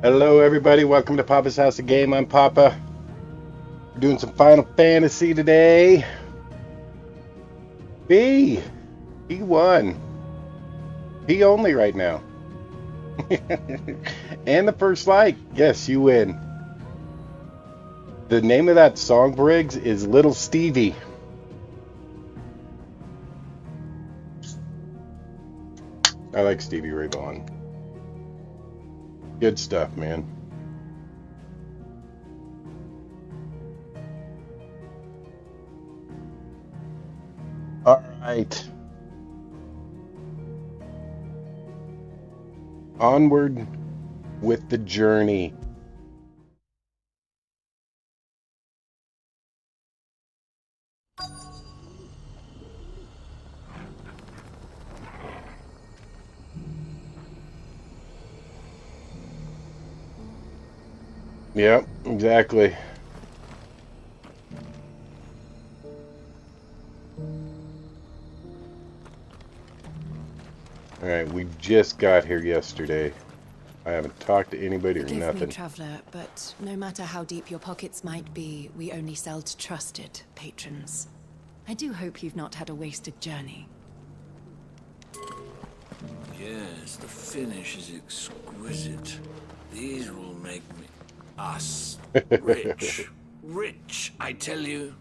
Hello, everybody. Welcome to Papa's House of Game. I'm Papa. We're doing some Final Fantasy today. B, he won. He only right now. And the first like. Yes, you win. The name of that song, Briggs, is Little Stevie. I like Stevie Ray Vaughan. Good stuff, man. All right. Onward with the journey. Yep, exactly. All right, we just got here yesterday. I haven't talked to anybody or Forgive nothing. me, traveler, but no matter how deep your pockets might be, we only sell to trusted patrons. I do hope you've not had a wasted journey. Yes, the finish is exquisite. These will make us rich. Rich, I tell you.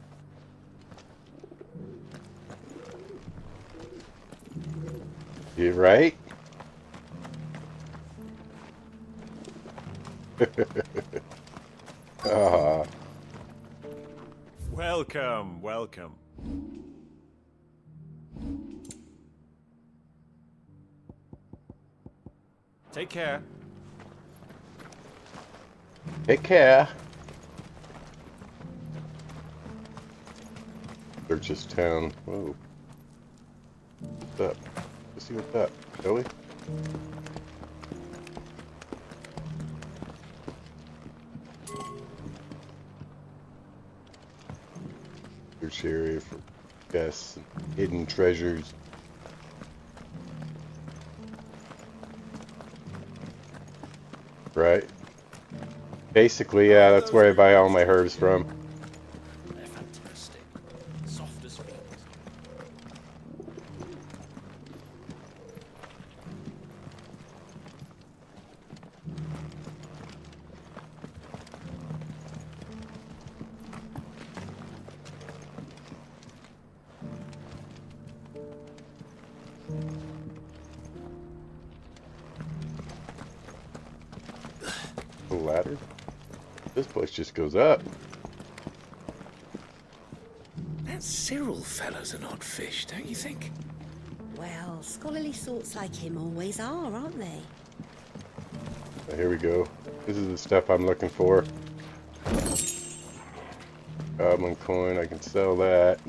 You right? Ah. Welcome, welcome. Take care. Take care. Search this town. Whoa. What's up? Let's see what's up, shall we? Search area for guests and hidden treasures. Right. Basically, yeah, that's where I buy all my herbs from. They're fantastic. Soft as feet. A ladder? This place just goes up. That Cyril fellow's an odd fish, don't you think? Well, scholarly sorts like him always are, aren't they? Here we go. This is the stuff I'm looking for. Goblin coin, I can sell that.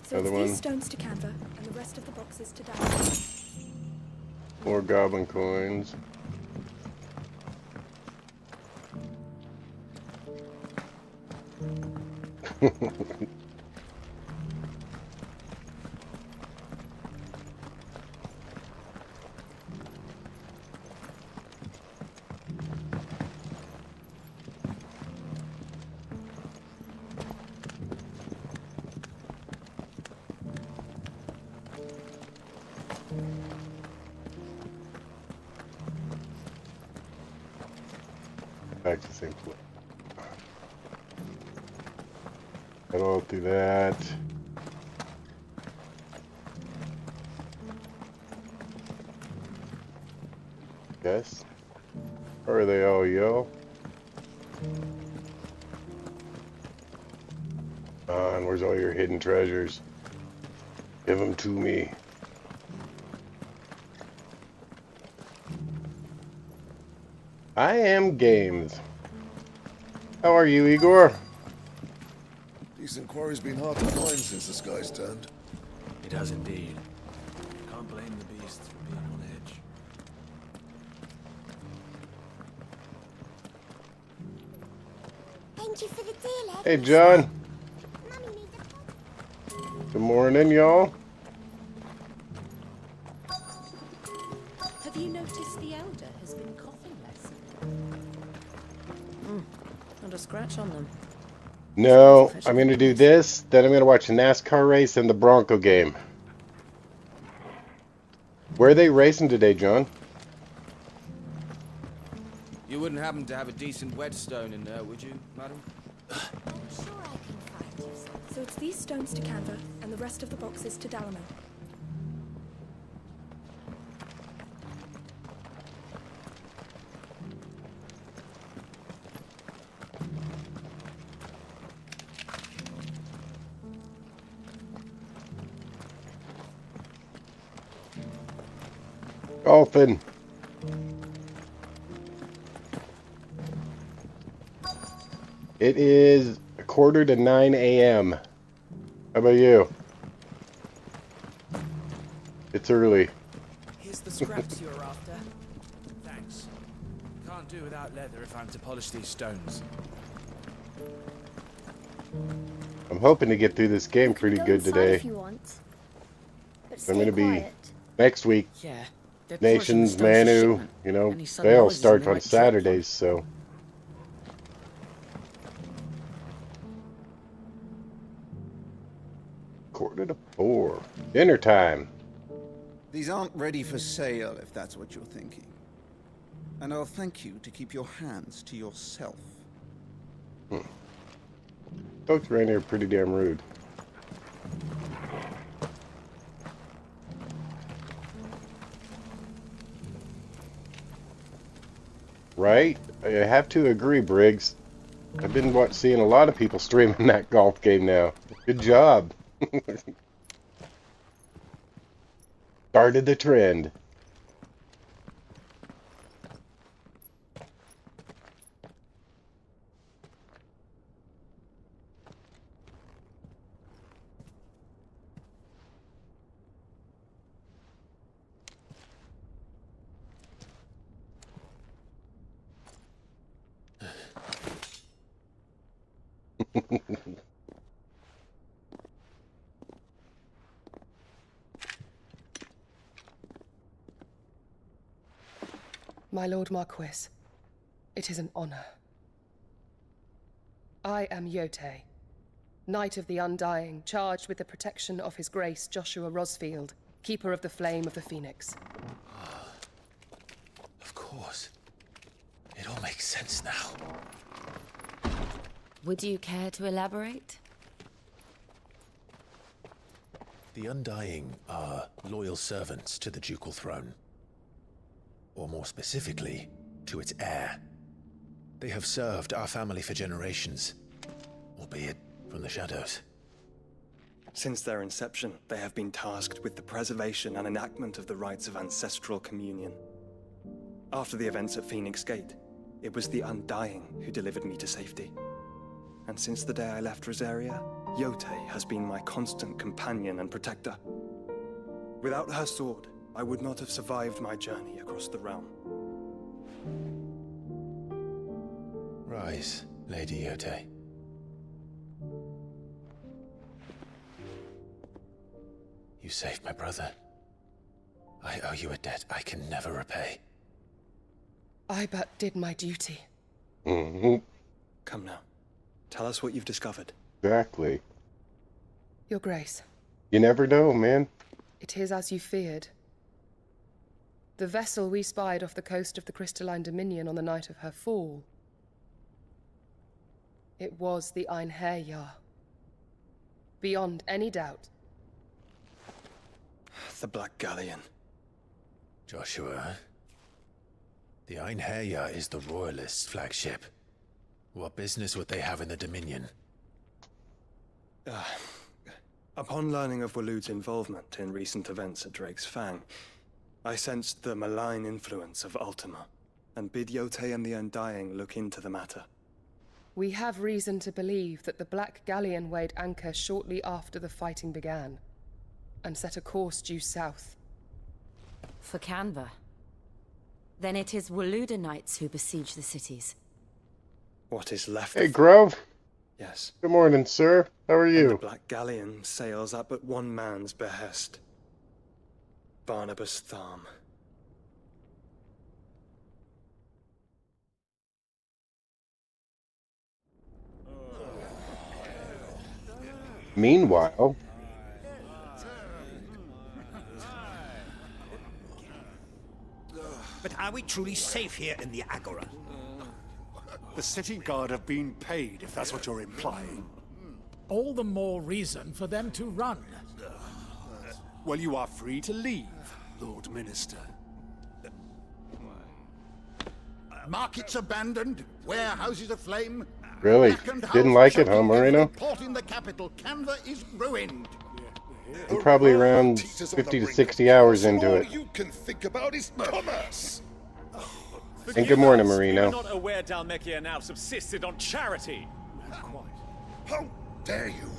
So Another it's one. these stones to Canva, and the rest of the boxes to Dad. More goblin coins. Back to the same place. Got all through that. Yes. Or are they all yellow? And where's all your hidden treasures? Give them to me. I am games. How are you, Igor? Decent quarry's been hard to find since the sky's turned. It has indeed. Can't blame the beasts for being on edge. Thank you for the deal, Ed. Hey, John. Mummy made the Good morning, y'all. Have you noticed the Elder has been coughing less? Not a scratch on them. No, I'm going to do this, then I'm going to watch a NASCAR race and the Bronco game. Where are they racing today, John? You wouldn't happen to have a decent whetstone in there, would you, madam? I'm sure I can find you some. So it's these stones to Canva, and the rest of the boxes to Dalamo. Golfing. It is 8:45 a.m. How about you? It's early. Here's the scraps you're after. Thanks. Can't do without leather if I'm to polish these stones. I'm hoping to get through this game pretty Go good inside today. If you want. But I'm going to stay be quiet. next week. Yeah. they're Nations, polishing the stones for Manu, shipment. you know, Any sudden they all noises in start the on right trip. Saturdays, so. Quarter to 4. Dinner time. These aren't ready for sale, if that's what you're thinking. And I'll thank you to keep your hands to yourself. Folks around here are pretty damn rude. Right? I have to agree, Briggs. I've been seeing a lot of people streaming that golf game now. Good job. Started the trend. My Lord Marquis, it is an honor. I am Yotei, Knight of the Undying, charged with the protection of His Grace Joshua Rosfield, Keeper of the Flame of the Phoenix. Of course. It all makes sense now. Would you care to elaborate? The Undying are loyal servants to the ducal throne. Or more specifically, to its heir. They have served our family for generations, albeit from the shadows. Since their inception, they have been tasked with the preservation and enactment of the rites of ancestral communion. After the events at Phoenix Gate, it was the Undying who delivered me to safety. And since the day I left Rosaria, Yotei has been my constant companion and protector. Without her sword, I would not have survived my journey across the realm. Rise, Lady Yotei. You saved my brother. I owe you a debt I can never repay. I but did my duty. Come now. Tell us what you've discovered. Exactly. Your Grace, You never know, man. it is as you feared. The vessel we spied off the coast of the Crystalline Dominion on the night of her fall. It was the Einherjar. Beyond any doubt. The Black Galleon. Joshua, the Einherjar is the Royalists' flagship. What business would they have in the Dominion? Upon learning of Waloed's involvement in recent events at Drake's Fang, I sensed the malign influence of Ultima, and bid Yotei and the Undying look into the matter. We have reason to believe that the Black Galleon weighed anchor shortly after the fighting began, and set a course due south. For Canva. Then it is Waloed Knights who besiege the cities. What is left Hey, of Grove. Yes. Good morning, sir. How are And the you? Black Galleon sails at but one man's behest. Barnabas Tharm. Meanwhile, But are we truly safe here in the Agora? The city guard have been paid, if that's what you're implying. All the more reason for them to run. Well, you are free to leave, Lord Minister. Markets abandoned, warehouses aflame. really didn't like it, huh, Marino? Port in the capital, Canva is ruined. I'm probably around 50 to 60 hours into it. All you can think about is commerce. And good morning, We Marino. were not aware Dalmekia now subsisted on charity. How dare you?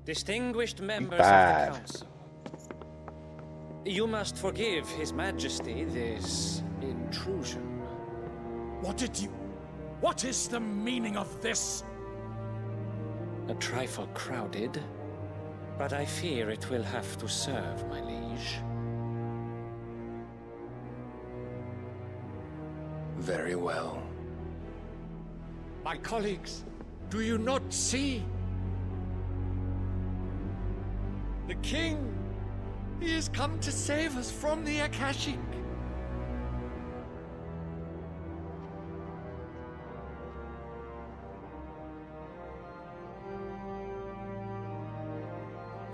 Distinguished members Bad. of the council, you must forgive His Majesty this intrusion. What is the meaning of this? A trifle crowded, but I fear it will have to serve, my liege. Very well. My colleagues, do you not see? The king! He has come to save us from the Akashic.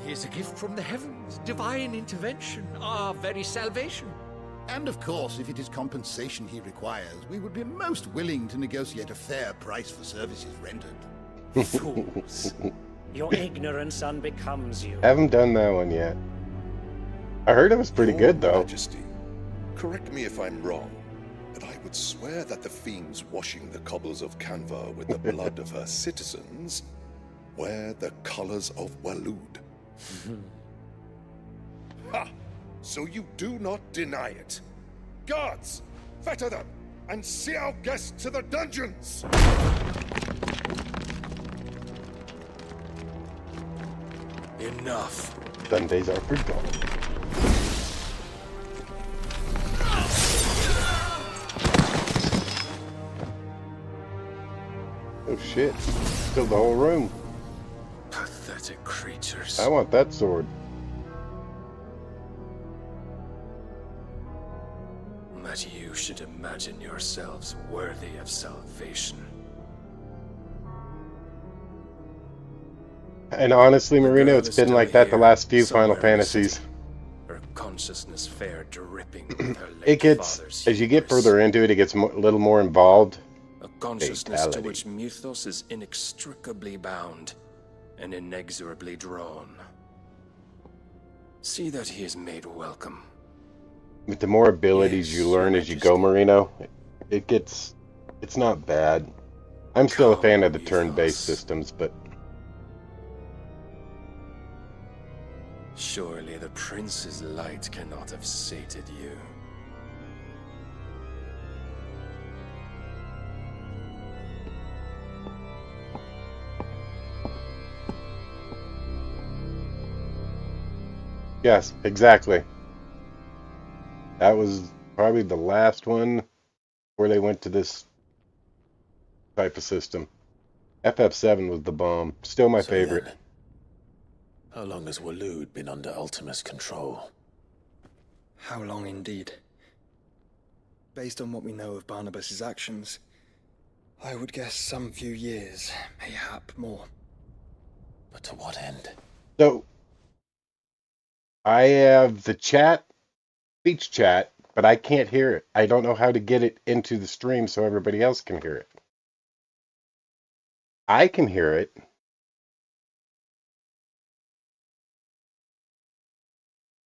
He is a gift from the heavens, divine intervention, our very salvation. And of course, if it is compensation he requires, we would be most willing to negotiate a fair price for services rendered. Fools. Your ignorance unbecomes you. Haven't done that one yet. I heard it was pretty good, though. Majesty, correct me if I'm wrong, but I would swear that the fiends washing the cobbles of Canva with the blood of her citizens wear the colors of Waloed. Ha! So you do not deny it. Guards, fetter them, and see our guests to the dungeons! Enough. Sundays are for dog. Oh shit. Killed the whole room. Pathetic creatures. I want that sword. That you should imagine yourselves worthy of salvation. And honestly, Marino, it's been like that the last few Final Fantasies. Her consciousness fair dripping with her late It gets, father's as you get hubris. further into it, it gets a little more involved. A consciousness to Fatality. which Mythos is inextricably bound and inexorably drawn. See that he is made welcome. With the more abilities you learn as you go, Marino, it's not bad. I'm still a fan of the turn-based systems, but Surely the prince's light cannot have sated you. yes, exactly. That was probably the last one where they went to this type of system. FF7 was the bomb. Still my favorite. Then, how long has Waloed been under Ultima's control? How long indeed? Based on what we know of Barnabas's actions, I would guess some few years, mayhap more. But to what end? So, I have the chat, speech chat, but I can't hear it. I don't know how to get it into the stream so everybody else can hear it. I can hear it.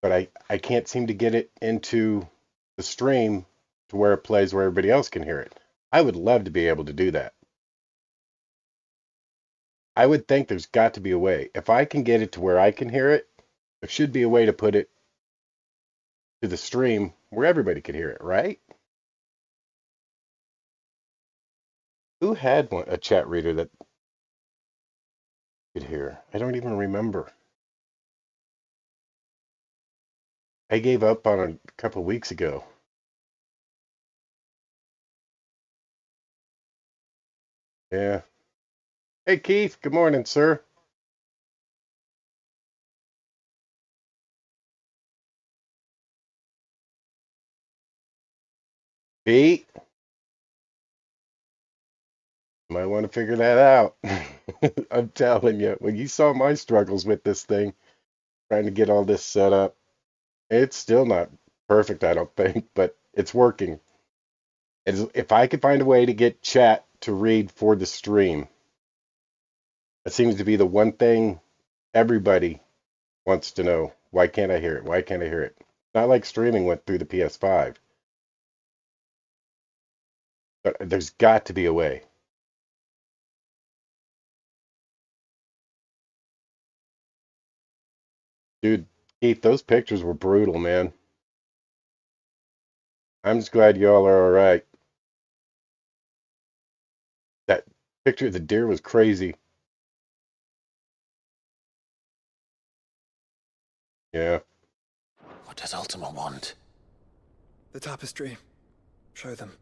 But I can't seem to get it into the stream to where it plays where everybody else can hear it. I would love to be able to do that. I would think there's got to be a way. If I can get it to where I can hear it, there should be a way to put it to the stream where everybody could hear it, right? Who had a chat reader that could hear? I don't even remember. I gave up on it a couple weeks ago. Yeah. Hey, Keith. Good morning, sir. Pete? Might want to figure that out. I'm telling you, when you saw my struggles with this thing, trying to get all this set up, it's still not perfect, I don't think, but it's working. If I could find a way to get chat to read for the stream, it seems to be the one thing everybody wants to know. Why can't I hear it? Why can't I hear it? Not like streaming went through the PS5. But there's got to be a way. Dude, Keith, those pictures were brutal, man. I'm just glad y'all are all right. That picture of the deer was crazy. Yeah. What does Ultima want? The tapestry. Show them.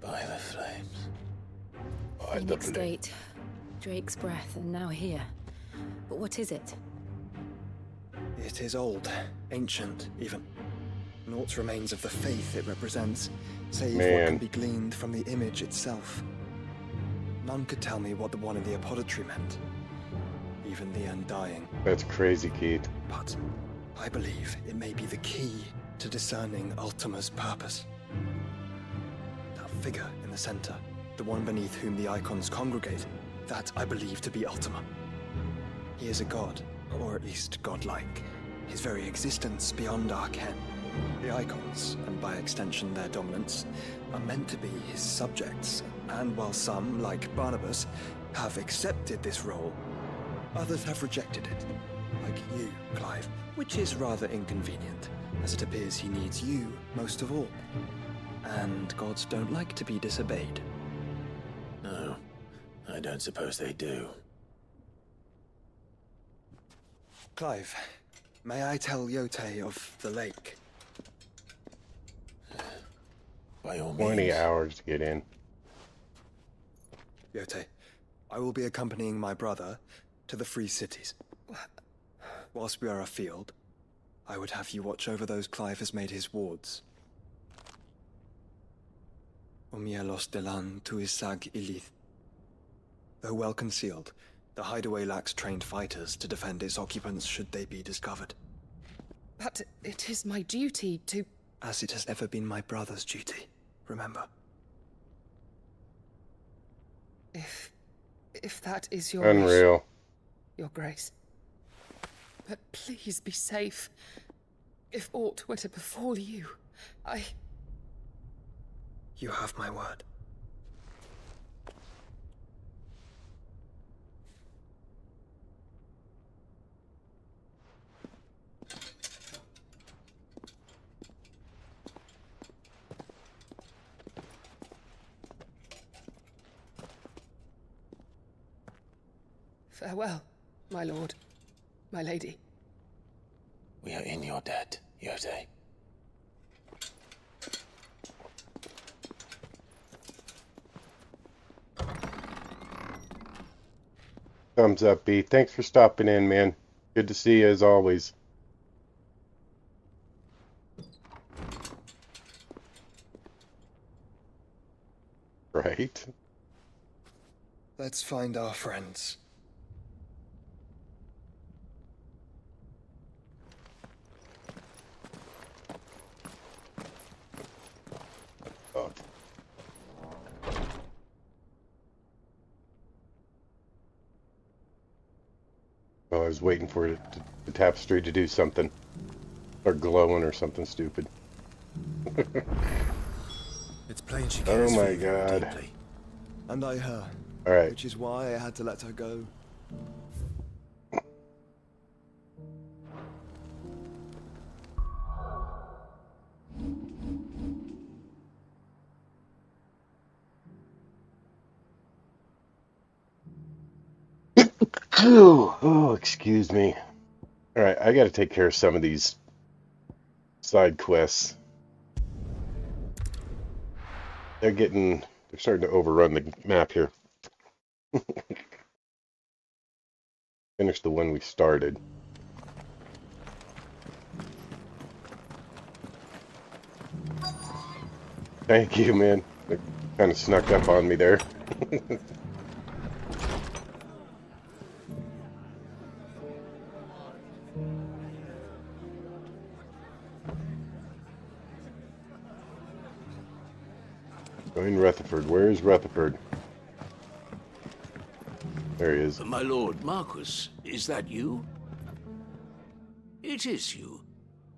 By the flames. By the Phoenix flames. Gate, Drake's breath, and now here. But what is it? It is old, ancient, even. Naught remains of the faith it represents, save what can be gleaned from the image itself. None could tell me what the one in the apothecary meant. Even the Undying. That's crazy, Keith. But I believe it may be the key to discerning Ultima's purpose. That figure in the center, the one beneath whom the icons congregate, that I believe to be Ultima. He is a god, or at least godlike. His very existence beyond our ken. The icons, and by extension their dominants, are meant to be his subjects, and while some, like Barnabas, have accepted this role, others have rejected it. Like you, Clive, which is rather inconvenient, as it appears he needs you most of all. And gods don't like to be disobeyed. No, I don't suppose they do. Clive, may I tell Yote of the lake? By all 20 means. hours to get in. Yote, I will be accompanying my brother to the Free Cities. Whilst we are afield, I would have you watch over those Clive has made his wards. Umielos delan tuisag ilith. Though well concealed, the hideaway lacks trained fighters to defend its occupants should they be discovered. But it is my duty to... As it has ever been my brother's duty, remember. If that is your wish, Unreal. Your Grace. But please be safe. If aught were to befall you, You have my word. Farewell, my lord, my lady. We are in your debt, Yote. Thumbs up, B. Thanks for stopping in, man. Good to see you as always. Right? Let's find our friends. Oh. Oh, I was waiting for the tapestry to do something. Or glowing or something stupid. It's plain she Oh cares my for you very God. deeply. And I her. All right. Which is why I had to let her go. Oh, excuse me. Alright, I gotta take care of some of these side quests. They're starting to overrun the map here. Finish the one we started. Thank you, man. They kind of snuck up on me there. Join Rutherford. Where is Rutherford? There he is. My lord Marquis, is that you? It is you.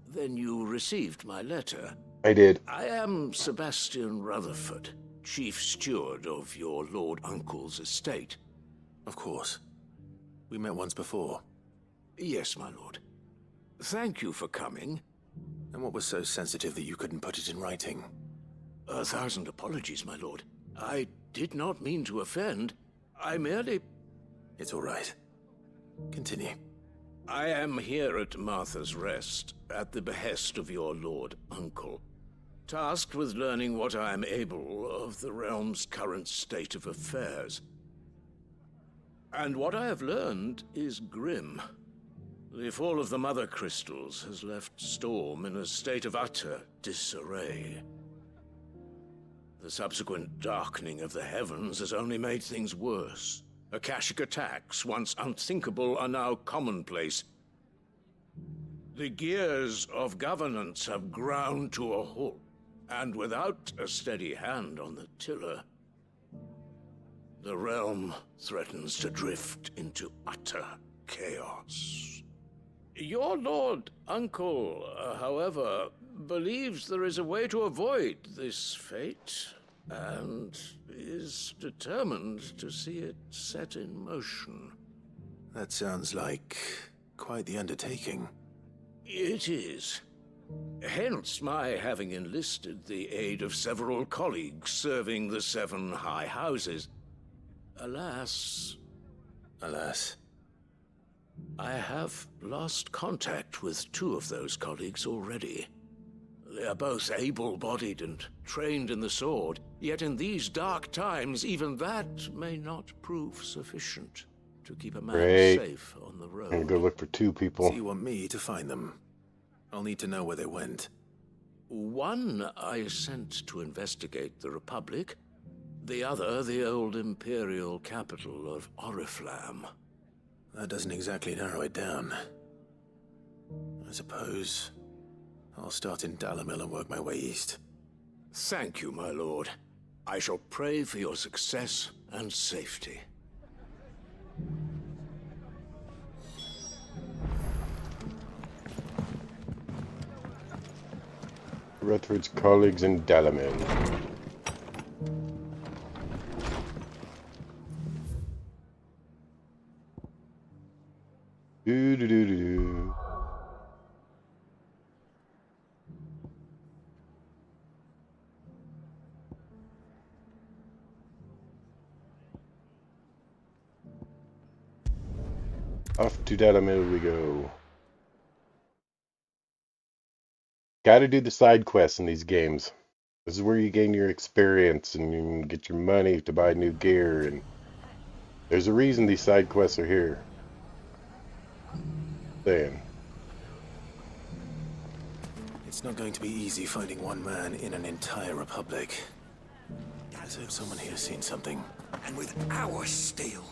Then you received my letter. I did. I am Sebastian Rutherford, chief steward of your lord uncle's estate. Of course. We met once before. Yes, my lord. Thank you for coming. And what was so sensitive that you couldn't put it in writing? 1,000 apologies, my lord. I did not mean to offend. I merely... It's all right. Continue. I am here at Martha's Rest, at the behest of your lord uncle, tasked with learning what I am able of the realm's current state of affairs. And what I have learned is grim. The fall of the Mother Crystals has left Storm in a state of utter disarray. The subsequent darkening of the heavens has only made things worse. Akashic attacks, once unthinkable, are now commonplace. The gears of governance have ground to a halt, and without a steady hand on the tiller, the realm threatens to drift into utter chaos. Your lord uncle, however, believes there is a way to avoid this fate, and is determined to see it set in motion. That sounds like quite the undertaking. It is. Hence my having enlisted the aid of several colleagues serving the 7 high houses. Alas... Alas? I have lost contact with 2 of those colleagues already. They are both able-bodied and trained in the sword, yet in these dark times, even that may not prove sufficient to keep a man safe on the road. I'm gonna go look for 2 people. So you want me to find them? I'll need to know where they went. One I sent to investigate the Republic, the other the old Imperial capital of Oriflamme. That doesn't exactly narrow it down. I suppose I'll start in Dalamil and work my way east. Thank you, my lord. I shall pray for your success and safety. Rutherford's colleagues in Dalamil. Do. Off to Dalamil we go. Gotta do the side quests in these games. This is where you gain your experience and you can get your money to buy new gear, and there's a reason these side quests are here. Saying. It's not going to be easy finding one man in an entire republic. Let's hope someone here's seen something. And with our steel.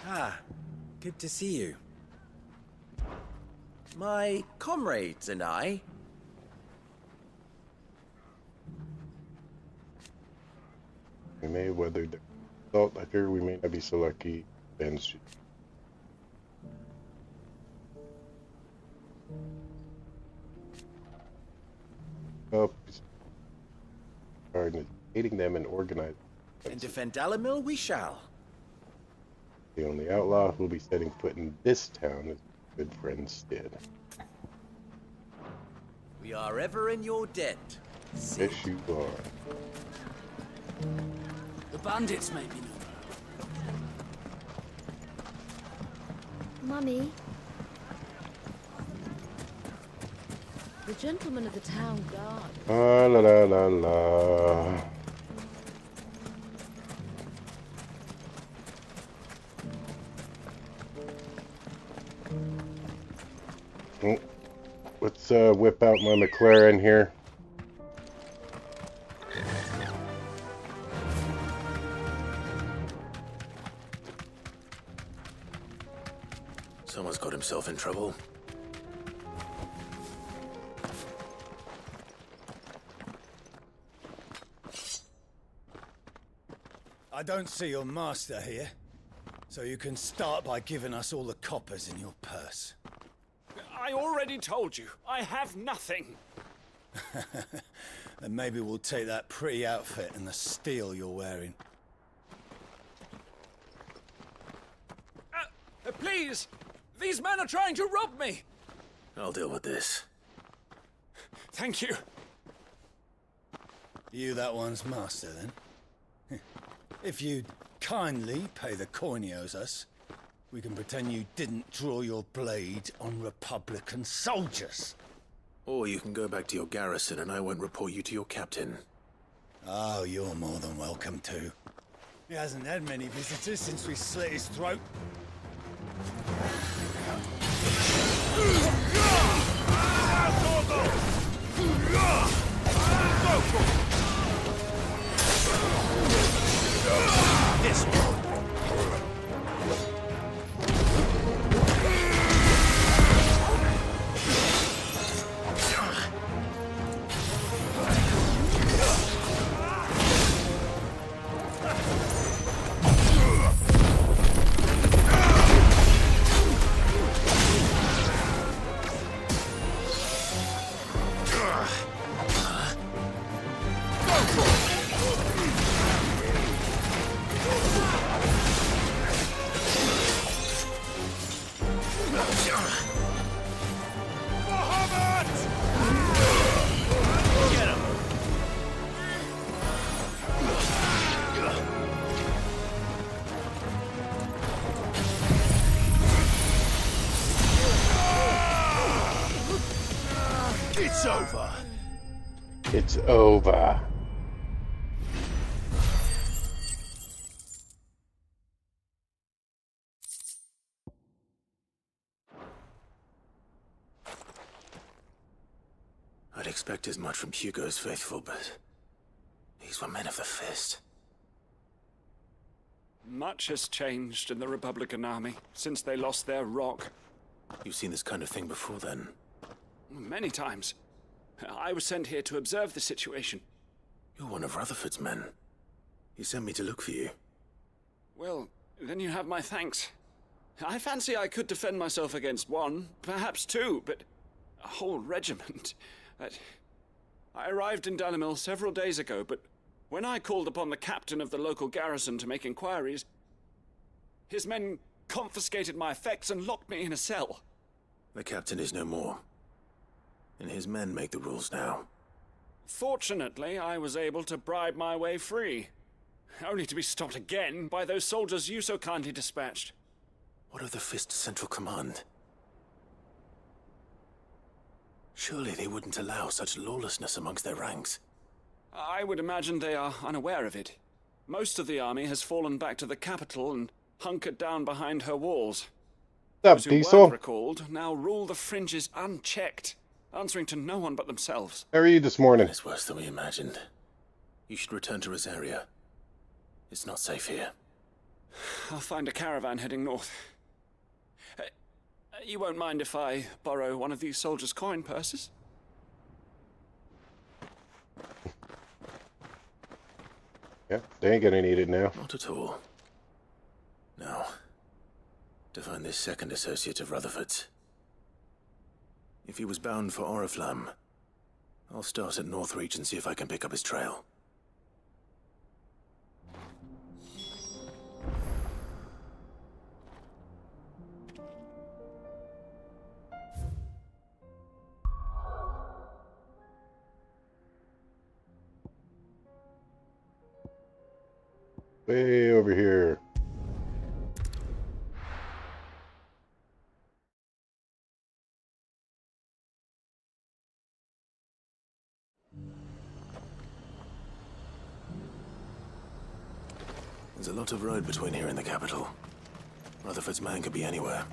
Ah, good to see you. My comrades and I... We may have weathered the assault. I fear we may not be so lucky. Oh, hating them and organizing. And defend Dalamil we shall. The only outlaw who will be setting foot in this town is good friends did. We are ever in your debt. Yes, you are. The bandits may be Mummy? The gentleman of the town guard. Ah, la la la la. Oh, let's whip out my McLaren here. Someone's got himself in trouble. I don't see your master here, so you can start by giving us all the coppers in your purse. I already told you, I have nothing. Then maybe we'll take that pretty outfit and the steel you're wearing. Please! These men are trying to rob me! I'll deal with this. Thank you. You that one's master, then? If you'd kindly pay the coin he owes us, we can pretend you didn't draw your blade on Republican soldiers. Or you can go back to your garrison and I won't report you to your captain. Oh, you're more than welcome to. He hasn't had many visitors since we slit his throat. This one. It's over. It's over. I'd expect as much from Hugo's faithful, but these were men of the fist. Much has changed in the Republican army since they lost their rock. You've seen this kind of thing before, then? Many times. I was sent here to observe the situation. You're one of Rutherford's men. He sent me to look for you. Well, then you have my thanks. I fancy I could defend myself against one, perhaps two, but a whole regiment. I arrived in Dalimil several days ago, but when I called upon the captain of the local garrison to make inquiries, his men confiscated my effects and locked me in a cell. The captain is no more, and his men make the rules now. Fortunately, I was able to bribe my way free, only to be stopped again by those soldiers you so kindly dispatched. What of the Fist's Central Command? Surely they wouldn't allow such lawlessness amongst their ranks. I would imagine they are unaware of it. Most of the army has fallen back to the capital and hunkered down behind her walls. What's up, Those who Diesel? weren't recalled now rule the fringes unchecked, answering to no one but themselves. How are you this morning? It's worse than we imagined. You should return to Rosaria. It's not safe here. I'll find a caravan heading north. You won't mind if I borrow one of these soldiers' coin purses? Yeah, they ain't gonna need it now. Not at all. Now, to find this second associate of Rutherford's. If he was bound for Oriflamme, I'll start at Northreach and see if I can pick up his trail. Way over here. There's a lot of road between here and the capital. Rutherford's man could be anywhere.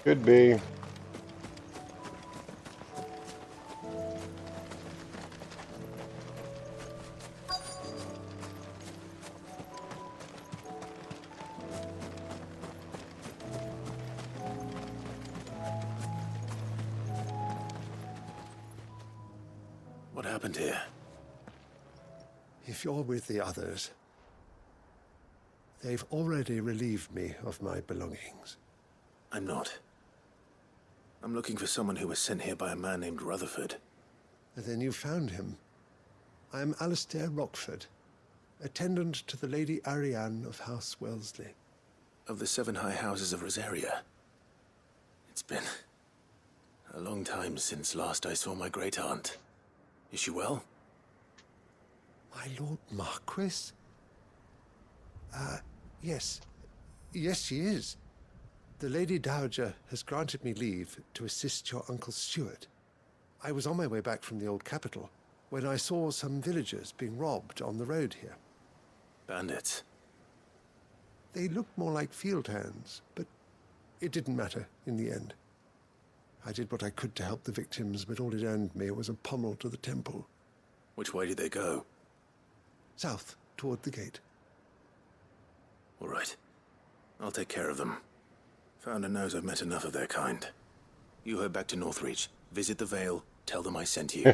Could be. What happened here? If you're with the others, they've already relieved me of my belongings. I'm not. I'm looking for someone who was sent here by a man named Rutherford. Then you found him. I am Alistair Rockford, attendant to the Lady Ariane of House Wellesley. Of the 7 high houses of Rosaria. It's been a long time since last I saw my great-aunt. Is she well? My Lord Marquis? Yes. Yes, she is. The Lady Dowager has granted me leave to assist your Uncle Stuart. I was on my way back from the old capital when I saw some villagers being robbed on the road here. Bandits? They looked more like field hands, but it didn't matter in the end. I did what I could to help the victims, but all it earned me was a pommel to the temple. Which way did they go? South, toward the gate. All right. I'll take care of them. Founder knows I've met enough of their kind. You head back to Northreach, visit the Vale, tell them I sent you.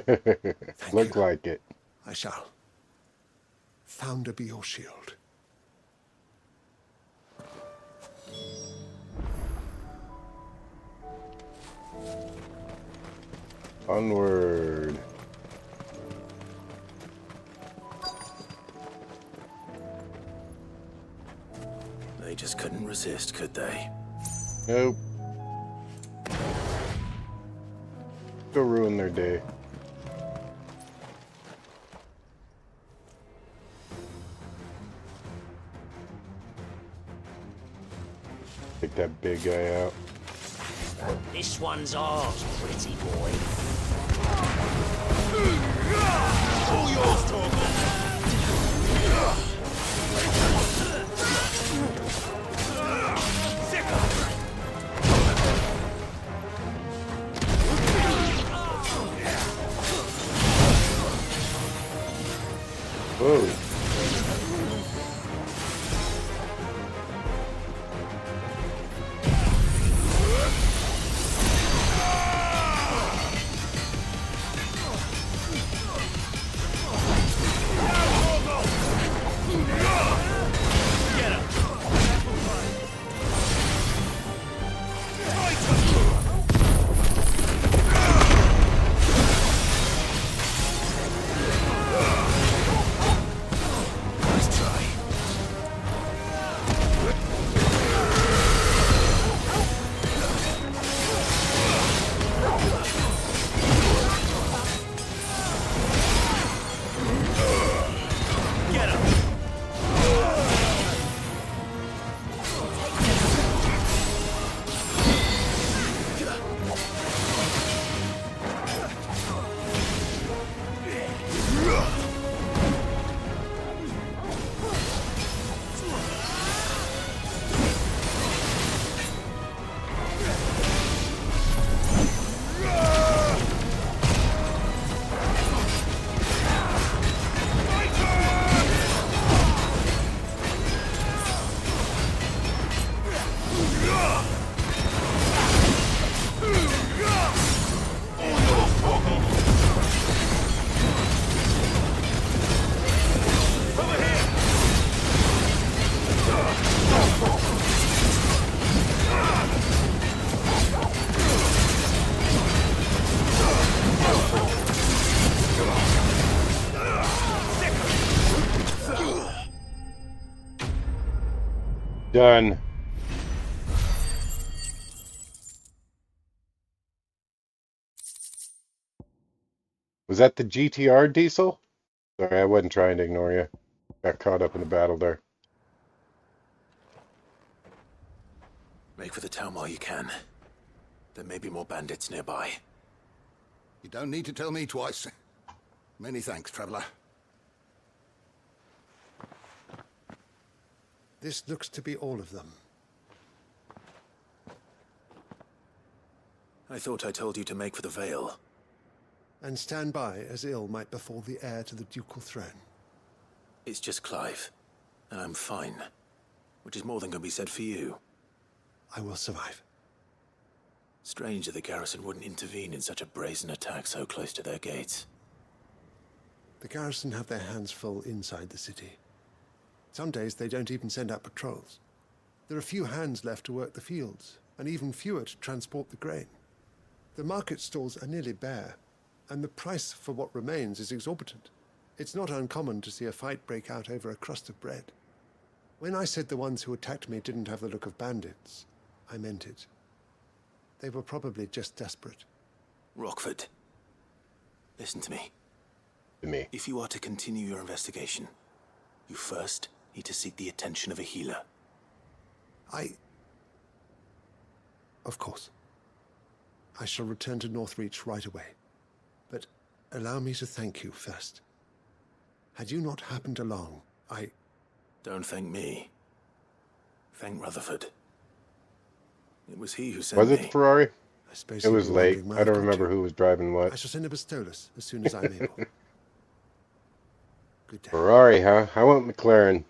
Look like it. I shall. Founder be your shield. Onward. They just couldn't resist, could they? Nope. Go ruin their day. Take that big guy out. This one's ours, pretty boy. All yours, Torgal. Whoa. Done. Was that the GTR diesel? Sorry, I wasn't trying to ignore you. Got caught up in the battle there. Make for the town while you can. There may be more bandits nearby. You don't need to tell me twice. Many thanks, traveler. This looks to be all of them. I thought I told you to make for the Vale. And stand by as ill might befall the heir to the ducal throne. It's just Clive, and I'm fine. Which is more than can be said for you. I will survive. Strange that the garrison wouldn't intervene in such a brazen attack so close to their gates. The garrison have their hands full inside the city. Some days they don't even send out patrols. There are few hands left to work the fields, and even fewer to transport the grain. The market stalls are nearly bare, and the price for what remains is exorbitant. It's not uncommon to see a fight break out over a crust of bread. When I said the ones who attacked me didn't have the look of bandits, I meant it. They were probably just desperate. Rockford, listen to me. To me. If you are to continue your investigation, you first need to seek the attention of a healer. Of course. I shall return to Northreach right away. But allow me to thank you first. Had you not happened along, Don't thank me. Thank Rutherford. It was he who sent Was me. it the Ferrari? I suppose It you was were late. wondering where I I've don't got remember to. who was driving I what. shall send a Pistolus as soon as I'm able. Good day. Ferrari, huh? I want McLaren.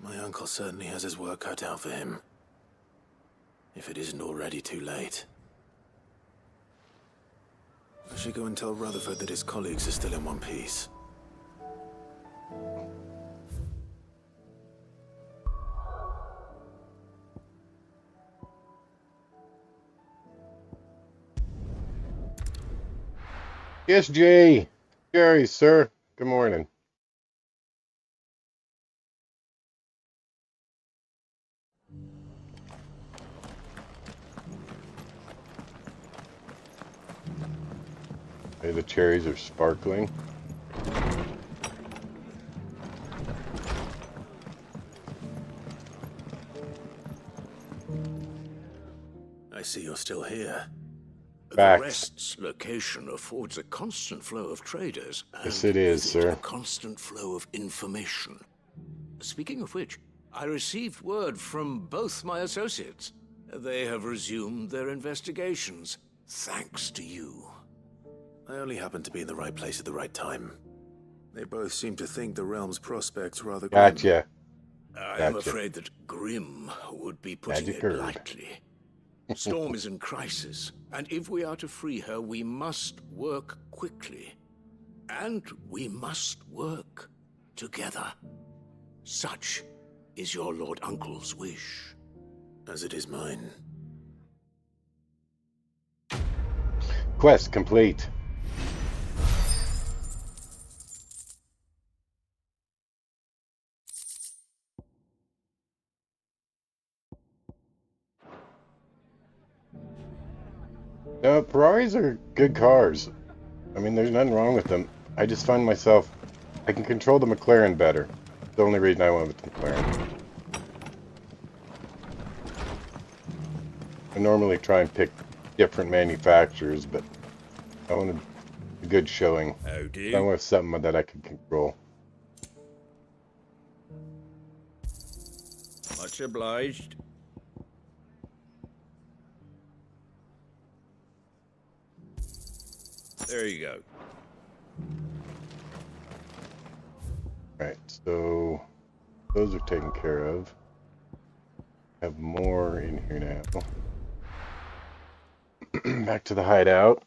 My uncle certainly has his work cut out for him. If it isn't already too late. I should go and tell Rutherford that his colleagues are still in one piece. Yes, Jay. Jerry, sir. Good morning. Hey, the cherries are sparkling. I see you're still here. Facts. The Rest's location affords a constant flow of traders. Yes, and it is, with sir. A constant flow of information. Speaking of which, I received word from both my associates. They have resumed their investigations, thanks to you. I only happened to be in the right place at the right time. They both seem to think the realm's prospects rather grim. Gotcha. I am afraid that grim would be putting Magic it herb. lightly. Storm is in crisis, and if we are to free her, we must work quickly. And we must work together. Such is your Lord Uncle's wish. As it is mine. Quest complete. No, Ferraris are good cars. I mean, there's nothing wrong with them. I just find myself, I can control the McLaren better. The only reason I went with the McLaren. I normally try and pick different manufacturers, but I wanted a good showing. Oh, do I want something that I can control. Much obliged. There you go. Right, so those are taken care of. Have more in here now. Back to the hideout.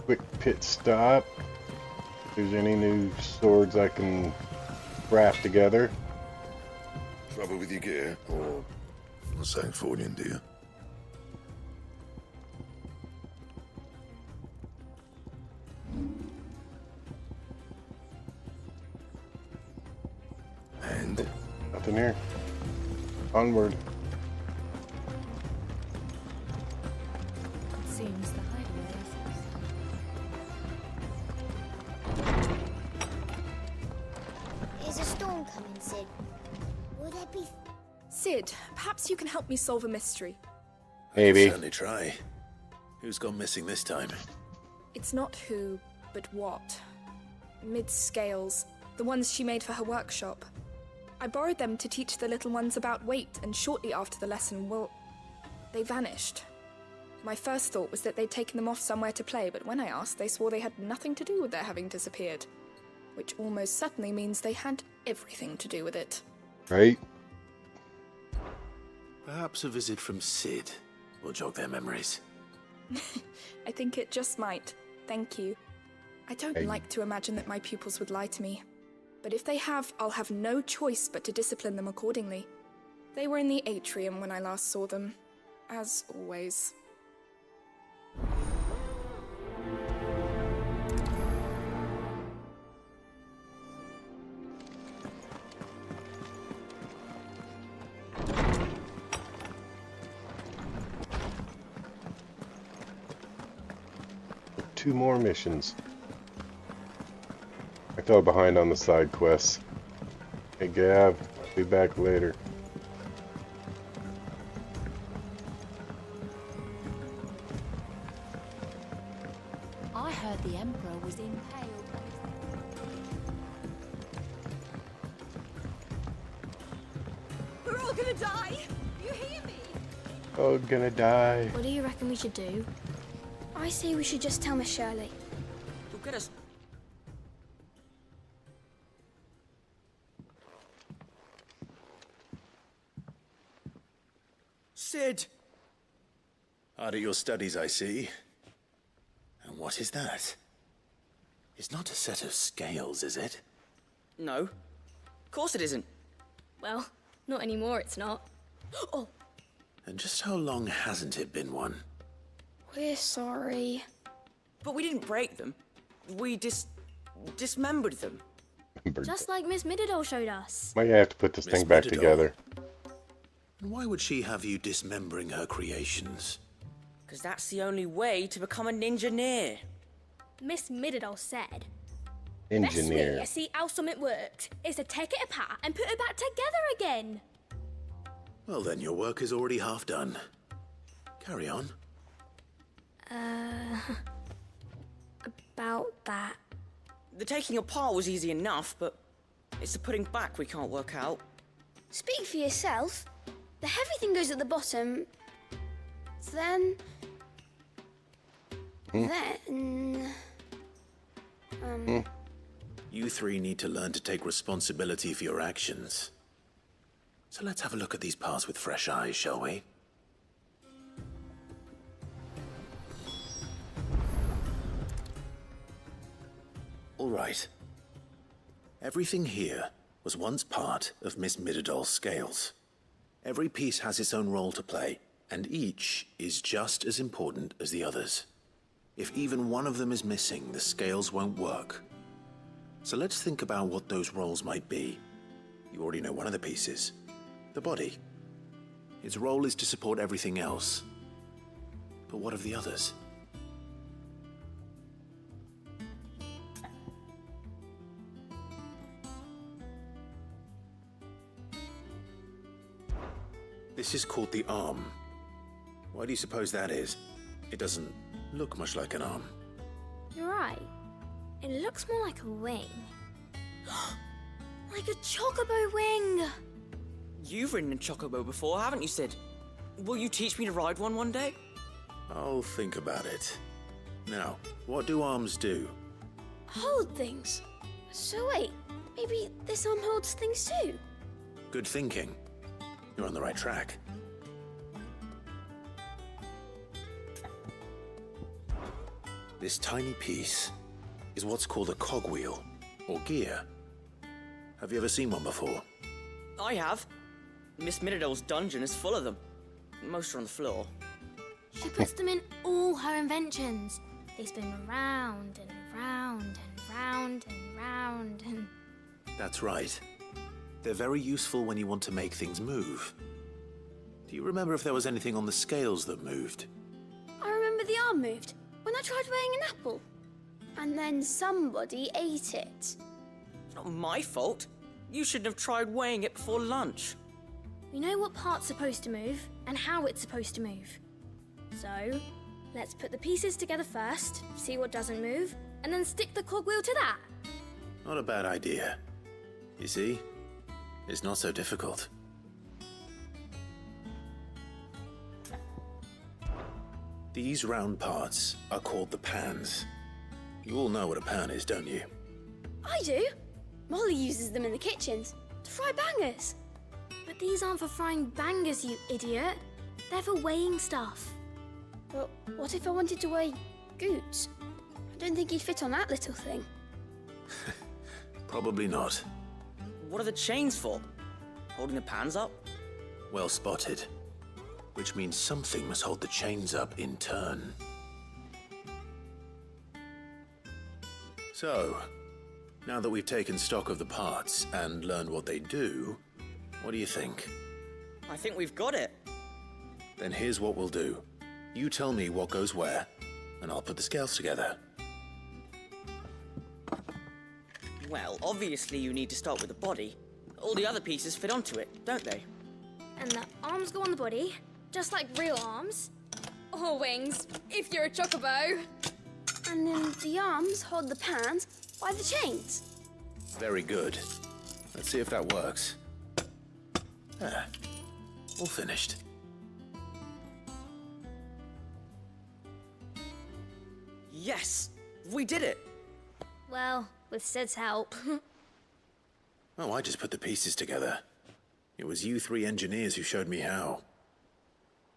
Quick pit stop. If there's any new swords I can craft together. Trouble with your gear, or a Sancfordian, do you? Nothing here. Onward. Seems the highway Is a storm coming, Sid? Will there be... Sid, perhaps you can help me solve a mystery. Maybe. I'll certainly try. Who's gone missing this time? It's not who, but what. Mid's scales, the ones she made for her workshop. I borrowed them to teach the little ones about weight, and shortly after the lesson, well, they vanished. My first thought was that they'd taken them off somewhere to play, but when I asked, they swore they had nothing to do with their having disappeared. Which almost certainly means they had everything to do with it. Right? Perhaps a visit from Sid will jog their memories. I think it just might. Thank you. I don't like to imagine that my pupils would lie to me. But if they have, I'll have no choice but to discipline them accordingly. They were in the atrium when I last saw them, as always. Two more missions. I fell behind on the side quests. Hey Gav, I'll be back later. I heard the Emperor was impaled. We're all gonna die! You hear me? Oh, gonna die. What do you reckon we should do? I say we should just tell Miss Shirley. You'll get us. Sid! Hard at your studies, I see. And what is that? It's not a set of scales, is it? No. Of course it isn't. Well, not anymore, it's not. Oh! And just how long hasn't it been one? We're sorry. But we didn't break them. We dismembered them. Just like Miss Mididol showed us. Might have to put this thing back together. And why would she have you dismembering her creations? Because that's the only way to become a ninja-neer. Miss Mididol said, best way Engineer. to see how something worked is to take it apart and put it back together again. Well then, your work is already half done. Carry on. About that. The taking apart was easy enough, but it's the putting back we can't work out. Speak for yourself. The heavy thing goes at the bottom. Then... You three need to learn to take responsibility for your actions. So let's have a look at these parts with fresh eyes, shall we? All right. Everything here was once part of Miss Mididol's scales. Every piece has its own role to play, and each is just as important as the others. If even one of them is missing, the scales won't work. So let's think about what those roles might be. You already know one of the pieces. The body. Its role is to support everything else. But what of the others? This is called the arm. Why do you suppose that is? It doesn't look much like an arm. You're right. It looks more like a wing. Like a chocobo wing! You've ridden a chocobo before, haven't you, Sid? Will you teach me to ride one day? I'll think about it. Now, what do arms do? Hold things. So wait, maybe this arm holds things too? Good thinking. You're on the right track. This tiny piece is what's called a cogwheel, or gear. Have you ever seen one before? I have. Miss Mididol's dungeon is full of them. Most are on the floor. She puts them in all her inventions. They spin round and round and round and round and... That's right. They're very useful when you want to make things move. Do you remember if there was anything on the scales that moved? I remember the arm moved when I tried weighing an apple. And then somebody ate it. It's not my fault. You shouldn't have tried weighing it before lunch. We know what part's supposed to move and how it's supposed to move. So, let's put the pieces together first, see what doesn't move, and then stick the cogwheel to that. Not a bad idea. You see? It's not so difficult. These round parts are called the pans. You all know what a pan is, don't you? I do. Molly uses them in the kitchens to fry bangers. But these aren't for frying bangers, you idiot. They're for weighing stuff. But what if I wanted to weigh Goots? I don't think he'd fit on that little thing. Probably not. What are the chains for? Holding the pans up? Well spotted. Which means something must hold the chains up in turn. So, now that we've taken stock of the parts and learned what they do, what do you think? I think we've got it. Then here's what we'll do. You tell me what goes where, and I'll put the scales together. Well, obviously you need to start with the body. All the other pieces fit onto it, don't they? And the arms go on the body, just like real arms. Or wings, if you're a chocobo. And then the arms hold the pans by the chains. Very good. Let's see if that works. Ah, all finished. Yes! We did it! Well, with Sid's help. Oh, I just put the pieces together. It was you three engineers who showed me how.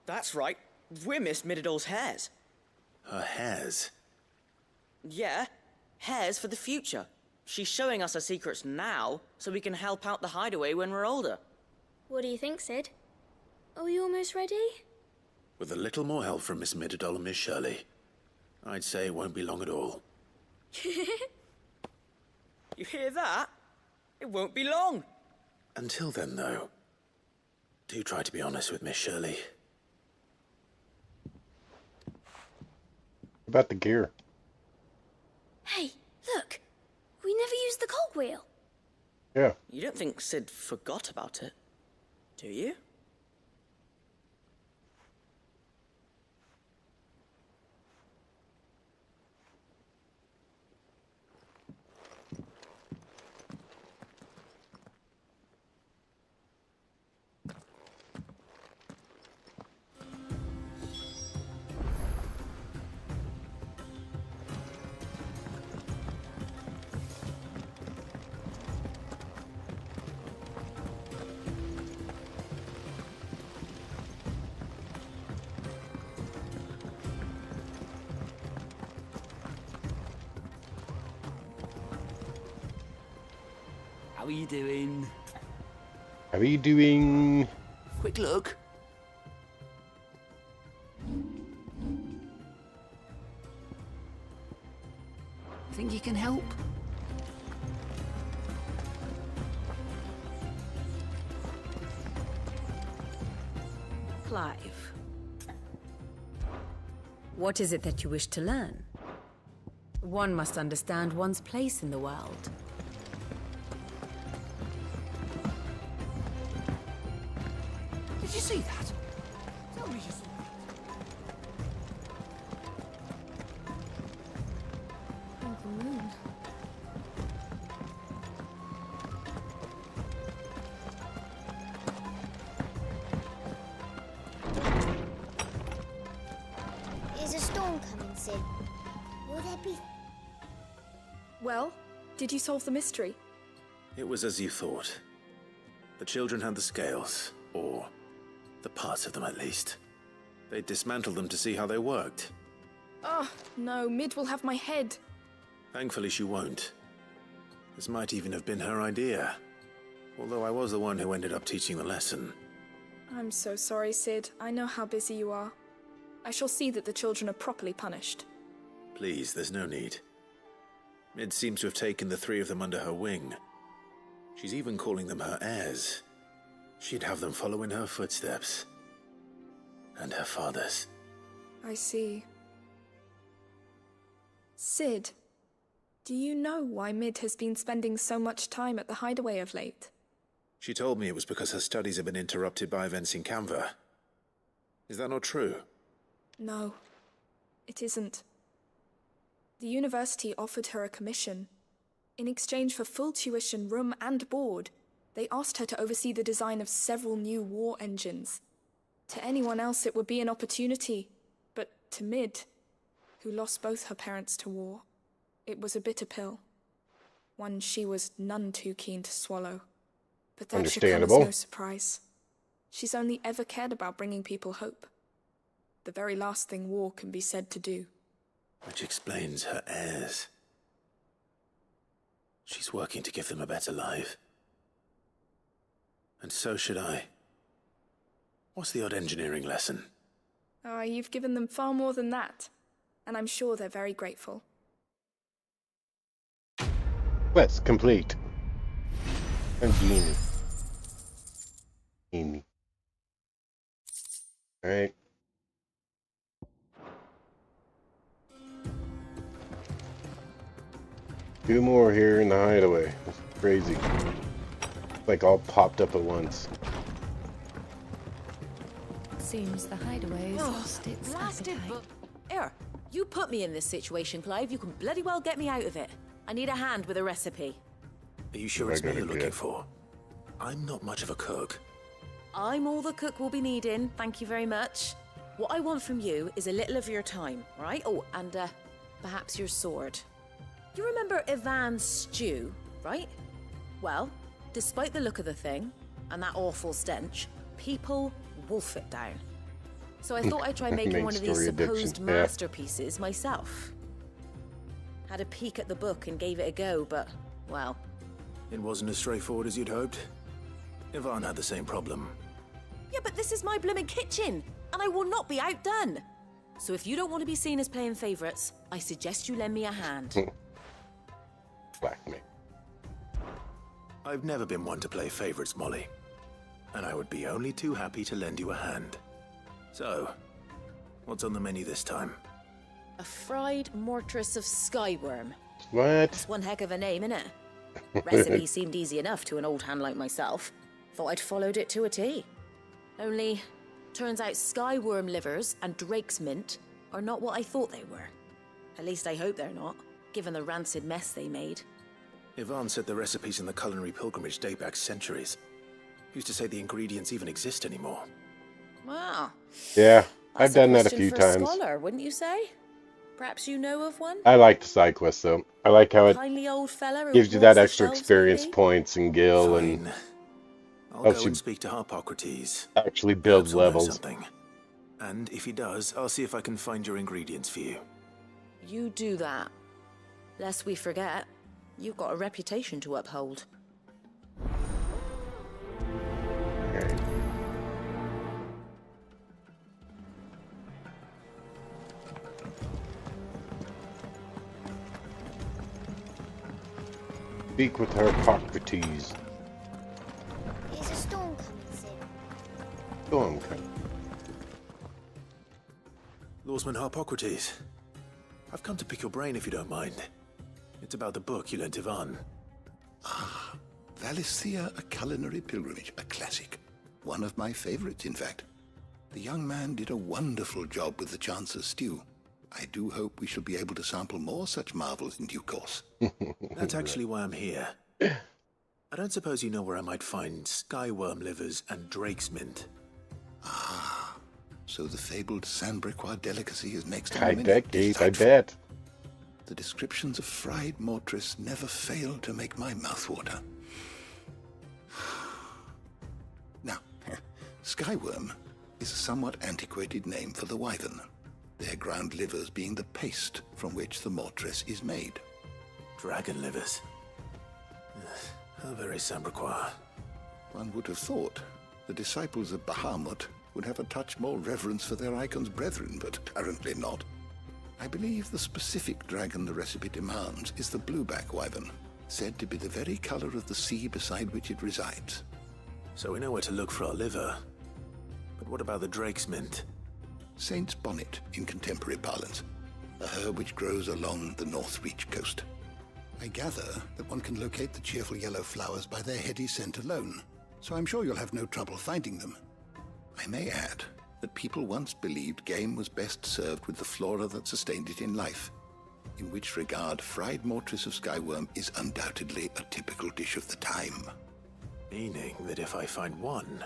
That's right. We're Miss Mididol's hairs. Her hairs? Yeah, hairs for the future. She's showing us her secrets now, so we can help out the hideaway when we're older. What do you think, Sid? Are we almost ready? With a little more help from Miss Mididol and Miss Shirley, I'd say it won't be long at all. You hear that? It won't be long. Until then, though, do try to be honest with Miss Shirley. About the gear. Hey, look! We never used the cogwheel. Yeah. You don't think Sid forgot about it, do you? How are you doing? How are you doing? Quick look. Think you can help? Clive. What is it that you wish to learn? One must understand one's place in the world. Did you see that? Tell me you saw Oh, the moon. Is a storm coming, Sid? Will there be... Well, did you solve the mystery? It was as you thought. The children had the scales, or the parts of them at least. They dismantled them to see how they worked. Oh, no, Mid will have my head. Thankfully she won't. This might even have been her idea. Although I was the one who ended up teaching the lesson. I'm so sorry, Sid. I know how busy you are. I shall see that the children are properly punished. Please, there's no need. Mid seems to have taken the three of them under her wing. She's even calling them her heirs. She'd have them follow in her footsteps. And her father's. I see. Sid, do you know why Mid has been spending so much time at the hideaway of late? She told me it was because her studies have been interrupted by events in Canva. Is that not true? No, it isn't. The university offered her a commission. In exchange for full tuition, room and board, they asked her to oversee the design of several new war engines. To anyone else it would be an opportunity, but to Mid, who lost both her parents to war, it was a bitter pill. One she was none too keen to swallow. But that should come as no surprise. She's only ever cared about bringing people hope. The very last thing war can be said to do. Which explains her heirs. She's working to give them a better life. And so should I. What's the odd engineering lesson? Ah, you've given them far more than that. And I'm sure they're very grateful. Quest complete. And Genie. Genie. Alright. Two more here in the hideaway. It's crazy. Like all popped up at once. Seems the hideaway's lost its appetite. Here, you put me in this situation, Clive. You can bloody well get me out of it. I need a hand with a recipe. Are you sure it's me you're looking for? I'm not much of a cook. I'm all the cook will be needing, thank you very much. What I want from you is a little of your time, right? Oh, and perhaps your sword. You remember Ivan's stew, right? Well, despite the look of the thing, and that awful stench, people wolf it down. So I thought I'd try making one of these supposed masterpieces myself. Had a peek at the book and gave it a go, but, well... It wasn't as straightforward as you'd hoped? Ivan had the same problem. Yeah, but this is my blooming kitchen, and I will not be outdone. So if you don't want to be seen as playing favourites, I suggest you lend me a hand. Whack me. I've never been one to play favourites, Molly. And I would be only too happy to lend you a hand. So, what's on the menu this time? A fried mortress of skyworm. What? That's one heck of a name, innit? Recipe seemed easy enough to an old hand like myself. Thought I'd followed it to a T. Only, turns out skyworm livers and drake's mint are not what I thought they were. At least I hope they're not, given the rancid mess they made. Ivan said the recipes in the culinary pilgrimage date back centuries. Who's to say the ingredients even exist anymore? Wow. Yeah, I've done that a few times. Scholar, wouldn't you say? Perhaps you know of one? I like the side quest though. I like how it old fella gives you that extra experience points and gil and I'll go and speak to Harpocrates. Actually build levels. Something. And if he does, I'll see if I can find your ingredients for you. You do that. Lest we forget, you've got a reputation to uphold. Okay. Speak with Harpocrates. Is a storm coming, Sid? Storm coming. Lawsman Harpocrates, I've come to pick your brain if you don't mind. It's about the book you lent Ivan. Ah, Valisthea, A Culinary Pilgrimage, a classic. One of my favorites, in fact. The young man did a wonderful job with the Chance's stew. I do hope we shall be able to sample more such marvels in due course. That's actually why I'm here. I don't suppose you know where I might find skyworm livers and drake's mint. Ah, so the fabled Sandbrequois delicacy is next on I the bet, Keith, I bet. The descriptions of fried mortress never fail to make my mouth water. Now, skyworm is a somewhat antiquated name for the wyvern, their ground livers being the paste from which the mortress is made. Dragon livers. How very Sandbrequois. One would have thought the disciples of Bahamut would have a touch more reverence for their icon's brethren, but apparently not. I believe the specific dragon the recipe demands is the blueback wyvern, said to be the very color of the sea beside which it resides. So we know where to look for our liver. But what about the drake's mint? Saint's bonnet in contemporary parlance, a herb which grows along the North Reach coast. I gather that one can locate the cheerful yellow flowers by their heady scent alone, so I'm sure you'll have no trouble finding them. I may add that people once believed game was best served with the flora that sustained it in life, in which regard fried mortress of skyworm is undoubtedly a typical dish of the time. Meaning that if I find one,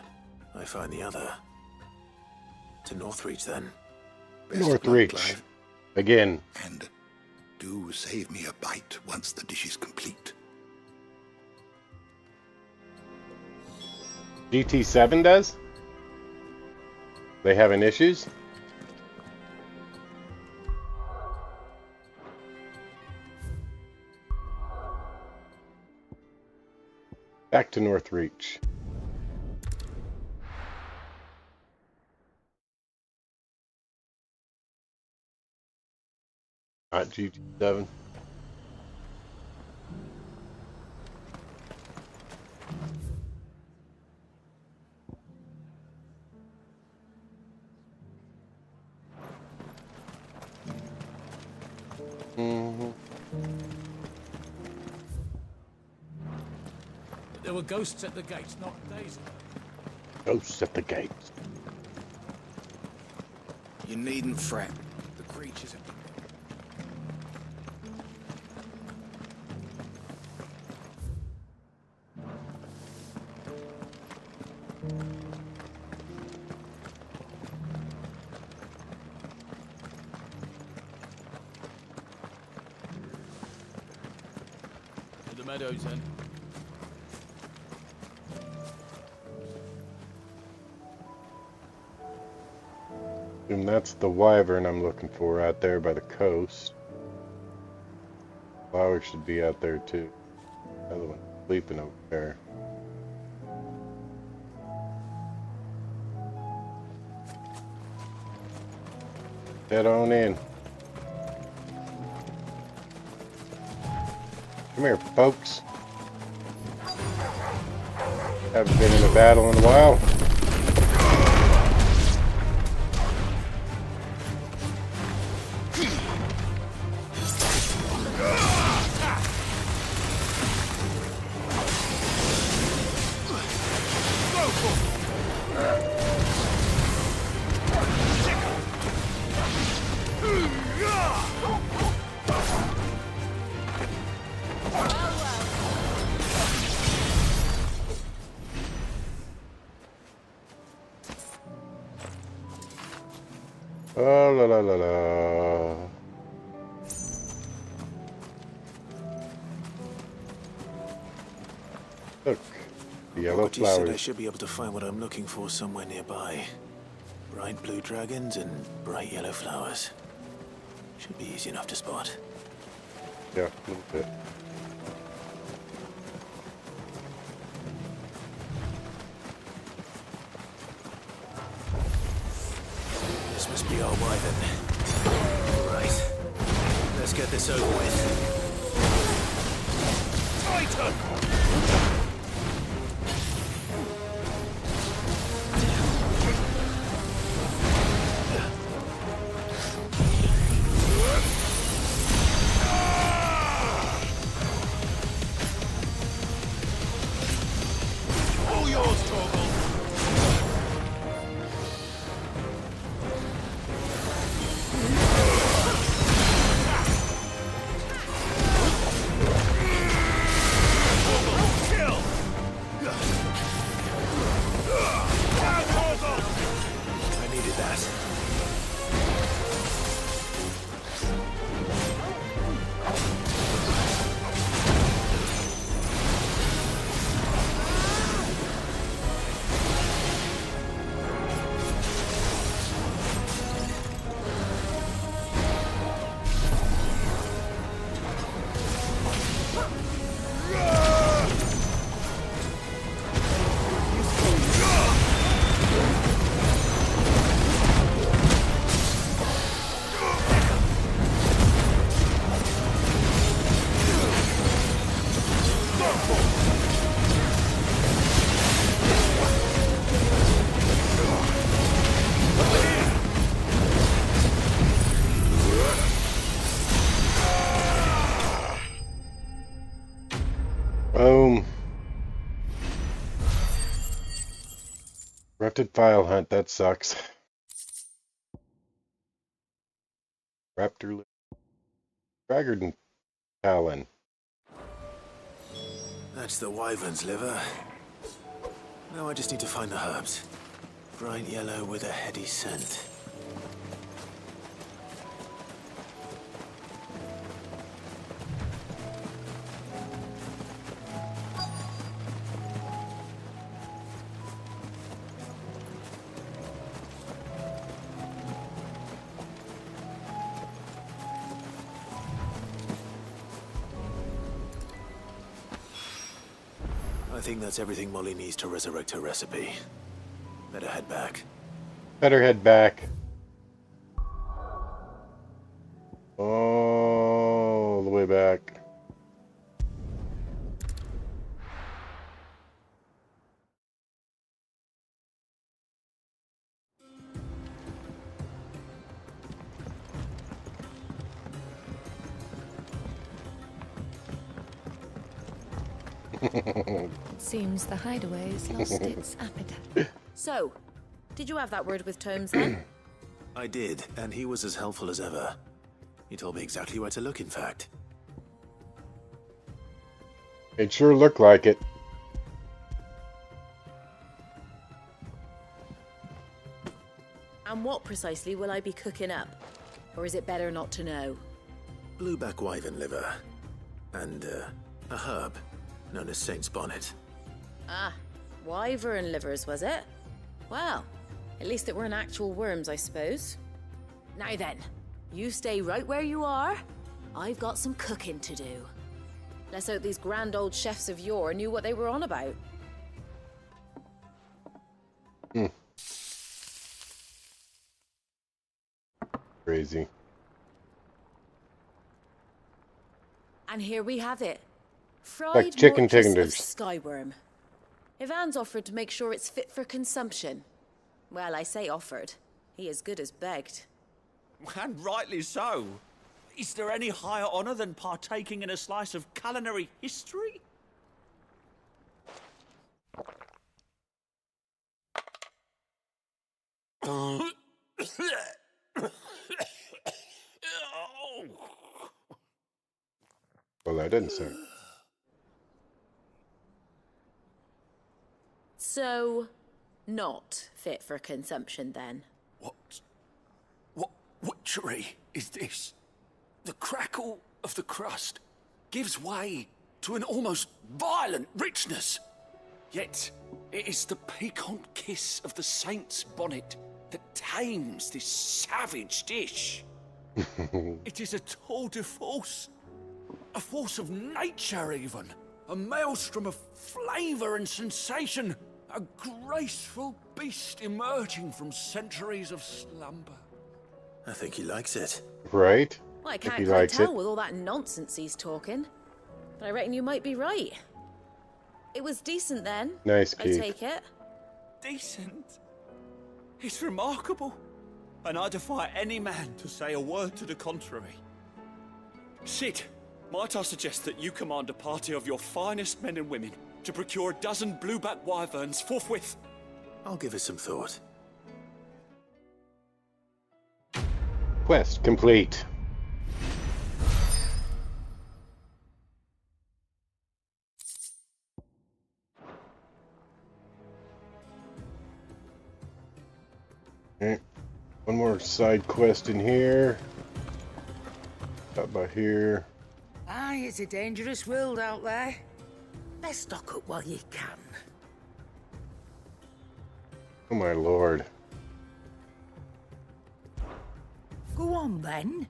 I find the other. To Northreach, then. Northreach. Again. And do save me a bite once the dish is complete. GT7 does? They having issues? Back to Northreach. Not GT7. There were ghosts at the gates, not days ago. Ghosts at the gates. You needn't fret. The creatures have been... To the meadows, then. And that's the wyvern I'm looking for out there by the coast. Flowers should be out there too. Another one sleeping over there. Head on in. Come here, folks. Haven't been in a battle in a while. Oh, la la la la. Look, the yellow What you said, I flowers. should be able to find what I'm looking for somewhere nearby. Bright blue dragons and bright yellow flowers. Should be easy enough to spot. Yeah, a little bit. This must be our wyvern. Right. Let's get this over with. Titan! All yours, Torgal. Corrupted file hunt, that sucks. Raptor Dragon Talon. That's the wyvern's liver. Now I just need to find the herbs. Bright yellow with a heady scent. I think that's everything Molly needs to resurrect her recipe. Better head back. Better head back. All the way back. Seems the hideaway's lost its appetite. So, did you have that word with Tomes then? I did, and he was as helpful as ever. He told me exactly where to look, in fact. It sure looked like it. And what precisely will I be cooking up? Or is it better not to know? Blueback wyvern liver. And, a herb known as Saint's Bonnet. Ah, wyvern livers, was it? Well, at least it weren't actual worms, I suppose. Now then, you stay right where you are. I've got some cooking to do. Let's hope these grand old chefs of yore knew what they were on about. Crazy. And here we have it. Fried Like chicken mortress tenders. of skyworm. Ivan's offered to make sure it's fit for consumption. Well, I say offered. He as good as begged. And rightly so. Is there any higher honor than partaking in a slice of culinary history? Well, that didn't sound. So, not fit for consumption then. What witchery is this? The crackle of the crust gives way to an almost violent richness. Yet, it is the piquant kiss of the saint's bonnet that tames this savage dish. It is a tour de force. A force of nature, even. A maelstrom of flavour and sensation. A graceful beast emerging from centuries of slumber. I think he likes it. Right? Well, I If can't he quite likes tell it. with all that nonsense he's talking. But I reckon you might be right. It was decent then. Nice I keep. take it. Decent. It's remarkable. And I defy any man to say a word to the contrary. Sid, might I suggest that you command a party of your finest men and women to procure a dozen blueback wyverns forthwith? I'll give it some thought. Quest complete. Okay. One more side quest in here. Up by here. Aye, it's a dangerous world out there. Best stock up while you can. Oh my lord. Go on then.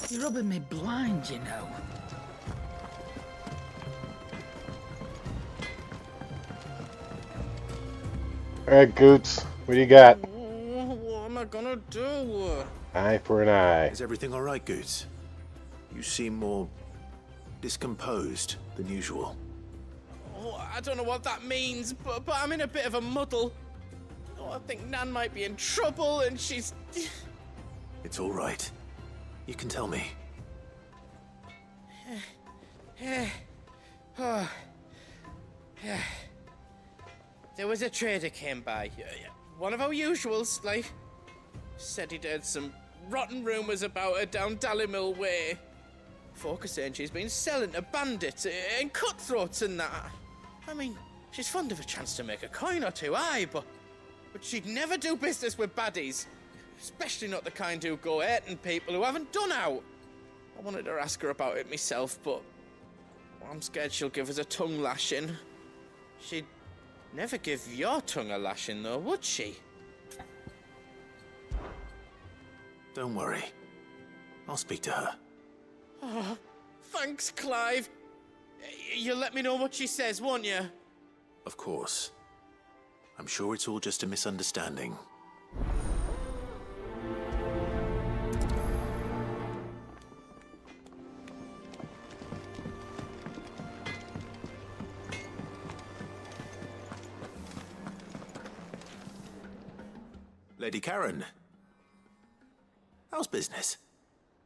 You're rubbing me blind, you know. Alright, Goots. What do you got? What am I gonna do? Eye for an eye. Is everything all right, Goots? You seem more discomposed than usual. Oh, I don't know what that means, but I'm in a bit of a muddle. Oh, I think Nan might be in trouble, and she's... It's all right. You can tell me. there was a trader came by. One of our usuals, like. Said he'd heard some rotten rumours about her down Dallimil Way. Folk are saying she's been selling to bandits and cutthroats and that. I mean, she's fond of a chance to make a coin or two, aye, but she'd never do business with baddies. Especially not the kind who go hurting people who haven't done out. I wanted to ask her about it myself, but I'm scared she'll give us a tongue lashing. She'd never give your tongue a lashing, though, would she? Don't worry. I'll speak to her. Oh, thanks, Clive. You'll let me know what she says, won't you? Of course. I'm sure it's all just a misunderstanding. Lady Karen. How's business?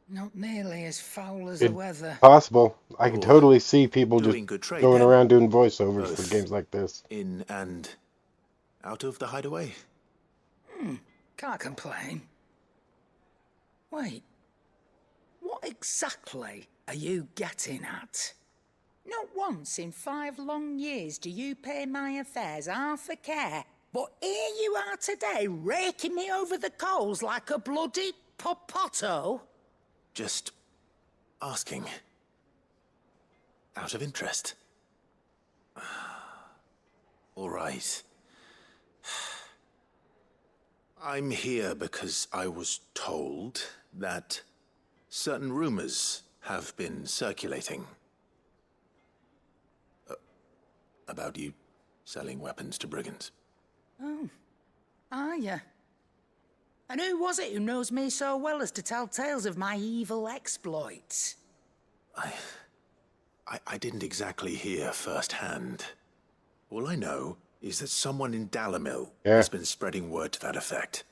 Not nearly as foul as It's the weather. possible. I can totally see people just Doing good trade, going then? around doing voiceovers Both for games like this. In and out of the hideaway? Can't complain. Wait. What exactly are you getting at? Not once in 5 long years do you pay my affairs half a care. But here you are today, raking me over the coals like a bloody popoto. Just asking. Out of interest. All right. I'm here because I was told that certain rumors have been circulating. About you selling weapons to brigands. Oh, are you? And who was it who knows me so well as to tell tales of my evil exploits? I didn't exactly hear firsthand. All I know is that someone in Dallimil has been spreading word to that effect.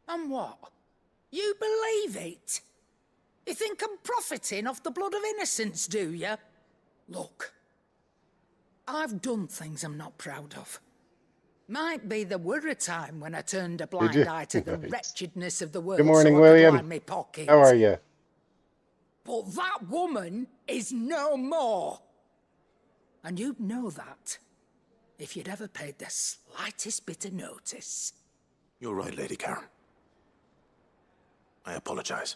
And what? You believe it? You think I'm profiting off the blood of innocents, do you? Look, I've done things I'm not proud of. Might be there were a time when I turned a blind eye to the wretchedness of the world. Good morning, so I William. could line my pockets. How are you? But that woman is no more. And you'd know that if you'd ever paid the slightest bit of notice. You're right, Lady Karen. I apologize.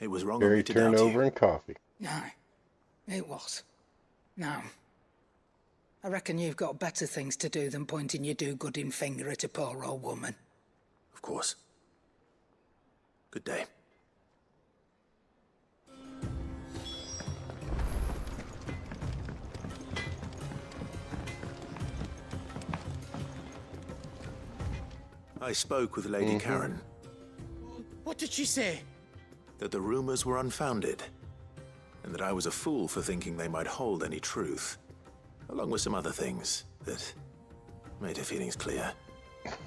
It was wrong of Very me to doubt you. turnover and coffee. Aye, it was. Now, I reckon you've got better things to do than pointing your do-gooding finger at a poor old woman. Of course. Good day. I spoke with Lady Karen. What did she say? That the rumors were unfounded, and that I was a fool for thinking they might hold any truth, along with some other things that made her feelings clear.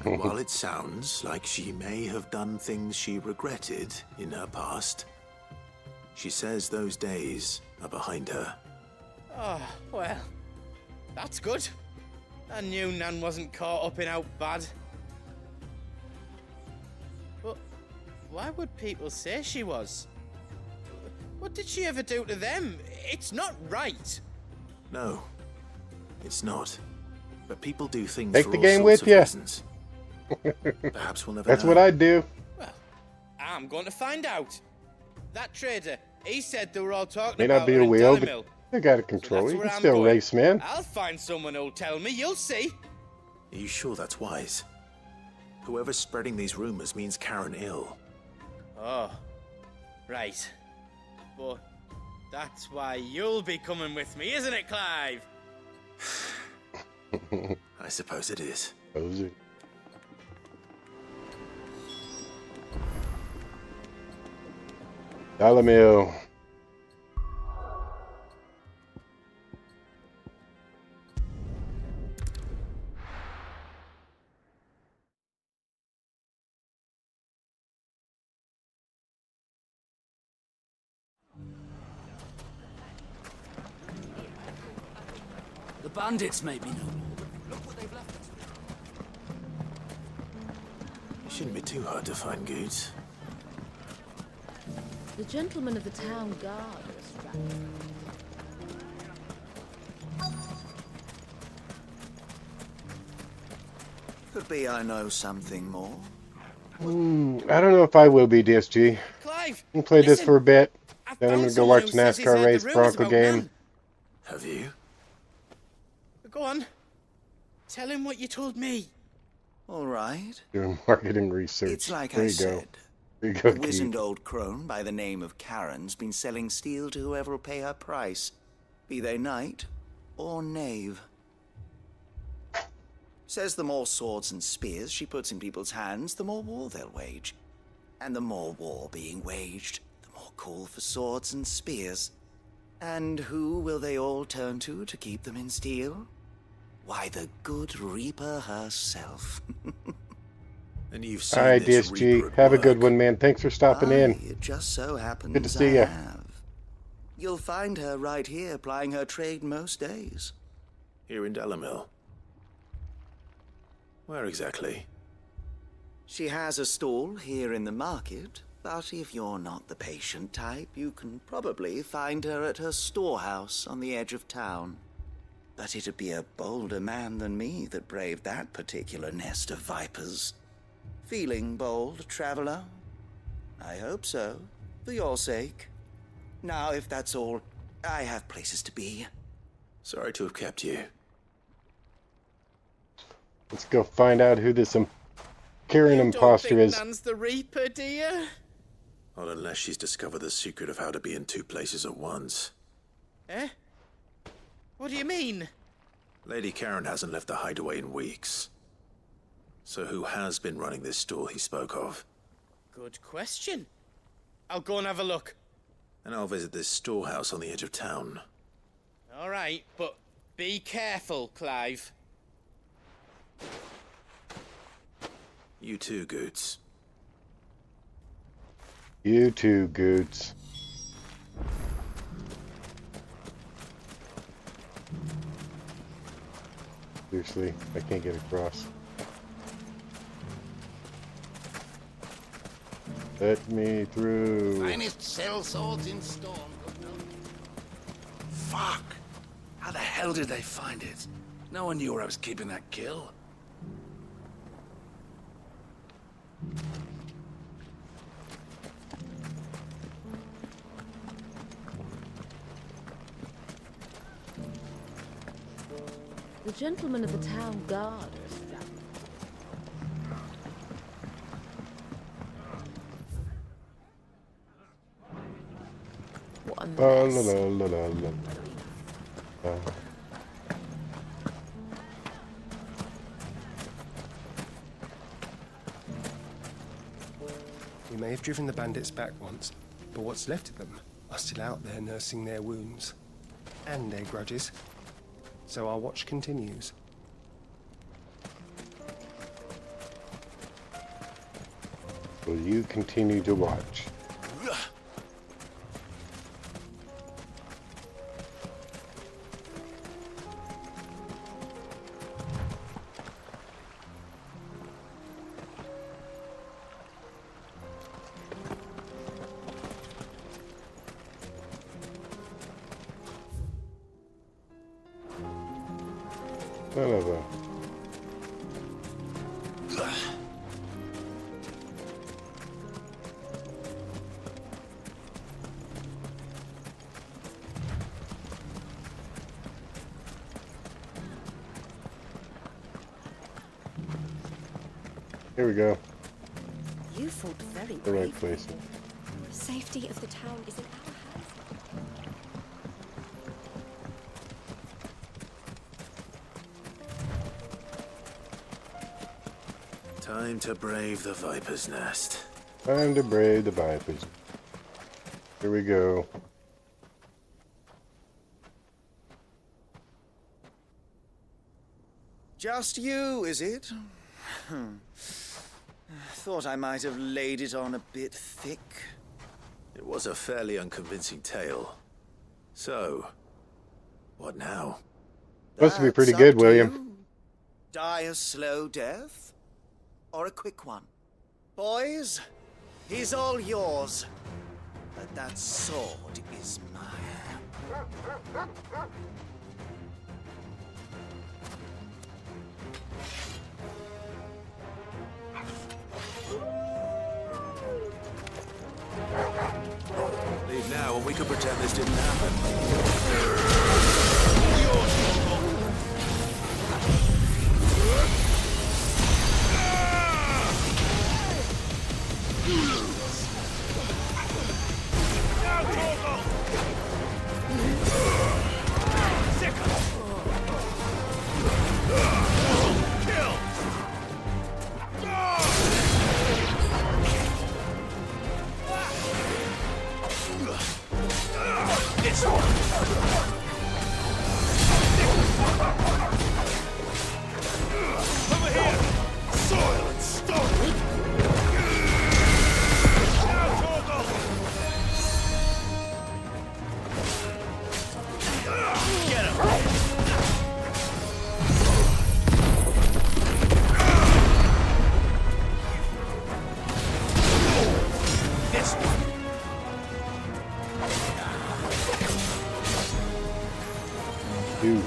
And while it sounds like she may have done things she regretted in her past, she says those days are behind her. Oh, well, that's good. I knew Nan wasn't caught up in out bad. But why would people say she was? What did she ever do to them? It's not right. No, it's not. But people do things Take for the all game sorts with of you. reasons. Perhaps we'll never That's know. what I'd do. Well, I'm going to find out. That trader, he said they were all talking May about not be her a in wheel, Dallimil. but they got a control. That's You where can I'm still going. race, man. I'll find someone who'll tell me. You'll see. Are you sure that's wise? Whoever's spreading these rumors means Karen ill. Oh, right. But that's why you'll be coming with me, isn't it, Clive? I suppose it is. Poser. Dallimil. The bandits may be no more. Look what Shouldn't be too hard to find goods. The gentleman of the town guard is strapped. Could be I know something more. I don't know if I will be, DSG. Clive, I'm gonna play this listen, for a bit. I Then I'm found gonna go someone watch who says he's NASCAR heard race, the rumours Bronco about game. Nan. Have you? Go on. Tell him what you told me. All right. Doing marketing research. It's like there I you go. said. There you go, A wizened Keith. old crone by the name of Karen's been selling steel to whoever will pay her price, be they knight or knave. Says the more swords and spears she puts in people's hands, the more war they'll wage. And the more war being waged, the more call for swords and spears. And who will they all turn to keep them in steel? Why, the good Reaper herself. And you've seen Alright, this Reaper DSG. at Have a work. good one, man. Thanks for stopping in. It just so happens Good to see I ya. have. You'll find her right here plying her trade most days. Here in Dalimil. Where exactly? She has a stall here in the market, but if you're not the patient type, you can probably find her at her storehouse on the edge of town. But it'd be a bolder man than me that braved that particular nest of vipers. Feeling bold, traveler? I hope so, for your sake. Now, if that's all, I have places to be. Sorry to have kept you. Let's go find out who this Karen imposter Don't is. think Nan's the Reaper, do you? Not unless she's discovered the secret of how to be in two places at once. Eh? What do you mean? Lady Karen hasn't left the hideaway in weeks. So who has been running this stall he spoke of? Good question. I'll go and have a look. And I'll visit this storehouse on the edge of town. All right, but be careful, Clive. You too, Goots. You too, Goots. Seriously, I can't get across. Let me through. Finest cell swords in Storm. Fuck! How the hell did they find it? No one knew where I was keeping that kill. The gentleman of the town guard is strapped. What a mess. La, la, la, la, la. We may have driven the bandits back once, but what's left of them are still out there nursing their wounds and their grudges. So our watch continues. Will you continue to watch? Son of a... Here we go. You fought very The right place. The safety of the town is in our hands. Time to brave the Viper's Nest. Time to brave the vipers. Here we go. Just you, is it? Thought I might have laid it on a bit thick. It was a fairly unconvincing tale. So, what now? Supposed to be pretty That's good, up to William. you. Die a slow death? Or a quick one? Boys, he's all yours. But that sword is mine. Leave now, and we could pretend this didn't happen. Dude.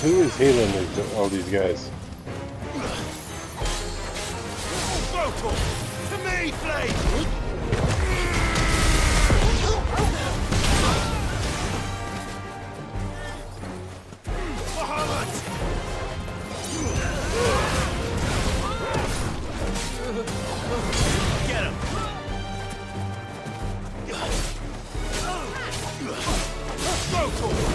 Who is healing all these guys? To me, Blade! Get him! Go to him!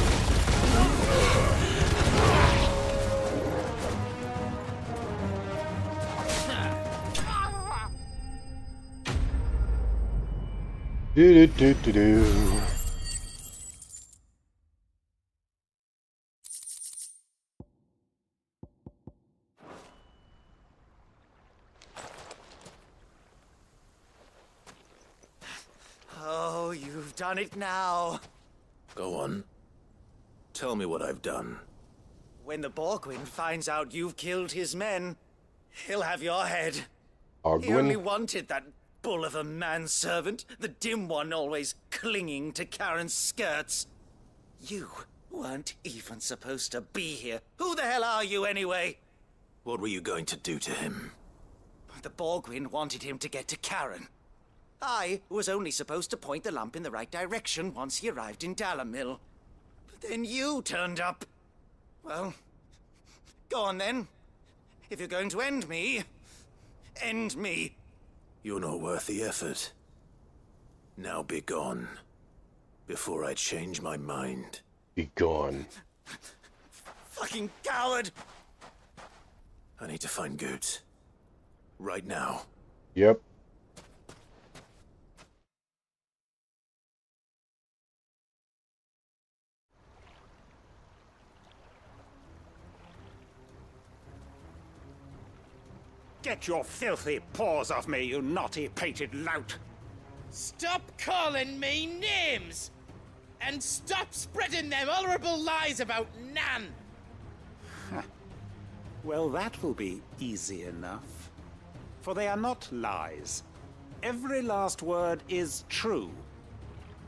Do do do do do. Oh, you've done it now. Go on. Tell me what I've done. When the Borgwyn finds out you've killed his men, he'll have your head. He only Borgwyn? wanted that bull of a manservant, the dim one always clinging to Karen's skirts. You weren't even supposed to be here. Who the hell are you anyway? What were you going to do to him? The Borgwyn wanted him to get to Karen. I was only supposed to point the lamp in the right direction once he arrived in Dalamil. But then you turned up. Well, go on then. If you're going to end me, end me. You're not worth the effort. Now be gone, before I change my mind. Be gone. Fucking coward! I need to find Goots. Right now. Yep. Get your filthy paws off me, you naughty-pated lout! Stop calling me names! And stop spreading them horrible lies about Nan! Well, that will be easy enough. For they are not lies. Every last word is true.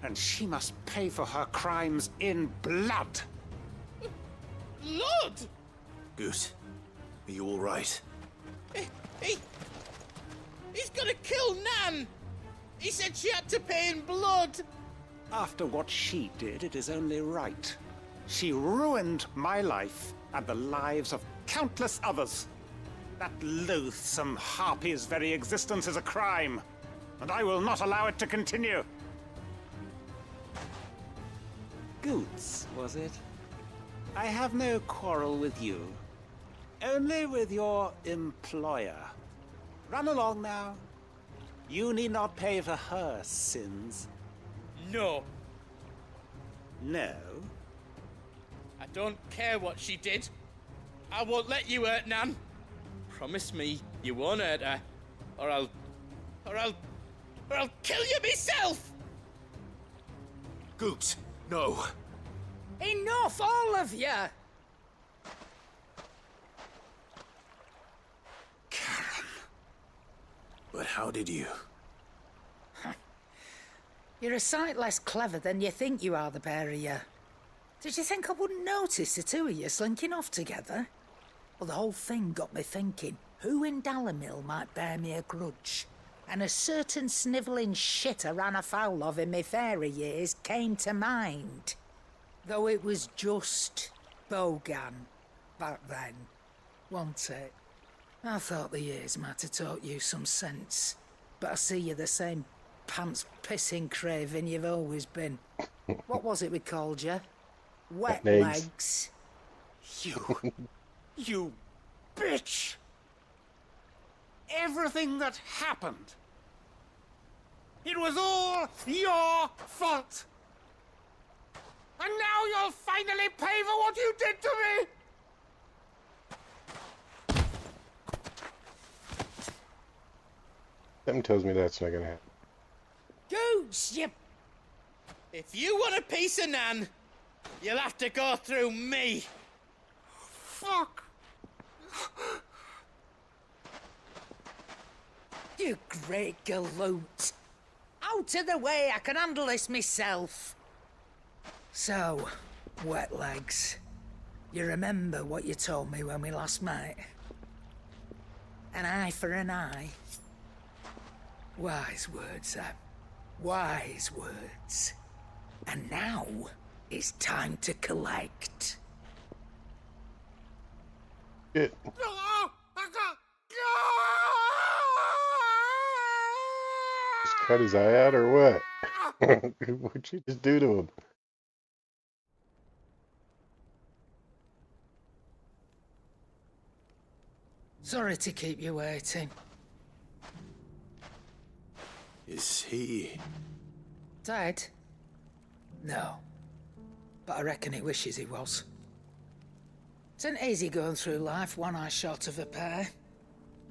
And she must pay for her crimes in blood. Blood? Goose, Are you all right? He's gonna kill Nan! He said she had to pay in blood! After what she did, it is only right. She ruined my life and the lives of countless others. That loathsome harpy's very existence is a crime, and I will not allow it to continue. Goots, was it? I have no quarrel with you. Only with your employer. Run along now. You need not pay for her sins. No. No? I don't care what she did. I won't let you hurt Nan. Promise me you won't hurt her, or I'll kill you myself! Goots, no. Enough, all of you! But how did you? You're a sight less clever than you think you are, the pair of you. Did you think I wouldn't notice the two of you slinking off together? Well, the whole thing got me thinking, who in Dalimil might bear me a grudge? And a certain snivelling shit I ran afoul of in my fairy years came to mind. Though it was just Bogan back then, wasn't it? I thought the years might have taught you some sense, but I see you're the same pants-pissing craven you've always been. What was it we called you? Wet legs. You bitch! Everything that happened, it was all your fault! And now you'll finally pay for what you did to me! Something tells me that's not gonna happen. Goots, you... If you want a piece of Nan, you'll have to go through me. Fuck! You great galoot. Out of the way, I can handle this myself. So, wet legs, you remember what you told me when we last met? An eye for an eye. Wise words, Sam. Wise words. And now, it's time to collect. Shit. Just cut his eye out or what? What'd you just do to him? Sorry to keep you waiting. Is he... Dead? No. But I reckon he wishes he was. It isn't easy going through life one eye short of a pair.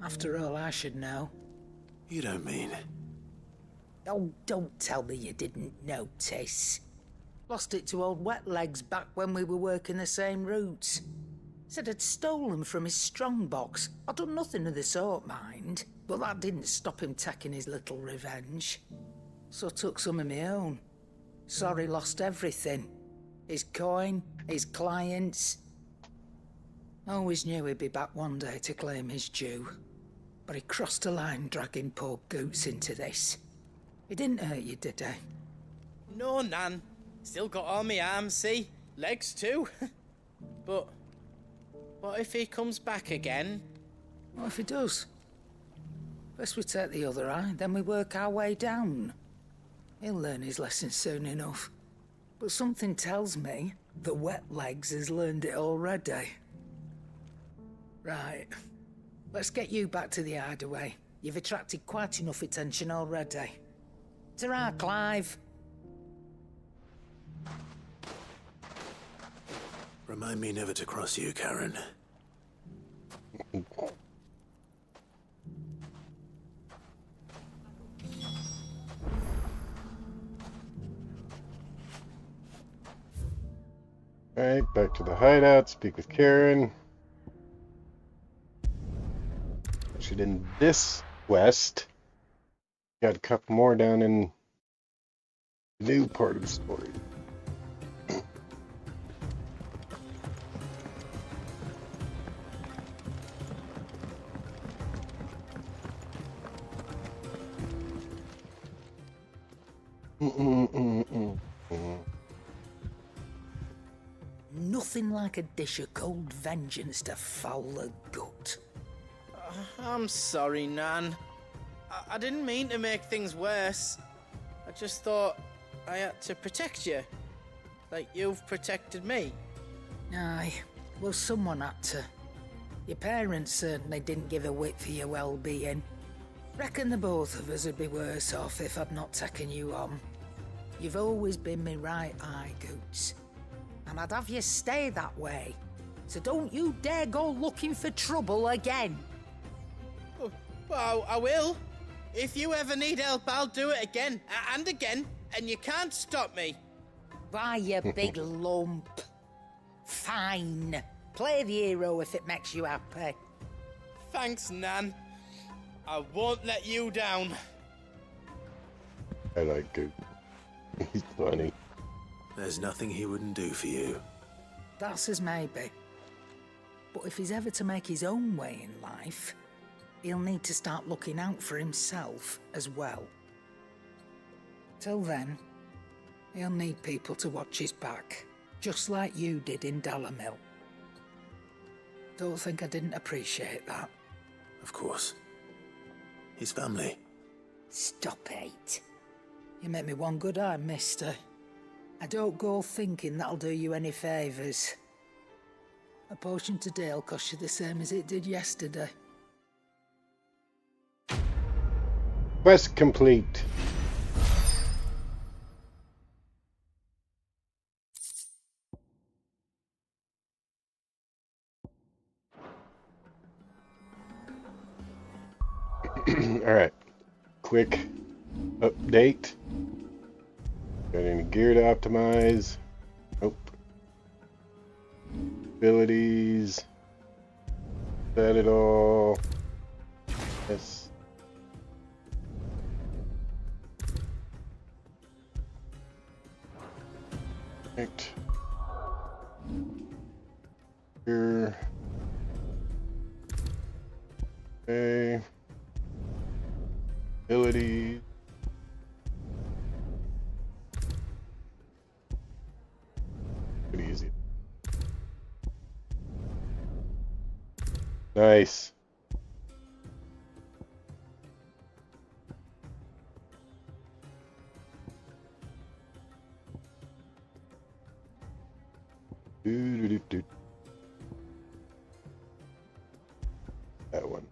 After all, I should know. You don't mean... Oh, don't tell me you didn't notice. Lost it to old Wet Legs back when we were working the same routes. Said I'd stolen from his strongbox. I'd done nothing of the sort, mind. But that didn't stop him taking his little revenge. So I took some of my own. Sorry, lost everything. His coin, his clients. Always knew he'd be back one day to claim his due. But he crossed a line dragging poor Goots into this. He didn't hurt you, did he? No, Nan. Still got all my arms, see? Legs too. But what if he comes back again? What if he does? First we take the other eye, then we work our way down. He'll learn his lesson soon enough. But something tells me the Wet Legs has learned it already. Right. Let's get you back to the hideaway. You've attracted quite enough attention already. Ta-ra, Clive. Remind me never to cross you, Karen. Alright, back to the hideout, speak with Karen. She did this quest. Got a couple more down in the new part of the story. Nothing like a dish of cold vengeance to foul the gut. I'm sorry, Nan. I didn't mean to make things worse. I just thought I had to protect you. Like you've protected me. Aye, well, someone had to. Your parents certainly didn't give a whit for your well-being. Reckon the both of us would be worse off if I'd not taken you on. You've always been me right eye, Goots. And I'd have you stay that way. So don't you dare go looking for trouble again. Well, I will. If you ever need help, I'll do it again and again, and you can't stop me. Why, you big lump. Fine. Play the hero if it makes you happy. Thanks, Nan. I won't let you down. I like Goop. He's funny. There's nothing he wouldn't do for you. That's as maybe. But if he's ever to make his own way in life, he'll need to start looking out for himself as well. Till then, he'll need people to watch his back, just like you did in Dalamil. Don't think I didn't appreciate that. Of course. His family. Stop it. You make me one good eye, mister. I don't go thinking that'll do you any favours. A potion today will cost you the same as it did yesterday. Quest complete. Alright. Quick update. Got any gear to optimize? Nope. Abilities. Set it all. Yes. Right. Here. Okay. Abilities. Pretty easy. Nice. Do. That one.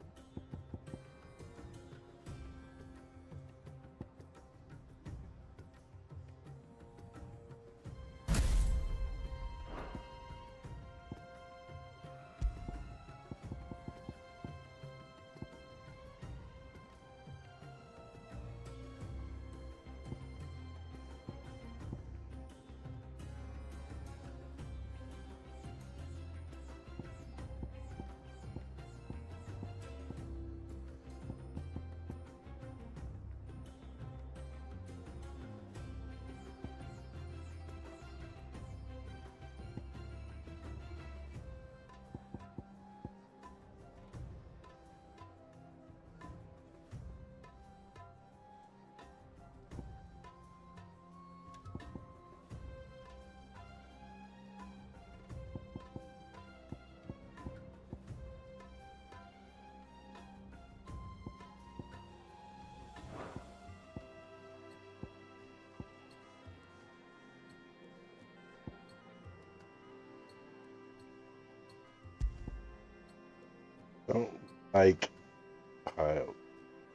Don't like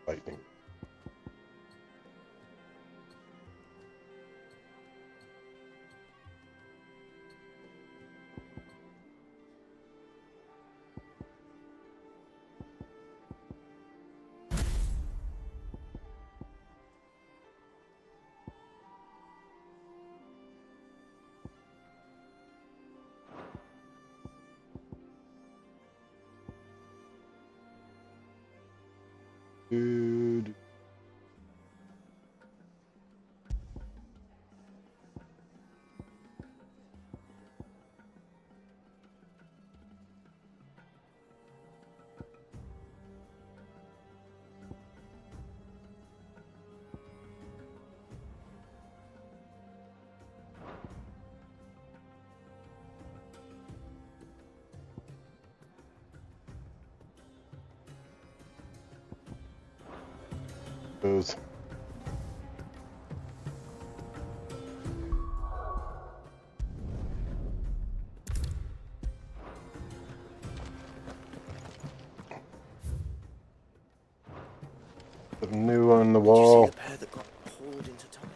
lightning. Dude. Those. Something new on the wall. Did you see the pair that got pulled into time?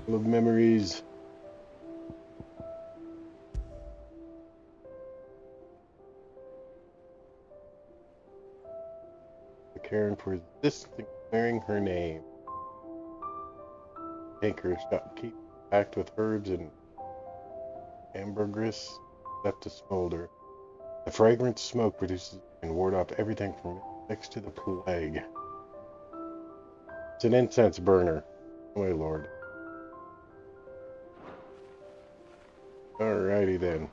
Full of memories. Caring for this thing, clearing her name. Tanker shop keep packed with herbs and ambergris left to smolder. The fragrant smoke produces and ward off everything from next to the plague. It's an incense burner. Oh my lord. Alrighty then.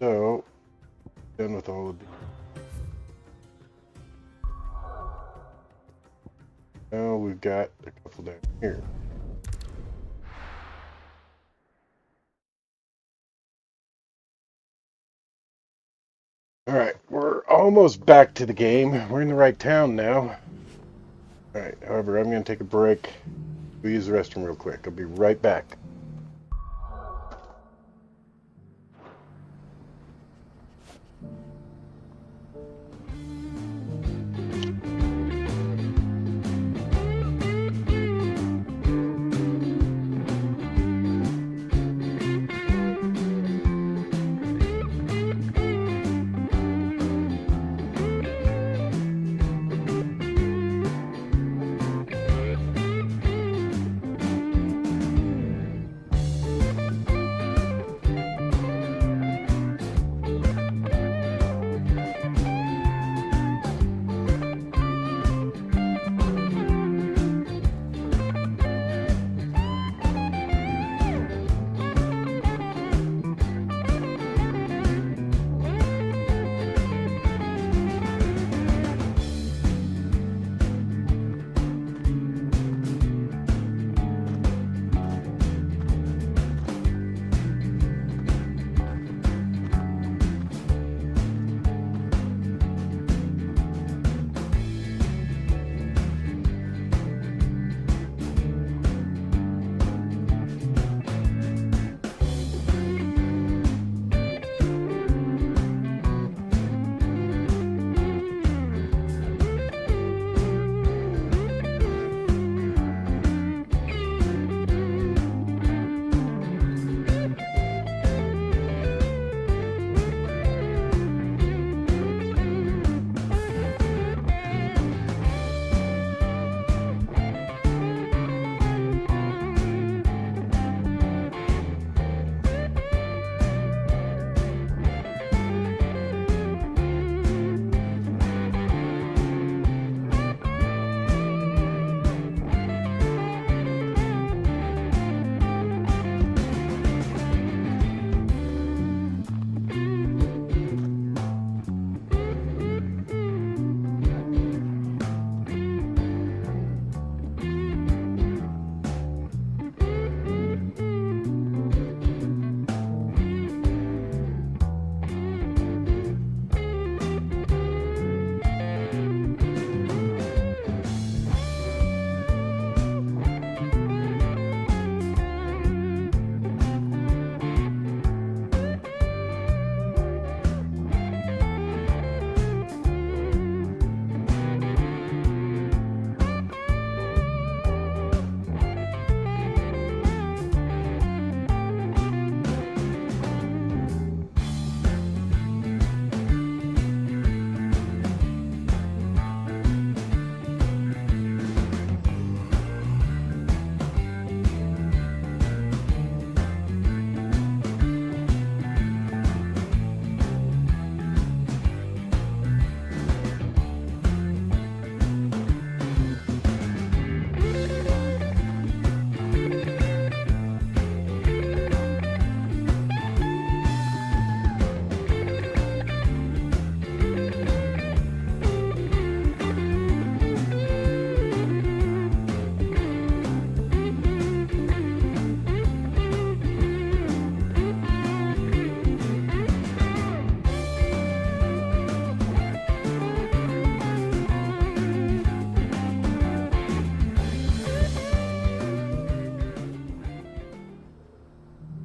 So, done with all of these. Now we've got a couple down here. Alright, we're almost back to the game. We're in the right town now. Alright, however, I'm going to take a break. We'll use the restroom real quick. I'll be right back.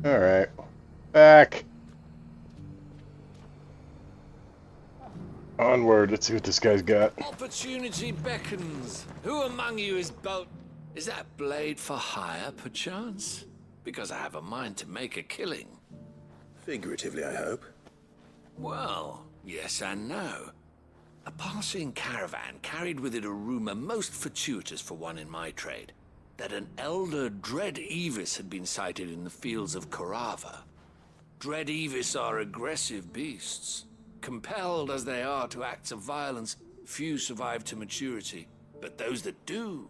Alright. Back. Onward. Let's see what this guy's got. Opportunity beckons. Who among you is bold? Is that blade for hire, perchance? Because I have a mind to make a killing. Figuratively, I hope. Well, yes and no. A passing caravan carried with it a rumor most fortuitous for one in my trade, that an elder Dread Evis had been sighted in the fields of Korava. Dread Evis are aggressive beasts. Compelled as they are to acts of violence, few survive to maturity, but those that do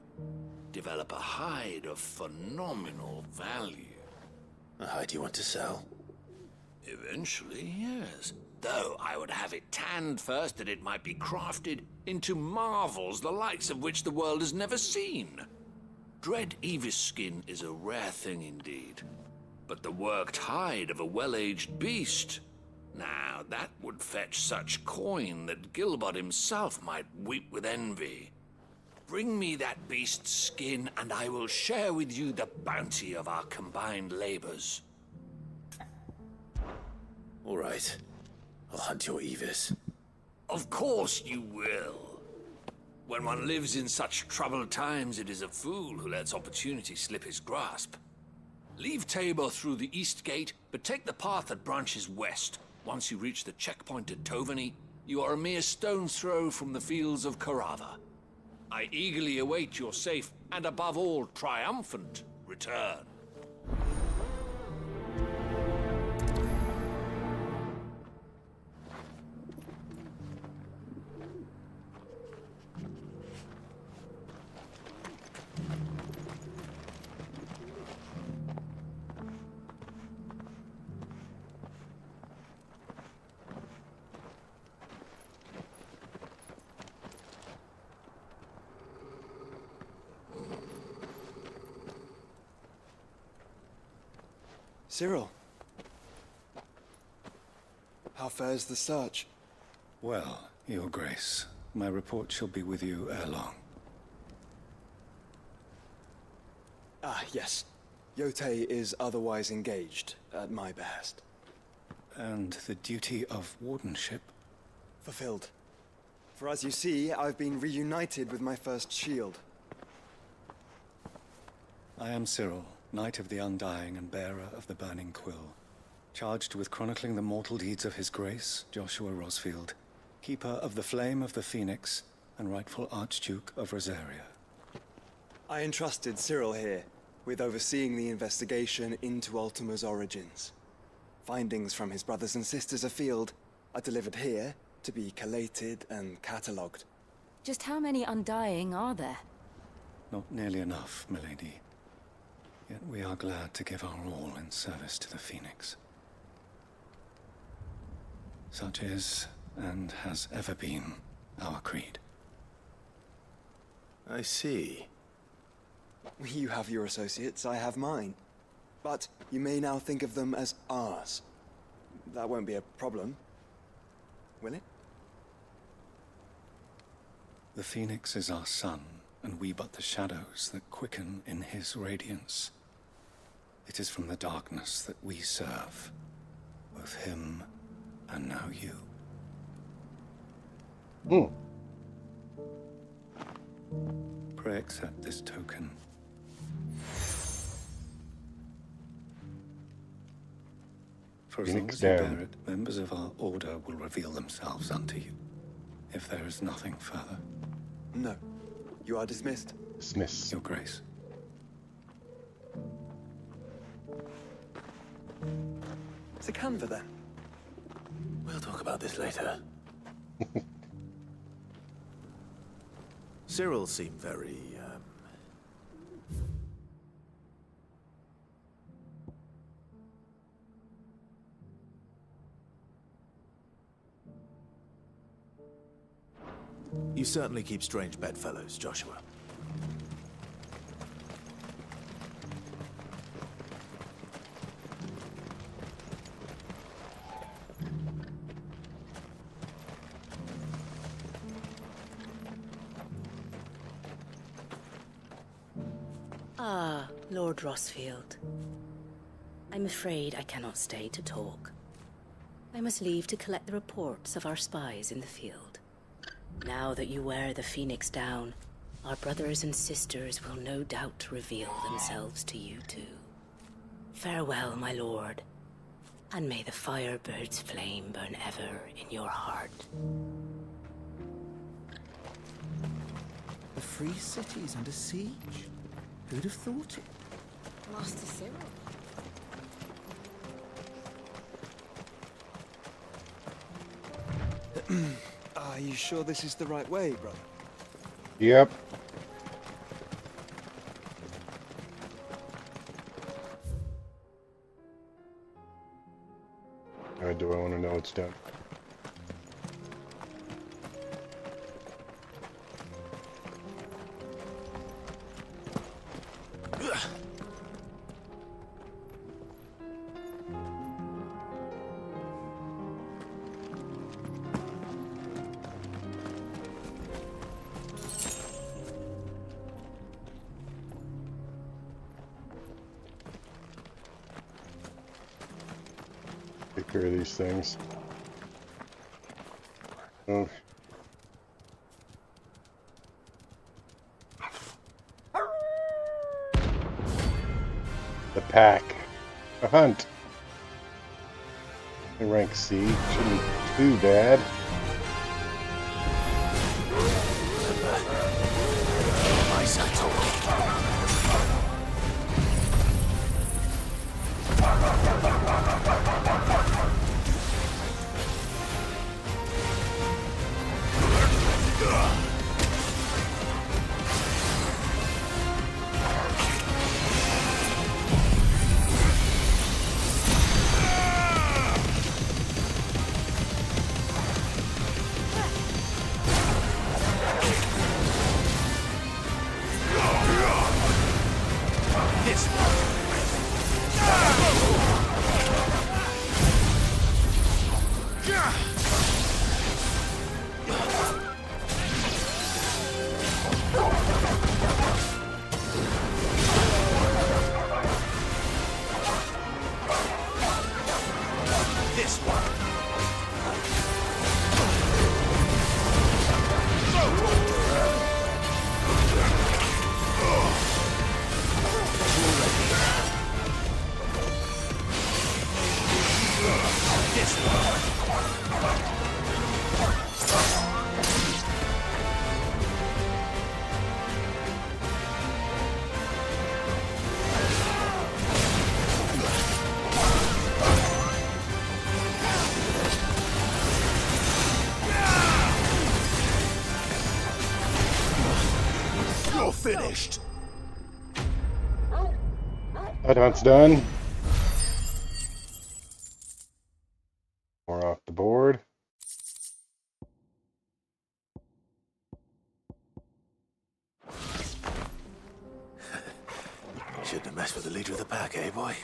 develop a hide of phenomenal value. A hide you want to sell? Eventually, yes. Though I would have it tanned first that it might be crafted into marvels the likes of which the world has never seen. Dread Evis skin is a rare thing indeed. But the worked hide of a well-aged beast, now that would fetch such coin that Gilbert himself might weep with envy. Bring me that beast's skin, and I will share with you the bounty of our combined labors. All right. I'll hunt your Evis. Of course you will. When one lives in such troubled times, it is a fool who lets opportunity slip his grasp. Leave Tabor through the east gate, but take the path that branches west. Once you reach the checkpoint at Tovany, you are a mere stone's throw from the fields of Korava. I eagerly await your safe, and above all, triumphant return. Cyril, how fares the search? Well, Your Grace, my report shall be with you ere long. Ah, yes. Yotei is otherwise engaged, at my behest. And the duty of wardenship? Fulfilled. For as you see, I've been reunited with my first shield. I am Cyril, Knight of the Undying and bearer of the Burning Quill, charged with chronicling the mortal deeds of His Grace, Joshua Rosfield, Keeper of the Flame of the Phoenix, and rightful Archduke of Rosaria. I entrusted Cyril here with overseeing the investigation into Ultima's origins. Findings from his brothers and sisters afield are delivered here to be collated and catalogued. Just how many Undying are there? Not nearly enough, milady. Yet we are glad to give our all in service to the Phoenix. Such is, and has ever been, our creed. I see. You have your associates, I have mine. But you may now think of them as ours. That won't be a problem, will it? The Phoenix is our sun, and we but the shadows that quicken in his radiance. It is from the darkness that we serve, both him and now you. Pray accept this token. For as long as you bear it, members of our order will reveal themselves unto you, if there is nothing further. No. You are dismissed. Dismissed. Your Grace. It's a canva, then. We'll talk about this later. Cyril seemed very, You certainly keep strange bedfellows, Joshua. Ah, Lord Rosfield. I'm afraid I cannot stay to talk. I must leave to collect the reports of our spies in the field. Now that you wear the Phoenix down, our brothers and sisters will no doubt reveal themselves to you too. Farewell, my lord, and may the Firebird's flame burn ever in your heart. The free city's under siege. Who'd have thought it? Master Cyril. Are you sure this is the right way, brother? Yep. Or do I want to know it's done? Take care of these things. Oh. The pack. A hunt. In rank C. Shouldn't be too bad. Finished. That hunt's done. More off the board. Shouldn't have messed with the leader of the pack, eh, boy?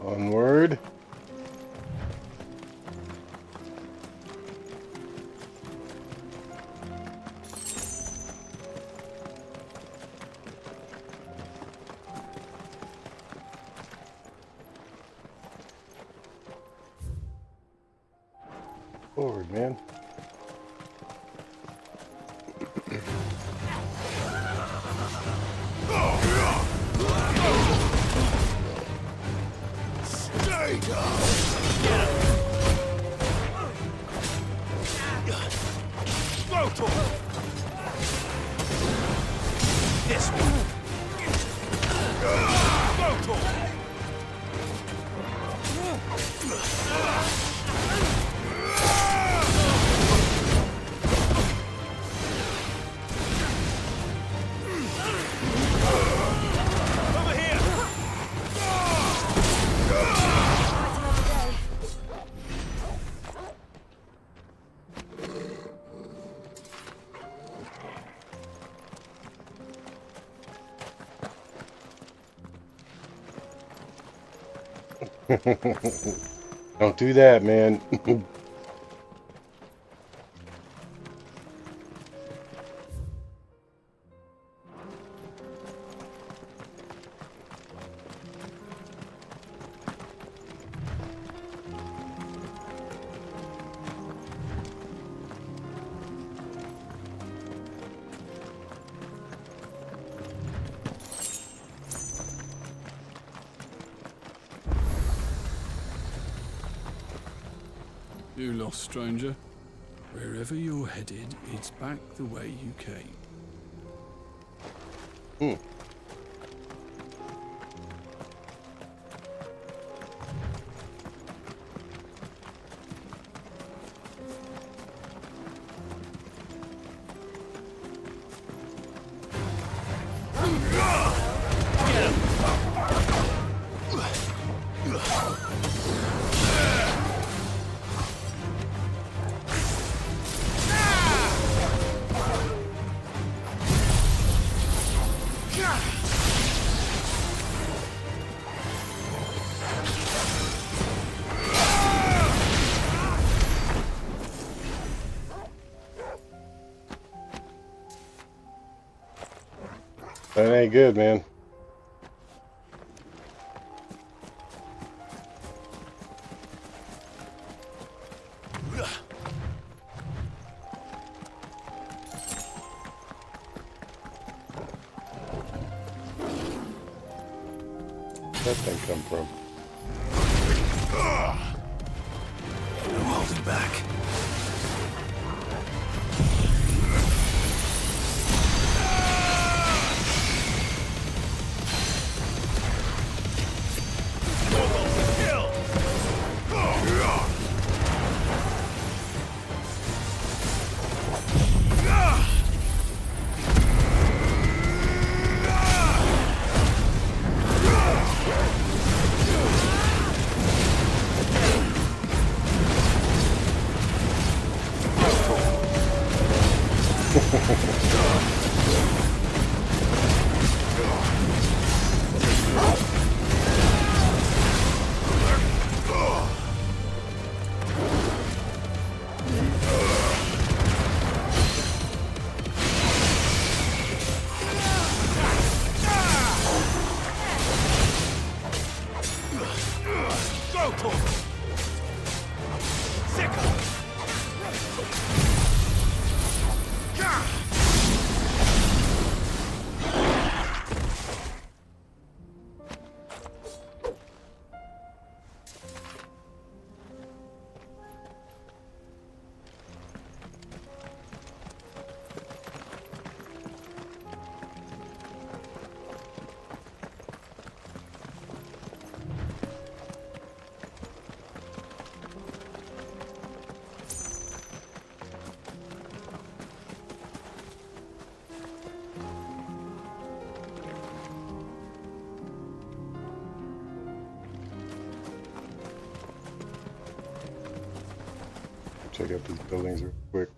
Onward. Forward, man. Stay down! Go to him! This one! Go to him! Over here! Don't do that, man. You lost, stranger. Wherever you're headed, it's back the way you came. That ain't good, man. Where'd that thing come from? No holding back. Check out these buildings real quick.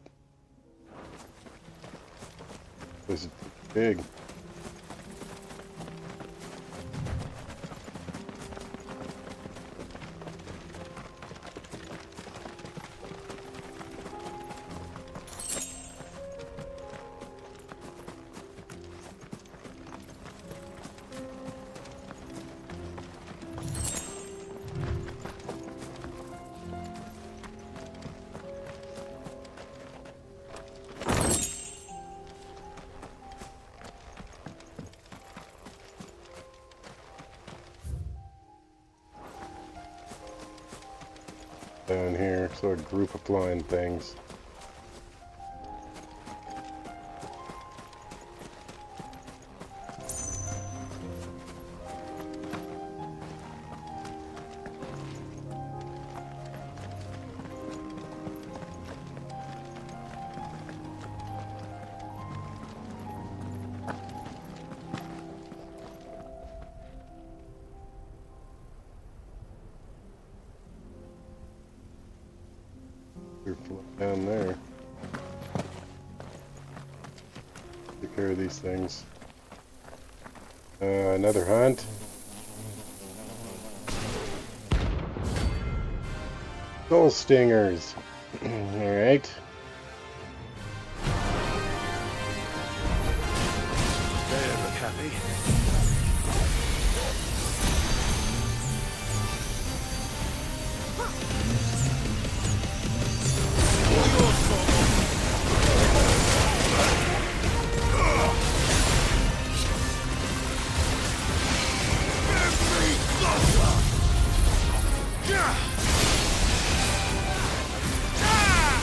This is big. down here, sort of group of flying things. Down there. Take care of these things. Another hunt. Soul stingers. Alright. They look happy.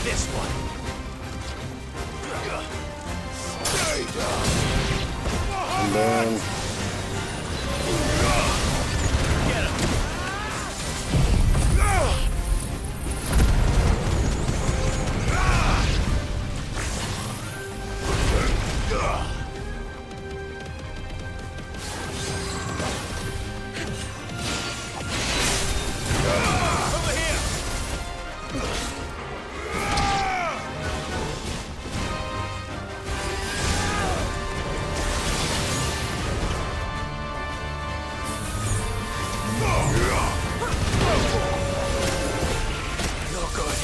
This one. And down. Get him. Over here. No good.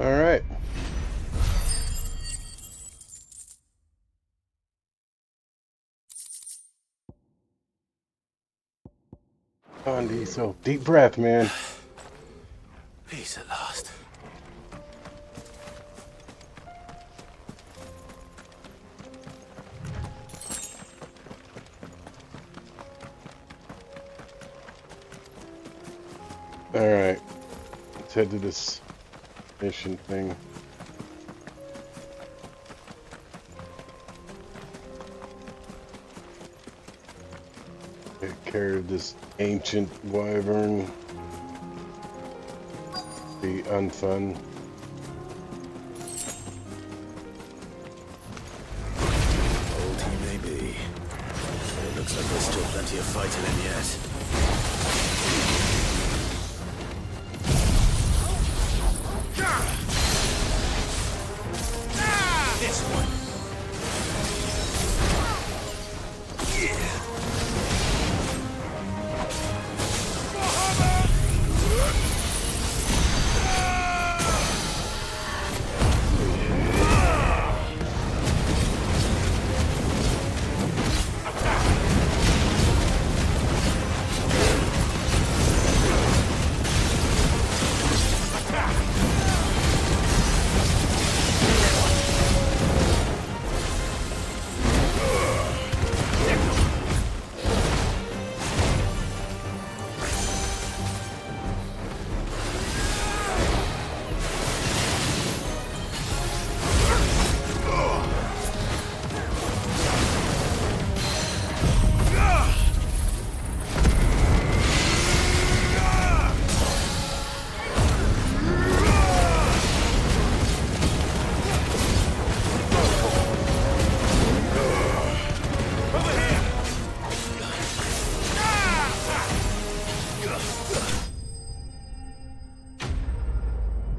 All right. On to yourself. Deep breath, man. Peace at last. All right. Let's head to this mission thing. Take care of this ancient wyvern. Be unfun. Old he may be, but it looks like there's still plenty of fight in him yet. This one.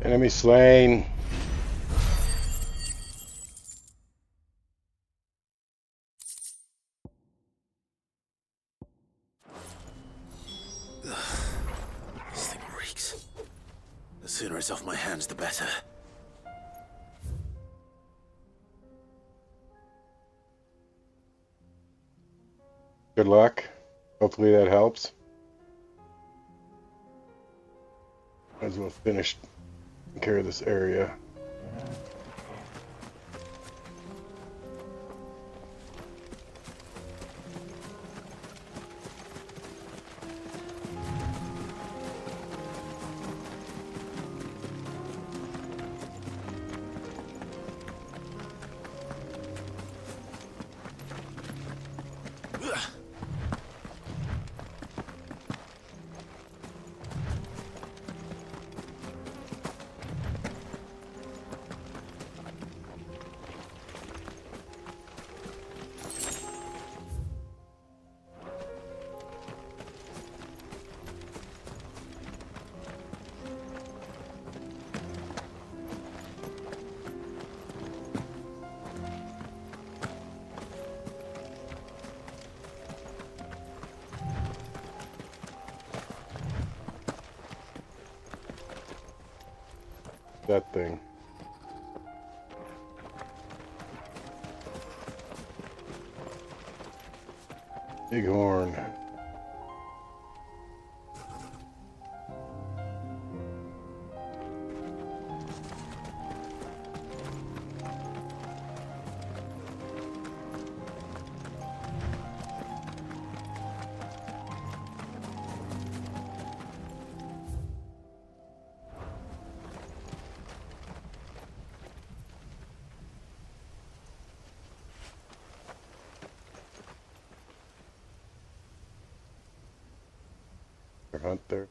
Enemy slain. This thing reeks. The sooner it's off my hands, the better. Good luck. Hopefully that helps. Might as well finish taking care of this area. That thing. Bighorn. Hunt there.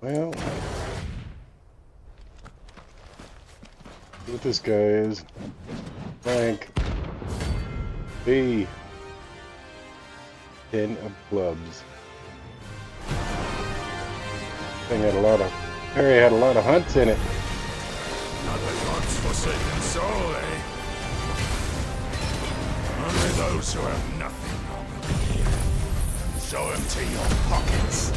Well, see what this guy is. Frank. B. 10 of clubs. Thing had a lot of. Harry had a lot of hunts in it. Not the God's forsaken soul, eh? Only those who have nothing will believe. So empty your pockets.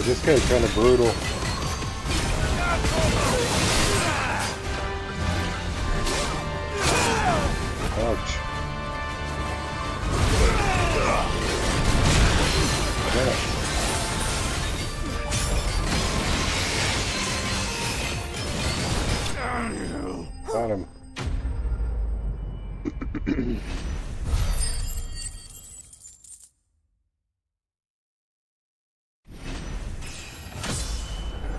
But this guy's kind of brutal. Ouch. Got him.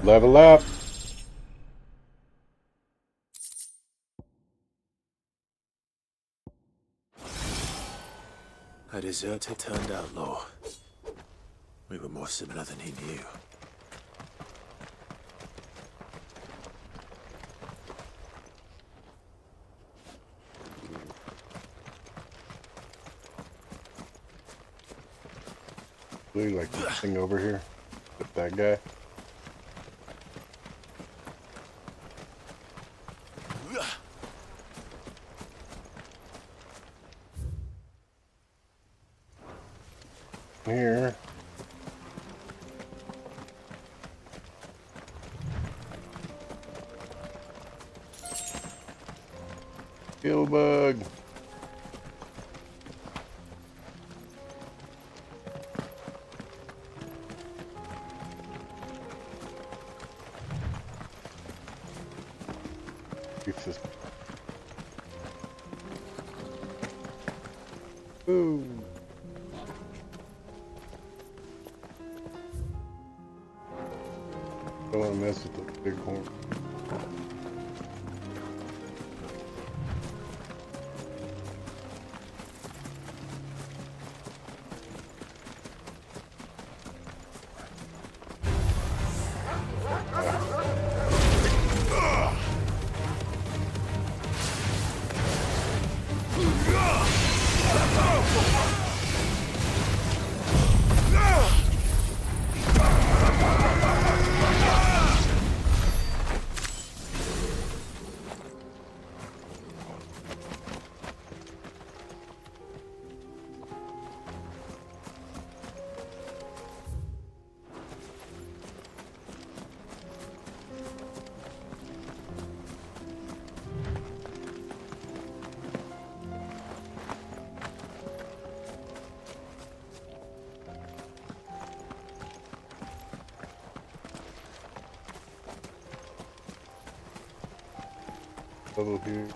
Level up. A deserter turned outlaw. We were more similar than he knew. Really like this thing over here with that guy. Here. Kill bug. Ooh. Don't want to mess with the big horn. Over here.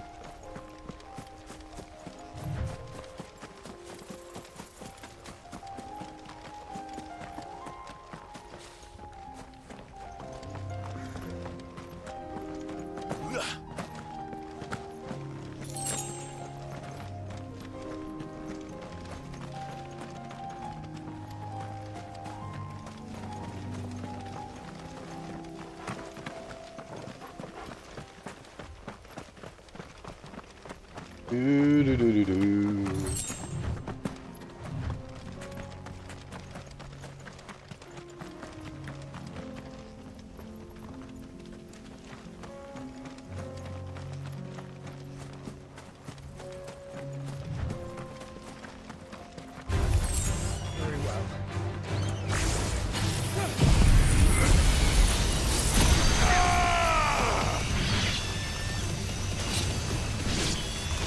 Do do do do do. Very well.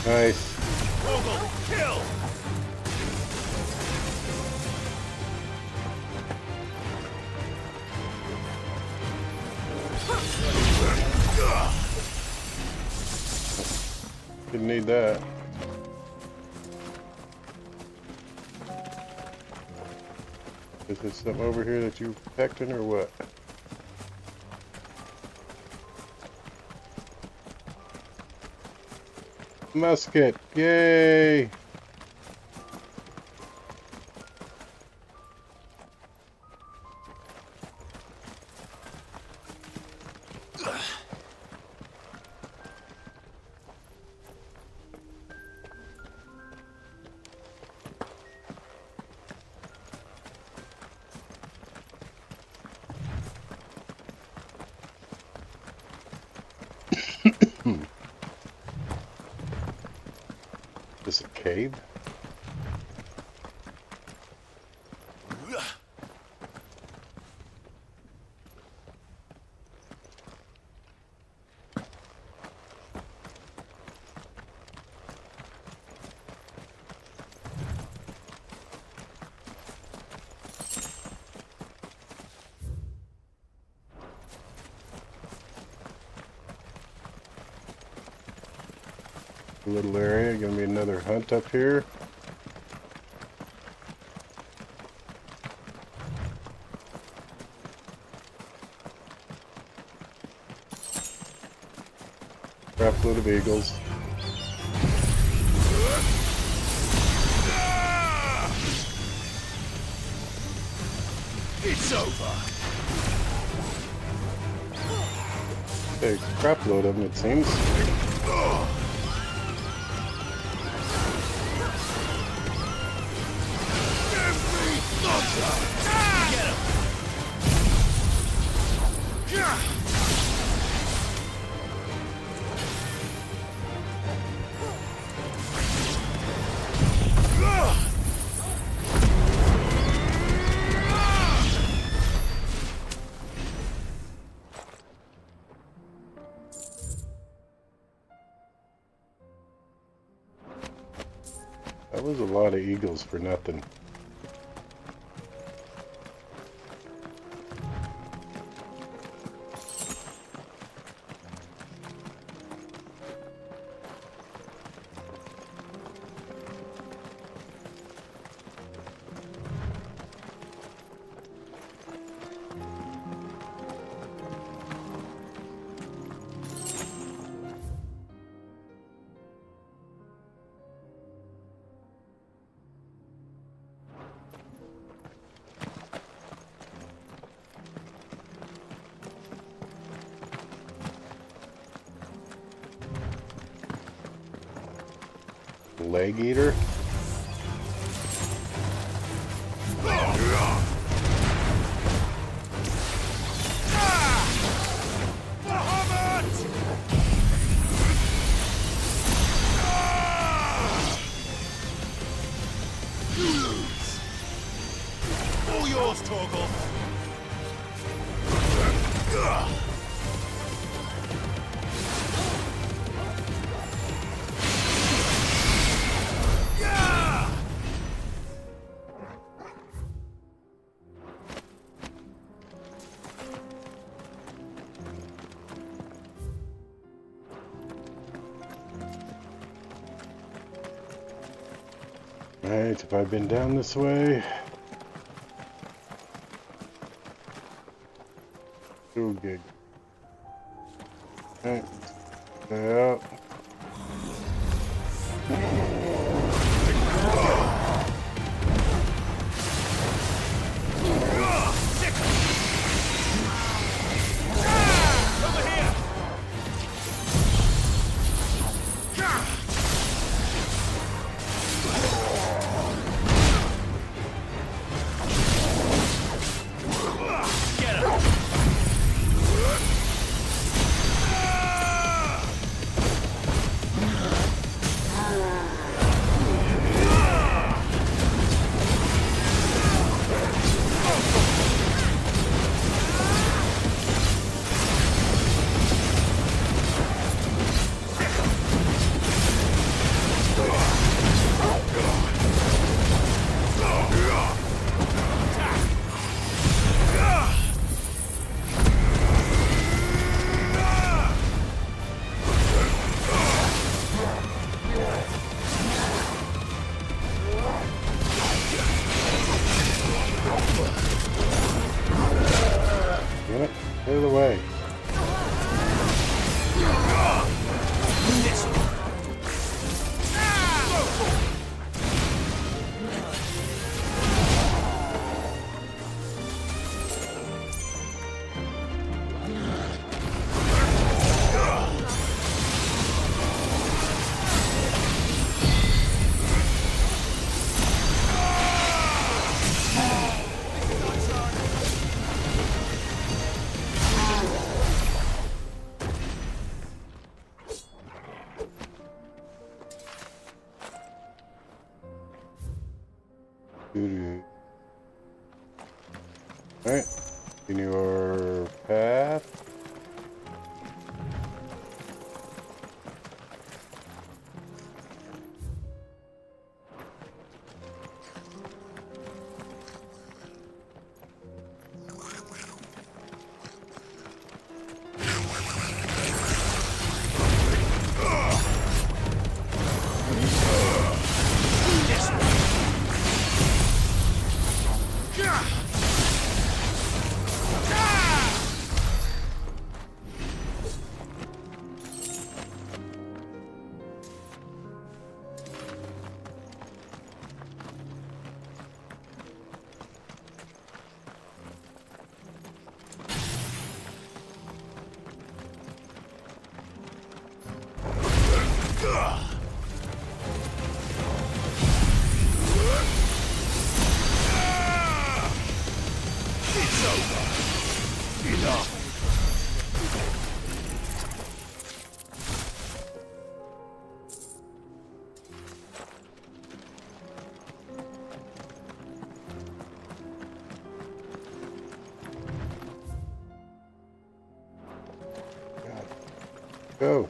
Nice. Vogel, kill! Didn't need that. Is there something over here that you're protecting or what? Musket, yay! Is this a cave? little area. Gonna be another hunt up here. Crap load of eagles. It's over. A crap load of them, it seems. That was a lot of eagles for nothing. Leg eater. All yours, Torgal. Alright, have I been down this way? Too good. Alright. Yeah. Get out of the way. Alright, continue our path. Go.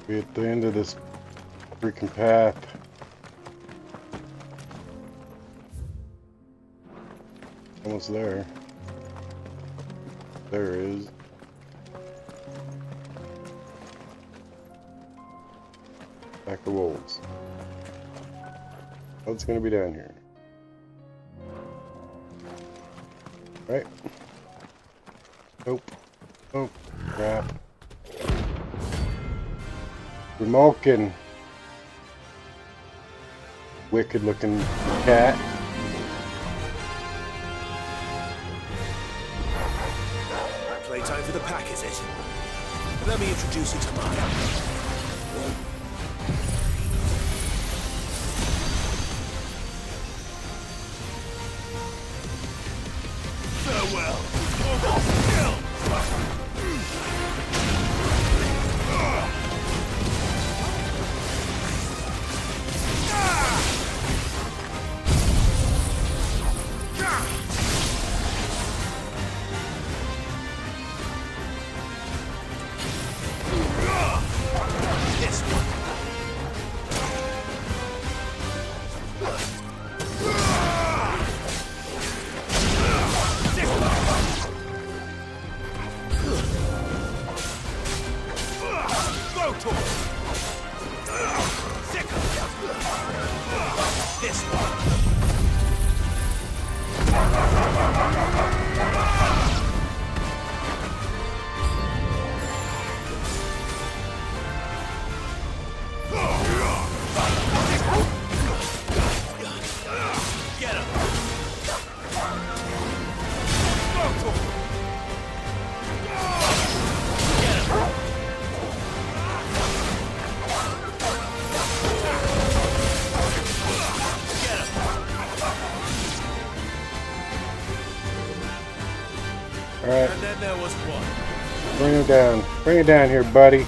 Be at the end of this freaking path. Almost there. There it is. Back of wolves. What's gonna be down here? Right? Nope. Oh, crap. Remolkin. Wicked looking cat. Playtime for the pack, is it? Let me introduce you to mine. Farewell. Alright. And then there was one. Bring it down. Bring it down here, buddy.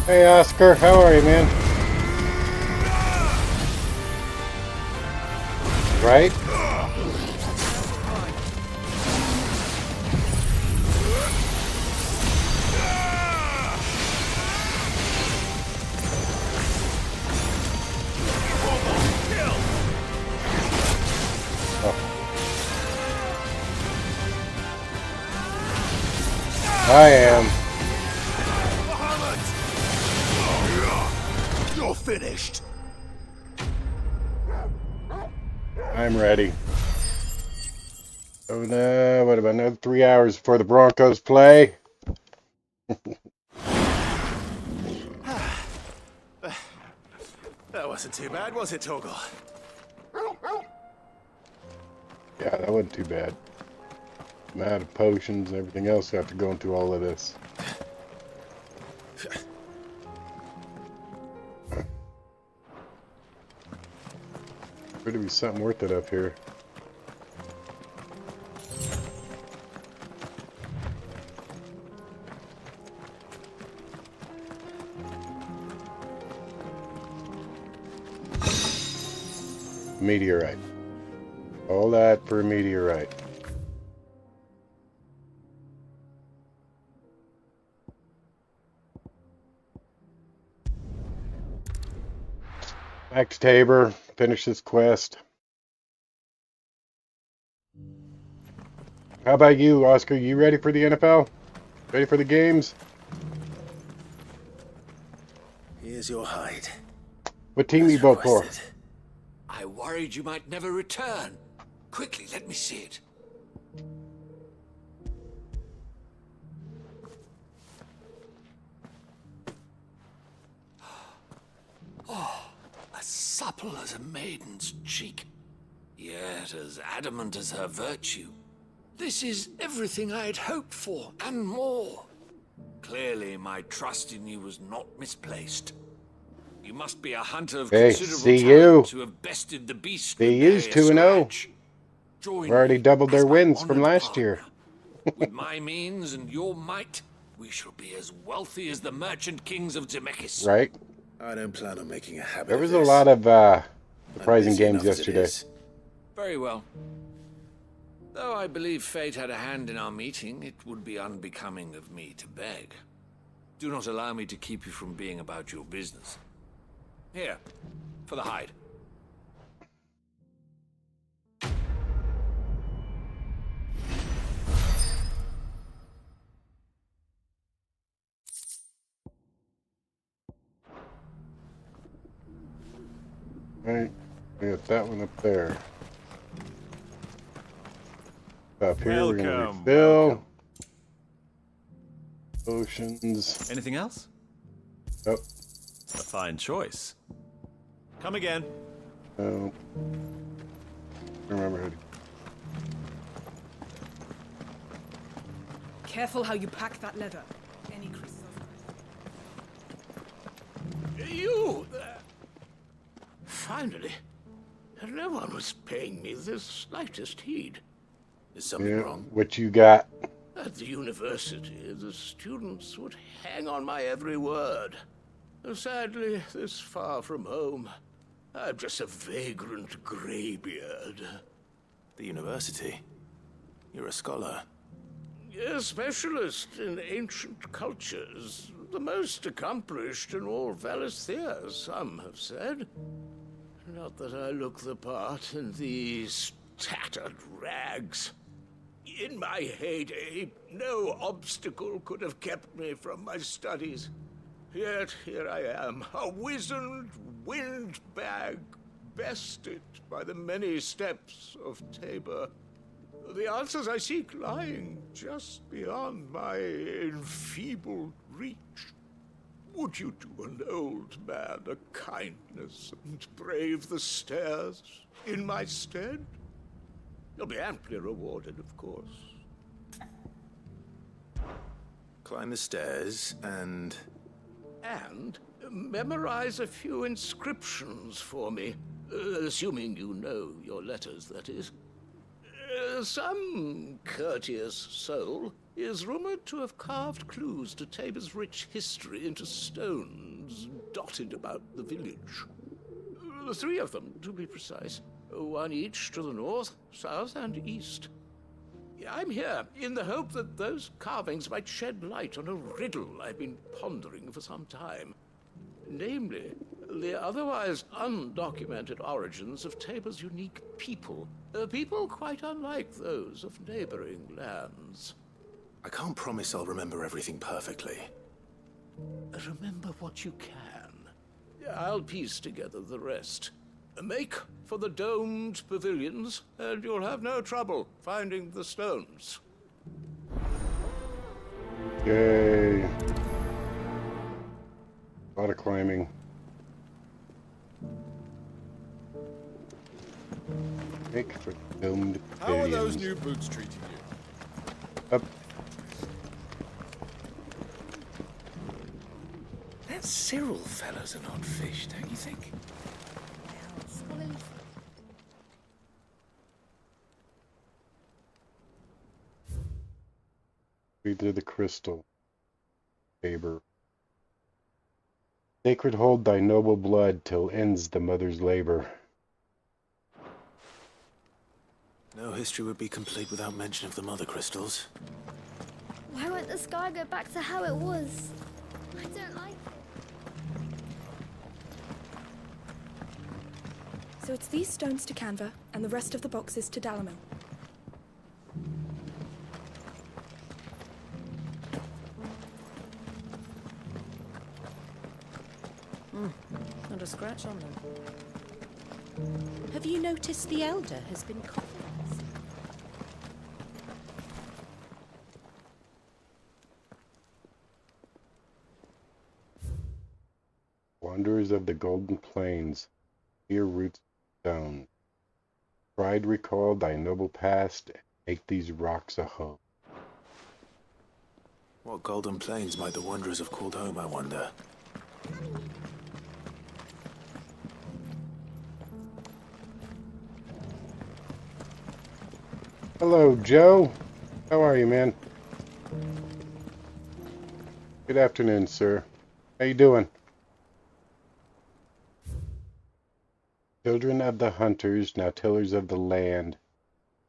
Hey Oscar, how are you, man? Right? I am. You're finished. I'm ready. Oh no, what about another 3 hours before the Broncos play? That wasn't too bad, was it, Torgal? Yeah, that wasn't too bad. I'm out of potions and everything else after going through all of this. Could be something worth it up here. Meteorite. All that for a meteorite. Back to Tabor. Finish this quest. How about you, Oscar? You ready for the NFL? Ready for the games? Here's your hide. What team you vote for? I worried you might never return. Quickly, let me see it. Oh, as supple as a maiden's cheek, yet as adamant as her virtue. This is everything I had hoped for, and more. Clearly, my trust in you was not misplaced. You must be a hunter of considerable talent to have bested the beast. They used 2-0. We've already doubled their wins from last year. With my means and your might, we shall be as wealthy as the merchant kings of Zemeckis. Right? I don't plan on making a habit There of was this. a lot of surprising games yesterday. Very well. Though I believe fate had a hand in our meeting, it would be unbecoming of me to beg. Do not allow me to keep you from being about your business. Here, for the hide. Right, we got that one up there. Up here, we're gonna refill. Potions. Anything else? Oh. A fine choice. Come again. Oh. Remember how to... Careful how you pack that leather. Any creases. You! Finally. No one was paying me the slightest heed. Is something wrong? What you got? At the university, the students would hang on my every word. Sadly, this far from home, I'm just a vagrant greybeard. The university? You're a scholar. A specialist in ancient cultures. The most accomplished in all Valisthea, some have said. Not that I look the part in these tattered rags. In my heyday, no obstacle could have kept me from my studies. Yet here I am, a wizened windbag, bested by the many steps of Tabor. The answers I seek lying just beyond my enfeebled reach. Would you do an old man a kindness and brave the stairs in my stead? You'll be amply rewarded, of course. Climb the stairs and... And memorize a few inscriptions for me, assuming you know your letters, that is. Some courteous soul is rumored to have carved clues to Tabor's rich history into stones dotted about the village. 3 of them, to be precise. one each to the north, south, and east. I'm here in the hope that those carvings might shed light on a riddle I've been pondering for some time. Namely, the otherwise undocumented origins of Tabor's unique people. People quite unlike those of neighboring lands. I can't promise I'll remember everything perfectly. Remember what you can. I'll piece together the rest. Make for the domed pavilions, and you'll have no trouble finding the stones. Yay. A lot of climbing. Make for domed pavilions. How are those new boots treating you? Up. That Cyril fellow's an odd fish, don't you think? Read through the crystal. Tabor. Sacred hold thy noble blood till ends the mother's labor. No history would be complete without mention of the mother crystals. Why won't the sky go back to how it was? I don't like it. So it's these stones to Canva, and the rest of the boxes to Dalamil. Not a scratch on them. Have you noticed the Elder has been coughing? Wanderers of the Golden Plains, here roots stone. Pride recall thy noble past, and make these rocks a home. What Golden Plains might the wanderers have called home, I wonder? Hello, Joe. How are you, man? Good afternoon, sir. How you doing? Children of the hunters, now tillers of the land,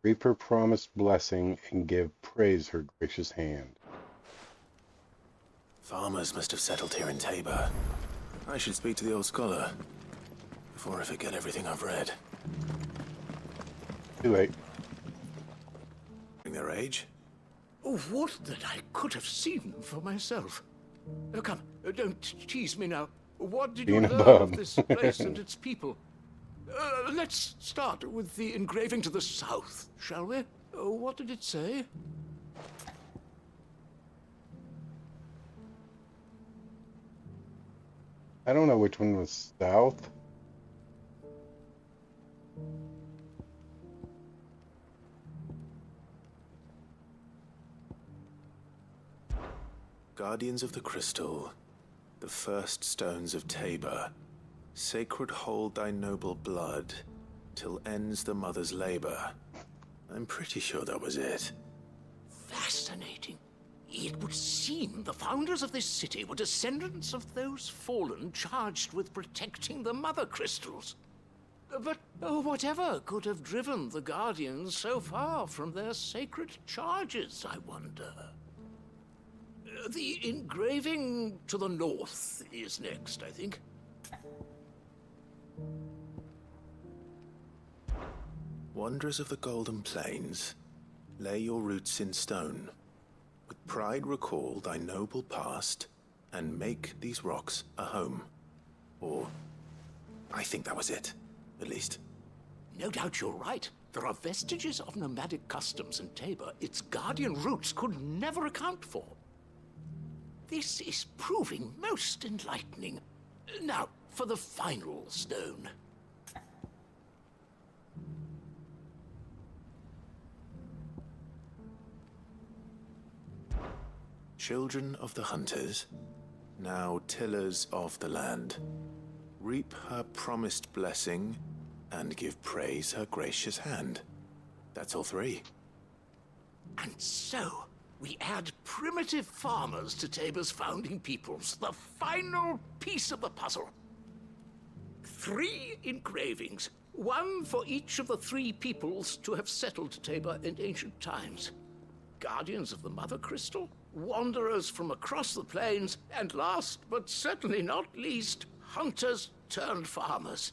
reap her promised blessing and give praise her gracious hand. Farmers must have settled here in Tabor. I should speak to the old scholar before I forget everything I've read. Too late. Their age? Oh, would that I could have seen for myself. Come, don't tease me now. What did you Being a learn bum. of this place and its people? Let's start with the engraving to the south, shall we? What did it say? I don't know which one was south. Guardians of the Crystal, the first stones of Tabor, sacred hold thy noble blood, till ends the mother's labor. I'm pretty sure that was it. Fascinating. It would seem the founders of this city were descendants of those fallen charged with protecting the mother crystals. But whatever could have driven the Guardians so far from their sacred charges, I wonder? The engraving to the north is next, I think. Wanderers of the Golden Plains, lay your roots in stone. With pride recall thy noble past, and make these rocks a home. Or, I think that was it, at least. No doubt you're right. There are vestiges of nomadic customs in Tabor its guardian roots could never account for. This is proving most enlightening. Now, for the final stone. Children of the hunters, now tillers of the land, reap her promised blessing and give praise her gracious hand. That's all three. And so, we add primitive farmers to Tabor's founding peoples, the final piece of the puzzle. 3 engravings, One for each of the 3 peoples to have settled Tabor in ancient times. Guardians of the Mother Crystal, wanderers from across the plains, and last but certainly not least, hunters turned farmers.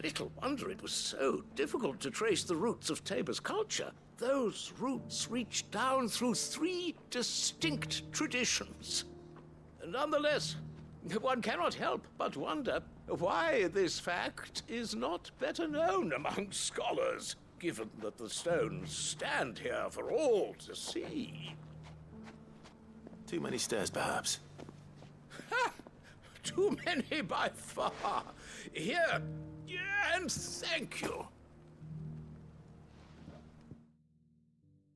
Little wonder it was so difficult to trace the roots of Tabor's culture. Those roots reach down through 3 distinct traditions. Nonetheless, one cannot help but wonder why this fact is not better known among scholars, given that the stones stand here for all to see. Too many stairs, perhaps. Ha! Too many by far. Here, and thank you.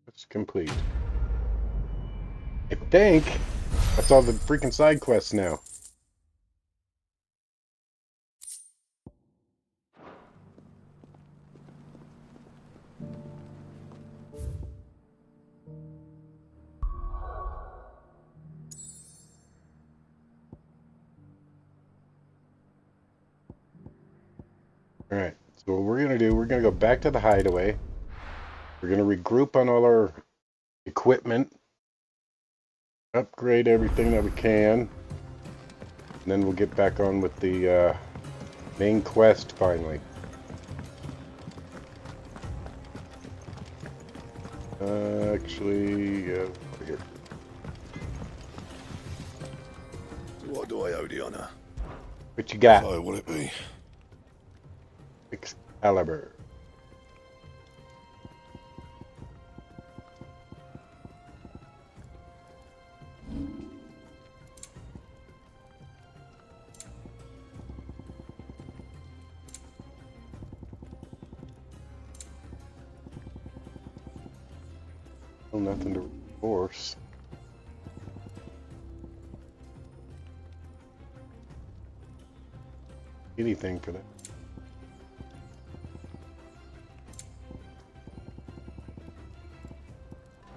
It's complete. I think that's all the freaking side quests now. Alright, so what we're going to do, we're going to go back to the hideaway. We're going to regroup on all our equipment. Upgrade everything that we can. And then we'll get back on with the main quest finally. Actually, over here. What do I owe the honor? What you got? So, will it be? Excalibur. Still nothing to force. Anything for that.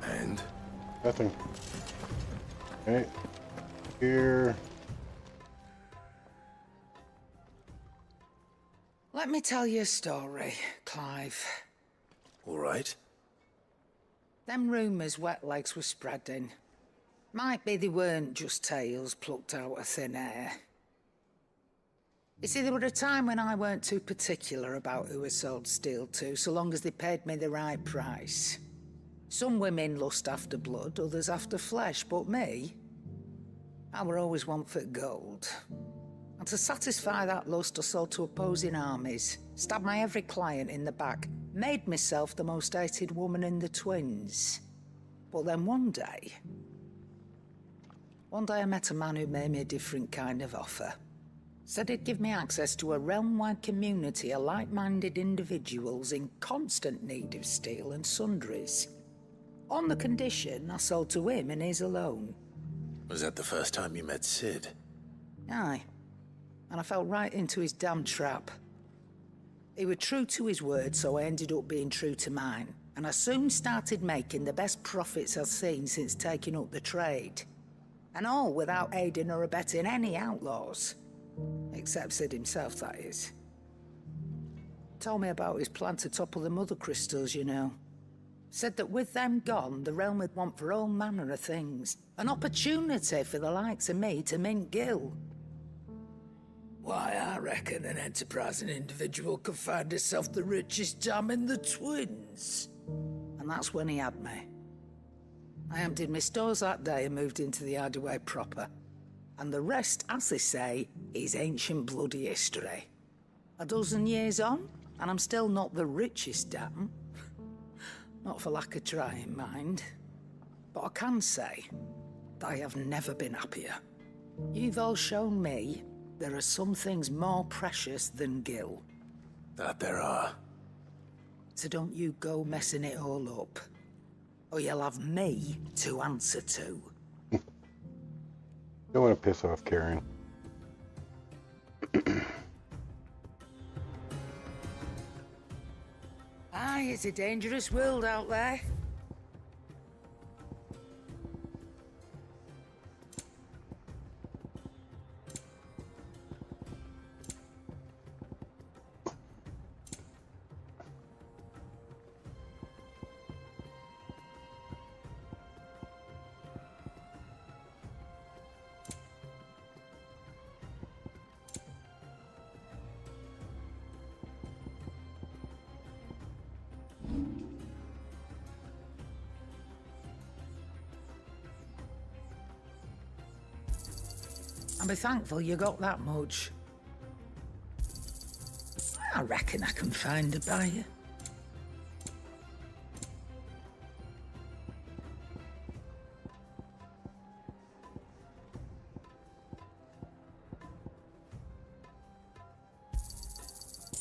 And? Nothing. Right. Here. Let me tell you a story, Clive. All right. Them rumours Wetlegs were spreading. Might be they weren't just tales plucked out of thin air. You see, there were a time when I weren't too particular about who I sold steel to, so long as they paid me the right price. Some women lust after blood, others after flesh, but me, I were always one for gold. And to satisfy that lust, I sold to opposing armies, stabbed my every client in the back, made myself the most hated woman in the twins. But then one day I met a man who made me a different kind of offer. Said he'd give me access to a realm-wide community of like-minded individuals in constant need of steel and sundries. On the condition I sold to him and his alone. Was that the first time you met Sid? Aye. And I fell right into his damn trap. He was true to his word, so I ended up being true to mine. And I soon started making the best profits I've seen since taking up the trade. And all without aiding or abetting any outlaws. Except Sid himself, that is. Told me about his plan to topple the Mother Crystals, you know. Said that with them gone, the realm would want for all manner of things. An opportunity for the likes of me to mint Gil. Why, I reckon an enterprising individual could find himself the richest dam in the twins. And that's when he had me. I emptied my stores that day and moved into the hideaway proper. And the rest, as they say, is ancient bloody history. A dozen years on, and I'm still not the richest dam. Not for lack of trying, mind. But I can say that I have never been happier. You've all shown me there are some things more precious than Gil. That there are. So don't you go messing it all up. Or you'll have me to answer to. Don't want to piss off Karen. Aye, it's a dangerous world out there. And be thankful you got that much. I reckon I can find a buyer.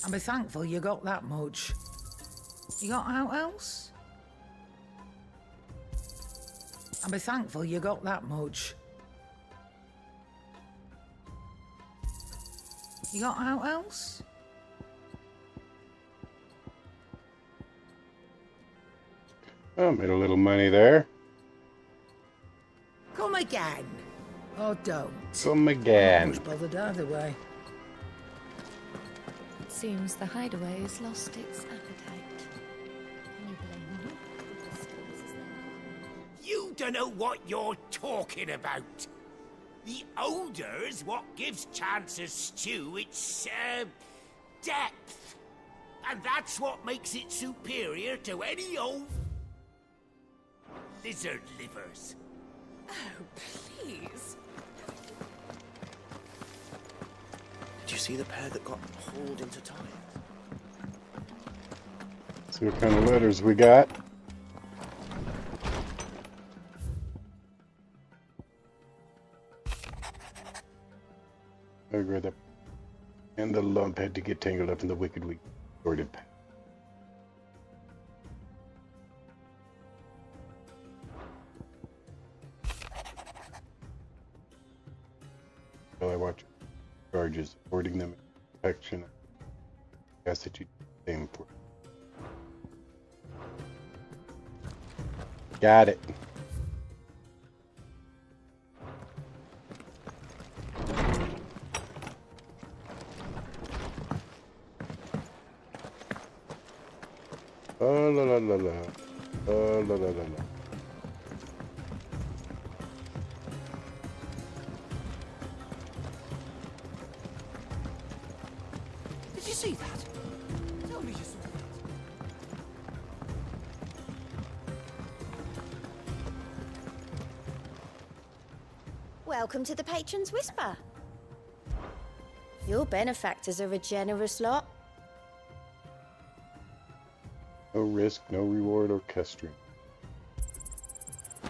And be thankful you got that much. You got out else? And be thankful you got that much. You got out else? Oh, made a little money there. Come again. Or don't. Come again. I'm not much bothered either way. It seems the hideaway has lost its appetite. Can you blame me? You don't know what you're talking about. The odor's what gives Chance's stew its, depth. And that's what makes it superior to any old lizard livers. Oh, please. Did you see the pair that got hauled into time? See what kind of letters we got. I agree that. And the lump had to get tangled up in the wicked weak sorted path. Well, I watch charges, hoarding them in protection. I ask that you do the same for. Got it. Oh la la la la. Oh la la la la. Did you see that? Tell me you saw that. Welcome to the Patron's Whisper. Your benefactors are a generous lot. No risk, no reward orchestrating.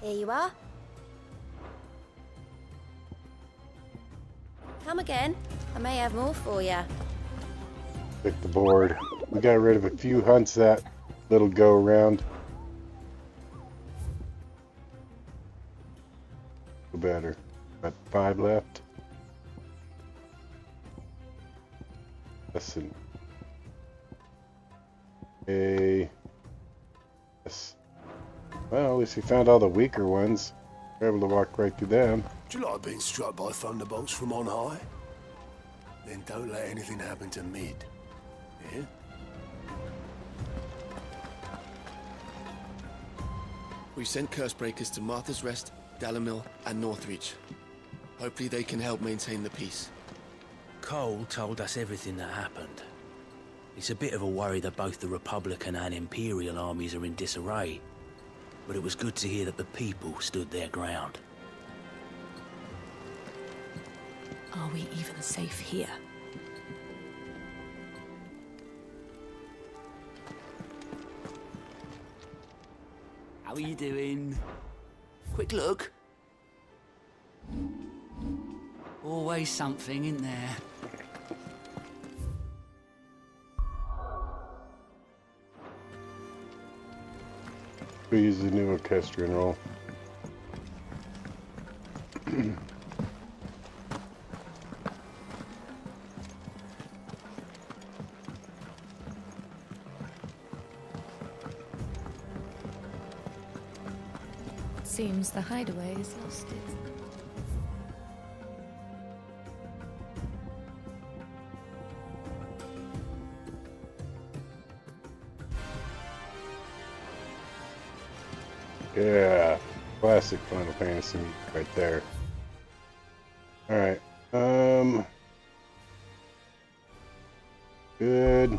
Here you are. Come again. I may have more for you. Pick the board. We got rid of a few hunts that little go around. Better. Got 5 left. Listen. Yes. Well, at least we found all the weaker ones. We're able to walk right through them. Do you like being struck by thunderbolts from on high? Then don't let anything happen to Mid. Yeah? We've sent Cursebreakers to Martha's Rest, Dalamil, and Northreach. Hopefully they can help maintain the peace. Cole told us everything that happened. It's a bit of a worry that both the Republican and Imperial armies are in disarray. But it was good to hear that the people stood their ground. Are we even safe here? How are you doing? Quick look. Always something in there. We use the new orchestrion roll. It seems the hideaway has lost its... Yeah, classic Final Fantasy right there. Alright, good.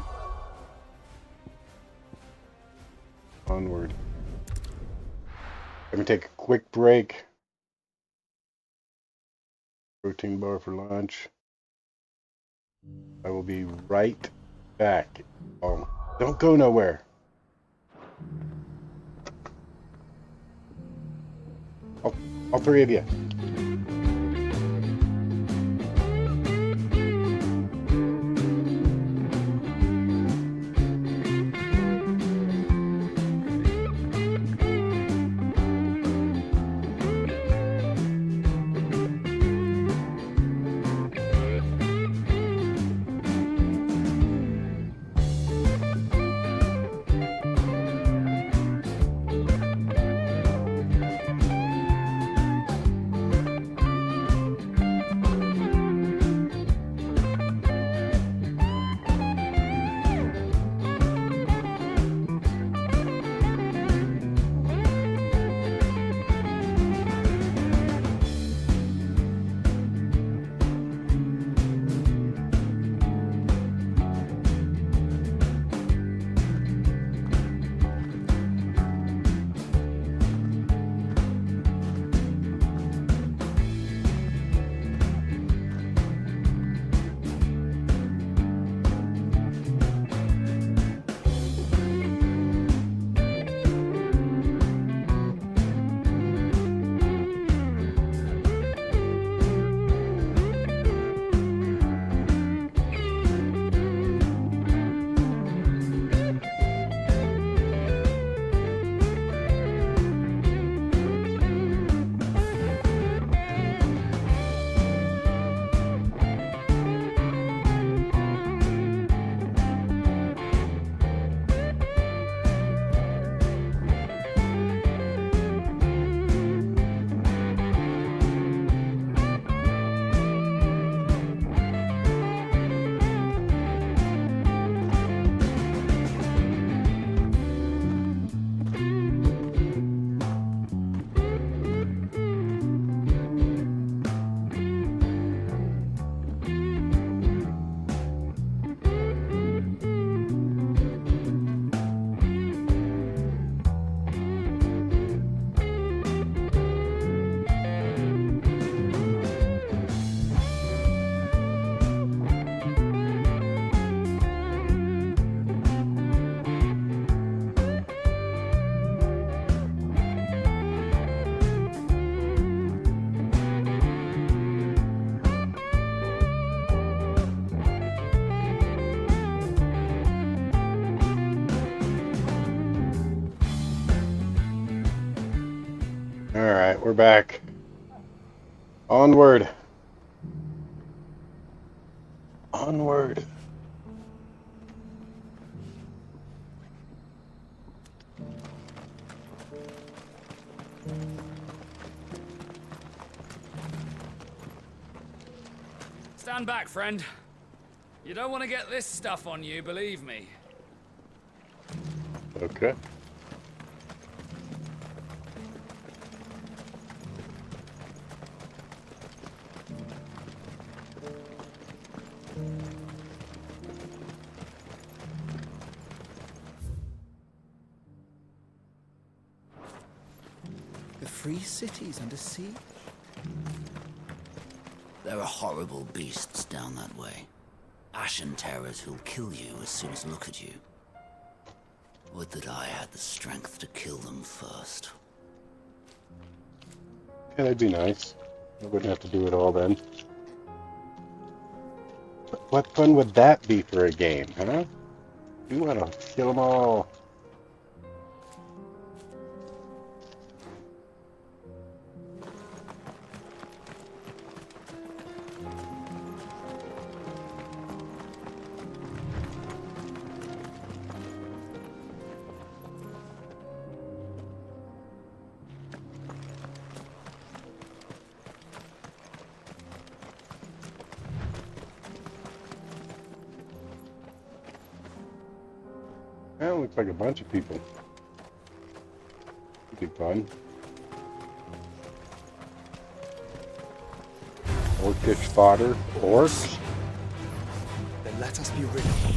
Onward. Let me take a quick break. Protein bar for lunch. I will be right back. Oh, don't go nowhere. All three of you. Alright, we're back. Onward. Onward. Stand back, friend. You don't want to get this stuff on you, believe me. Okay. The free city's under siege? There are horrible beasts down that way. Ashen terrors who'll kill you as soon as look at you. Would that I had the strength to kill them first. Yeah, that'd be nice. I wouldn't have to do it all then. But what fun would that be for a game, huh? You want to kill them all. That looks like a bunch of people. Could be fun. Orcish fodder. Orcs? Then let us be rid of them.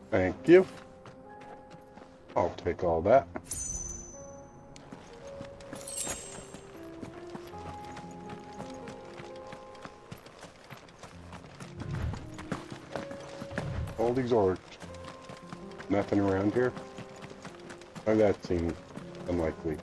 Thank you. I'll take all that. All these orcs. Nothing around here? Oh, that seems unlikely.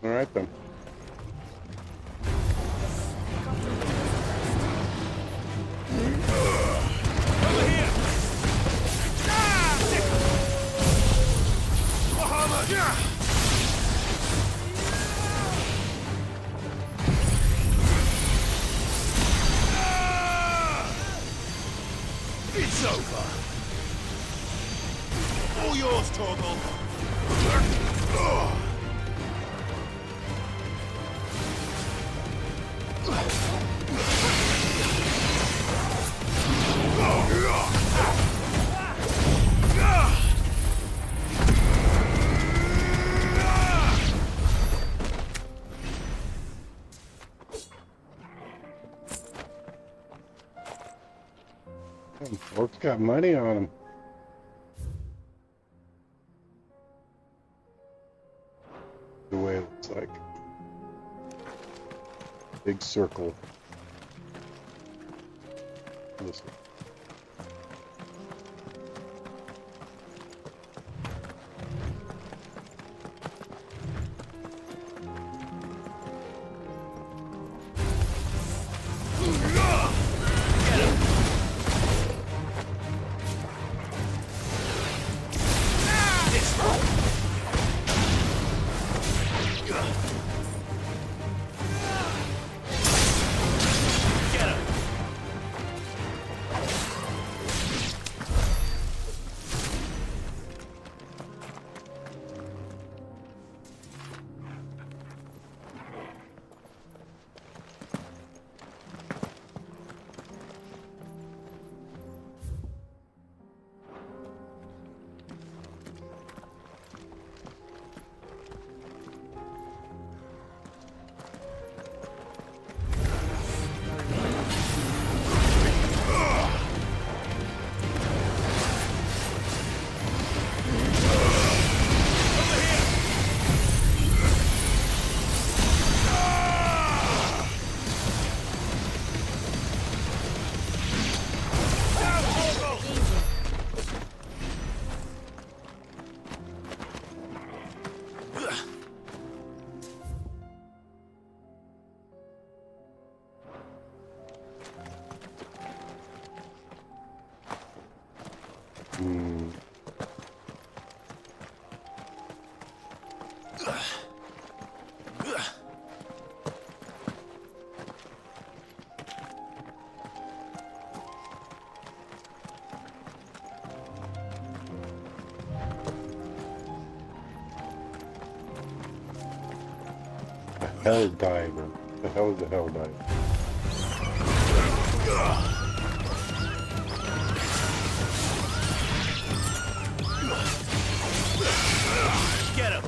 Alright then. It's over. All yours, Torgal. Orcs got money on them. The way it looks like. Big circle. This one. Hell diver. The hell is the hell diver? Get him!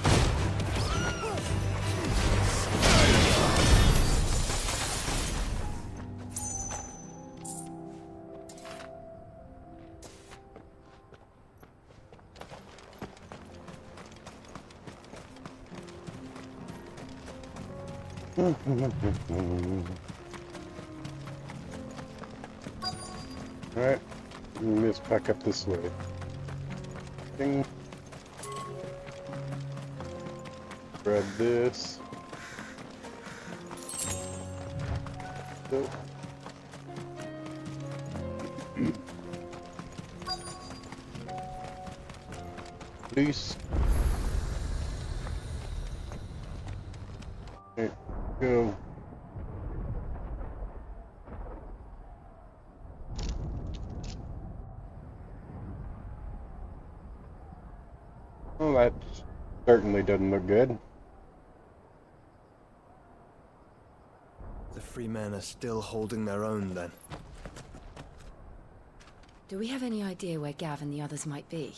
Alright, let's back up this way. Ding. Grab this. Go. Please. There we go. Well, that certainly doesn't look good. The free men are still holding their own, then. Do we have any idea where Gav and the others might be?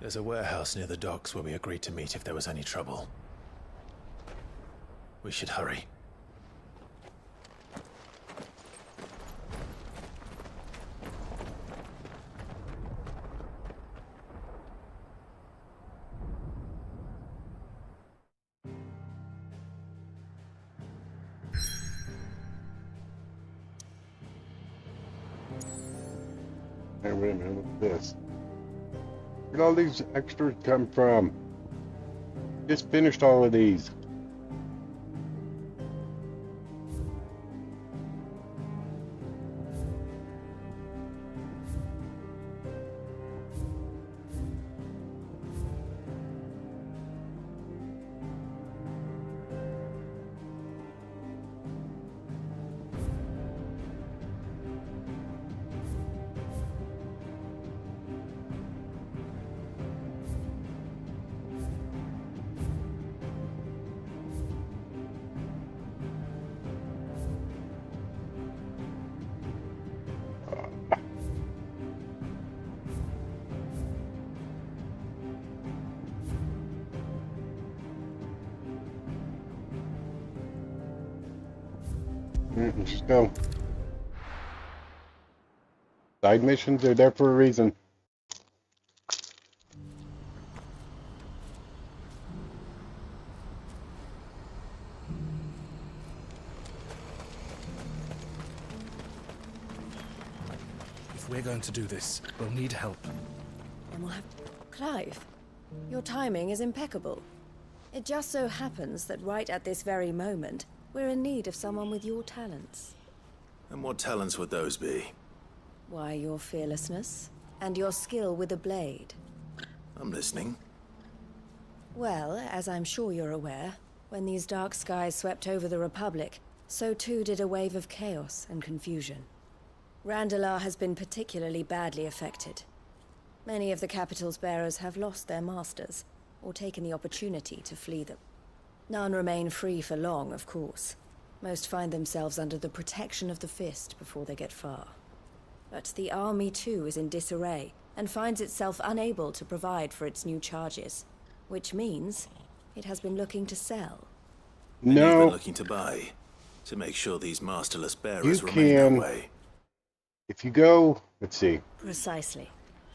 There's a warehouse near the docks where we agreed to meet if there was any trouble. We should hurry. Hey, wait a minute, what's this? Where'd all these extras come from? Just finished all of these. Let's just go. Side missions are there for a reason. If we're going to do this, we'll need help. And we'll have... Clive, your timing is impeccable. It just so happens that right at this very moment, we're in need of someone with your talents. And what talents would those be? Why, your fearlessness and your skill with a blade. I'm listening. Well, as I'm sure you're aware, when these dark skies swept over the Republic, so too did a wave of chaos and confusion. Randalar has been particularly badly affected. Many of the capital's bearers have lost their masters, or taken the opportunity to flee them. None remain free for long, of course. Most find themselves under the protection of the Fist before they get far. But the army too is in disarray, and finds itself unable to provide for its new charges. Which means it has been looking to sell. And you've No. been looking to buy, to make sure these masterless bearers remain that way. If you go, let's see. Precisely.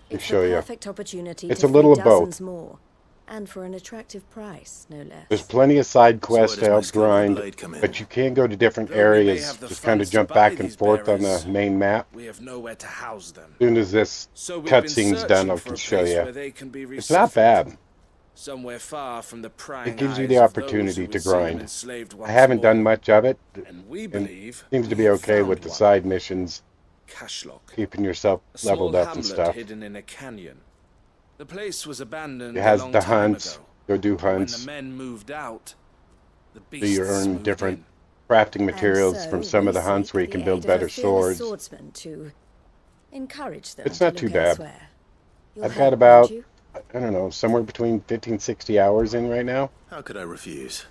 Let me It's show the you. perfect opportunity It's to a little free of both. dozens more. And for an attractive price, no less. There's plenty of side quests So to where help does my skill with the grind, blade come in? but you can go to different Though we may areas. have the Just kind of funds to jump buy back and these forth on the bearers, main map. we have nowhere to house them. As soon as this So we've been cutscene's searching done, I for can a show place you. where they can be It's not resettled. bad. Somewhere far from the prying It gives you eyes the of those opportunity who to would see them grind. enslaved I once haven't done more. much of it. And we and believe seems to we be have okay found with the one. side missions, Cashlock. keeping yourself A small leveled up and hamlet stuff. hidden in a canyon. The place was abandoned It a has long the time hunts. ago. Go do But when the hunts. men moved out, the So beasts you earn moved different in. crafting materials And so from some of we the hunts seek where you the can aid build of a better fearless swords. swordsman to encourage them It's to not look too bad. elsewhere. You'll I've help, got won't about, you? I don't know, somewhere between 50 and 60 hours in right now. How could I refuse?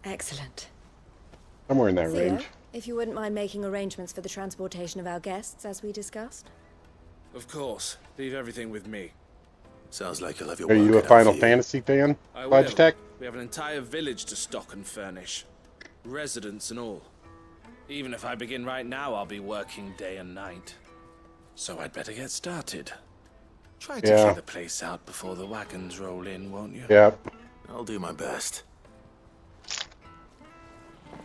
Excellent. Somewhere in that Theo, range. if you wouldn't mind making arrangements for the transportation of our guests, as we discussed. Of course. Leave everything with me. Sounds like you'll have your Are work you a cut out Final for you. Fantasy fan, I will. Logitech? We have an entire village to stock and furnish. Residents and all. Even if I begin right now, I'll be working day and night. So I'd better get started. Try to Yeah. clear the place out before the wagons roll in, won't you? Yep. I'll do my best.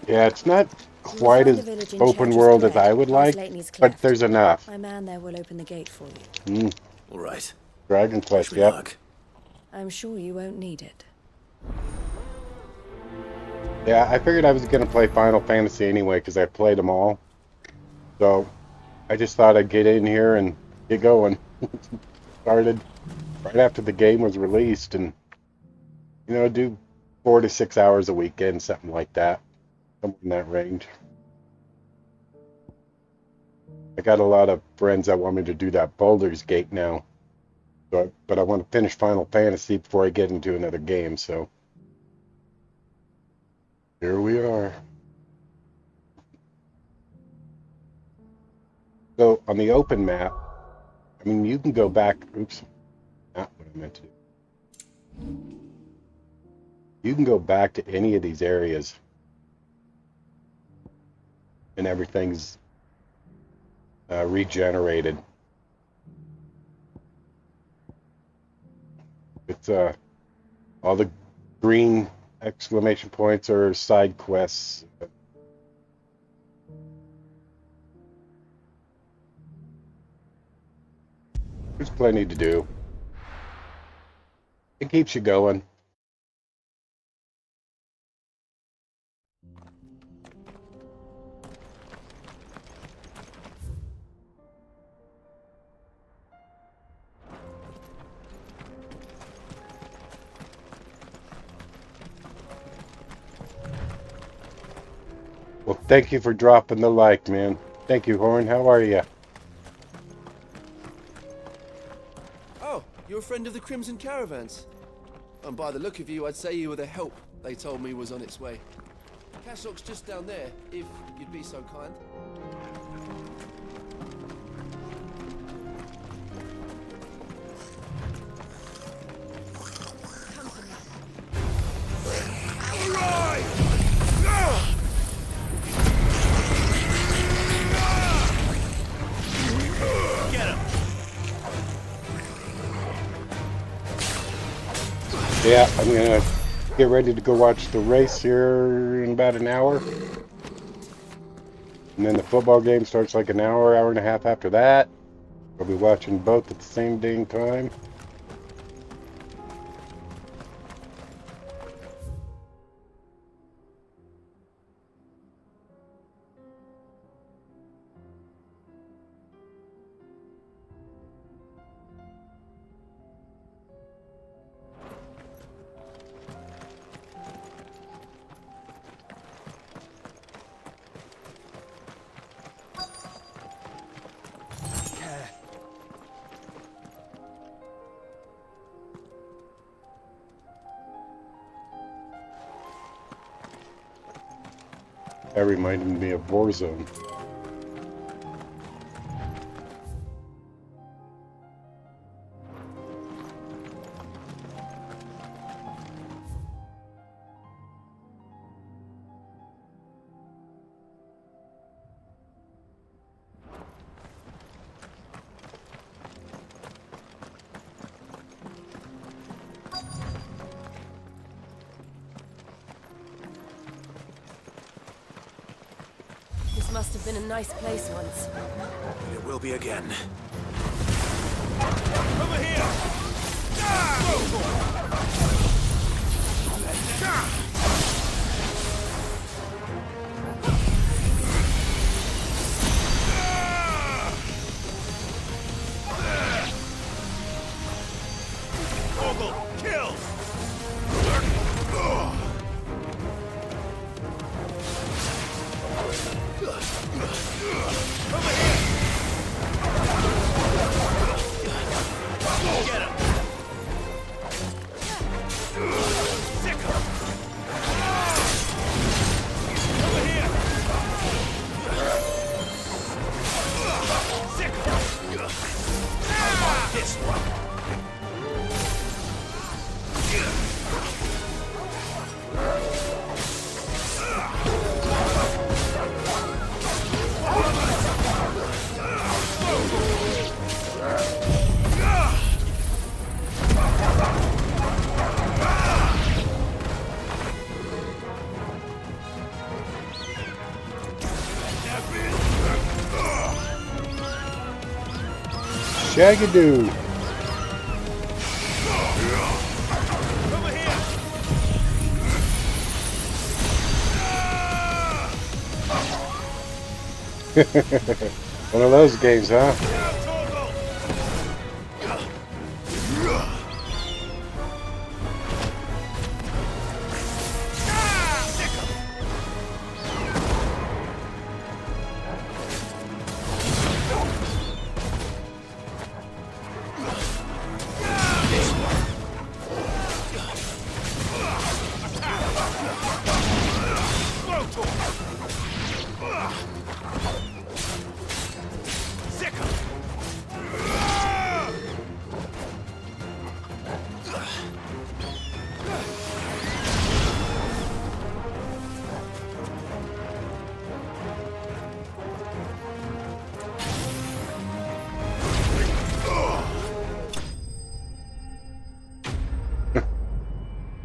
Yeah, it's not You will quite find as the village in open Church's world as Square, I would past like, Lately's but Cleft. there's enough. My man there will open the gate for you. Mm. All right. Dragon Quest, Wish me yep. luck. I'm sure you won't need it. Yeah, I figured I was going to play Final Fantasy anyway because I played them all. So, I just thought I'd get in here and get going. Started right after the game was released, and do 4 to 6 hours a weekend, something like that, somewhere in that range. I got a lot of friends that want me to do that Baldur's Gate now, but I want to finish Final Fantasy before I get into another game. So here we are. So on the open map, I mean, you can go back. Oops, not what I meant to do. You can go back to any of these areas, and everything's regenerated. It's all the green exclamation points are side quests. There's plenty to do. It keeps you going. Well, thank you for dropping the like, man. Thank you, Horn. How are you? Oh, you're a friend of the Crimson Caravans. And by the look of you, I'd say you were the help they told me was on its way. Cashlock's just down there, if you'd be so kind. Yeah, I'm gonna get ready to go watch the race here in about an hour. And then the football game starts like an hour, hour and a half after that. We'll be watching both at the same dang time. That reminded me of Warzone. This must have been a nice place once. It will be again. Over here! Torgal, kill! Over here! Get him! Sick him! Over here! Sick him! This one! Shagadoo! One of those games, huh?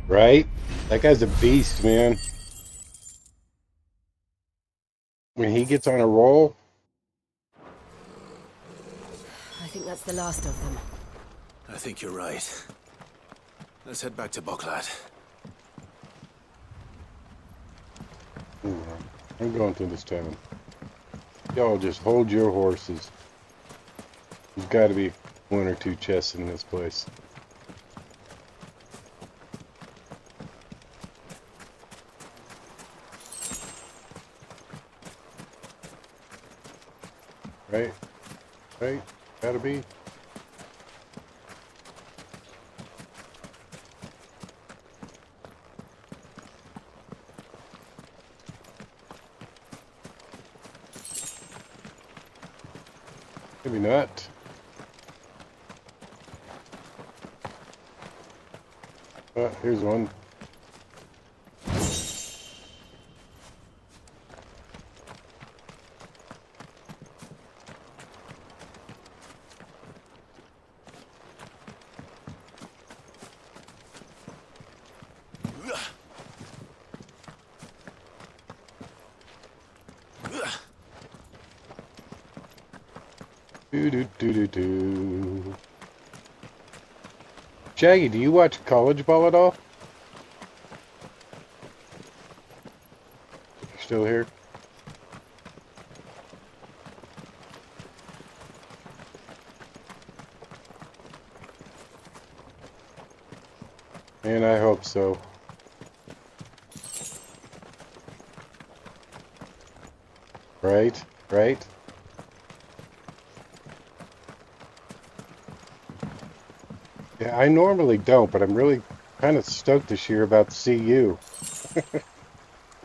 Right? That guy's a beast, man. When he gets on a roll. I think that's the last of them. I think you're right. Let's head back to Boklad. I'm going through this town. Y'all just hold your horses. There's got to be one or two chests in this place. Right? Right? Gotta be. Maybe not. Oh, here's one. Do. Shaggy, do you watch college ball at all? You still here? And I hope so. Right? Right? Yeah, I normally don't, but I'm really kind of stoked this year about the CU.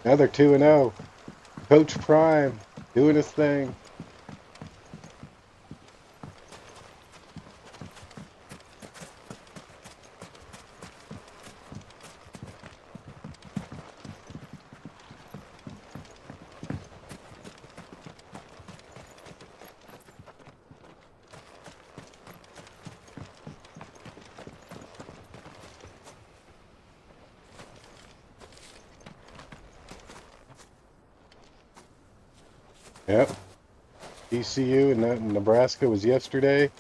Now they're 2-0. Coach Prime doing his thing. Yep. ECU and Nebraska was yesterday.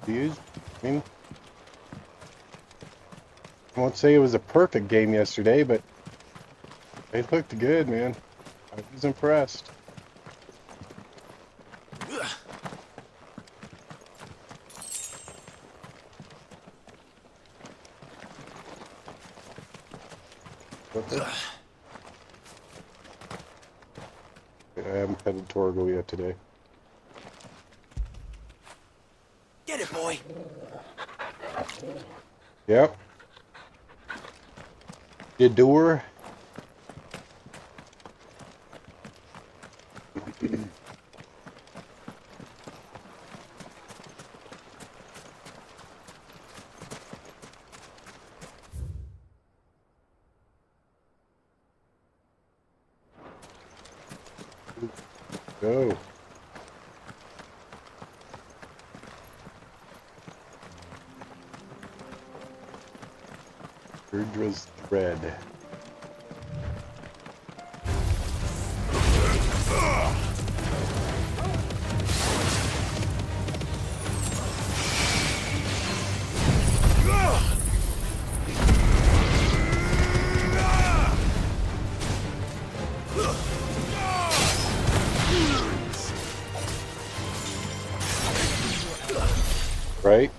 I mean, I won't say it was a perfect game yesterday, but they looked good, man. I was impressed. I haven't petted Torgo yet today. Get it, boy. Yep. You doer. Go. Urdra's thread. right?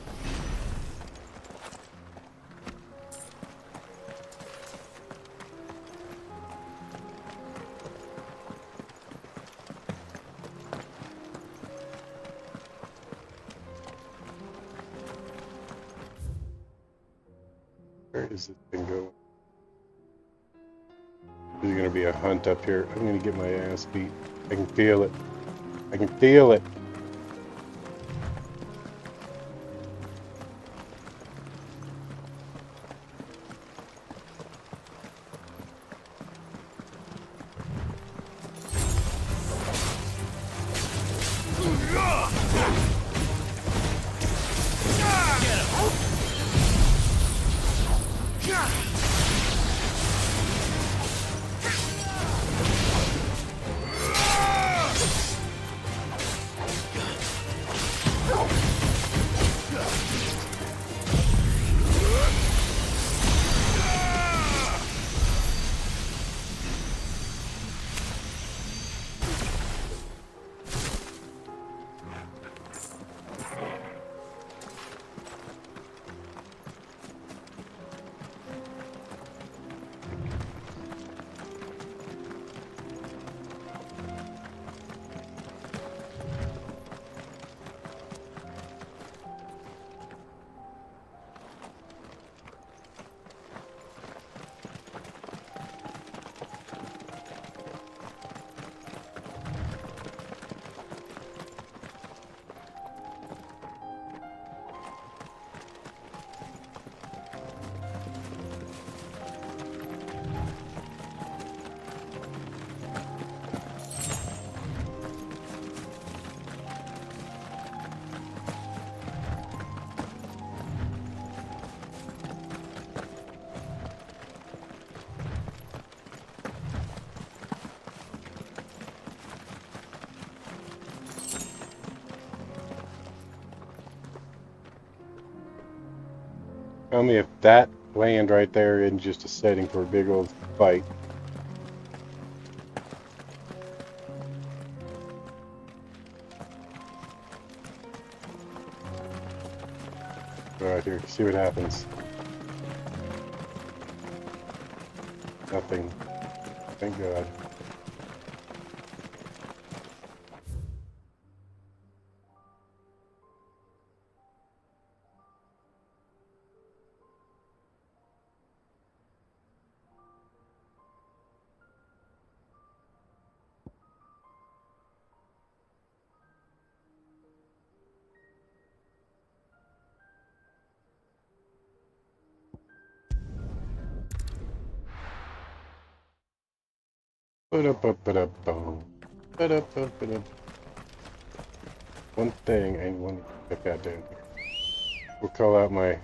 Where is this thing going? There's gonna be a hunt up here. I'm gonna get my ass beat. I can feel it. I can feel it. Tell me if that land right there isn't just a setting for a big old fight. Go out here, see what happens. Nothing. Thank God. One thing I want to get that down here. We'll call out my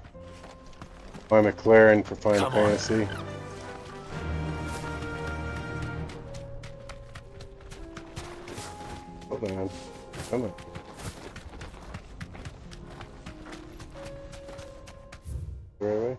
McLaren for Final Fantasy. Hold on. Come on. Right away.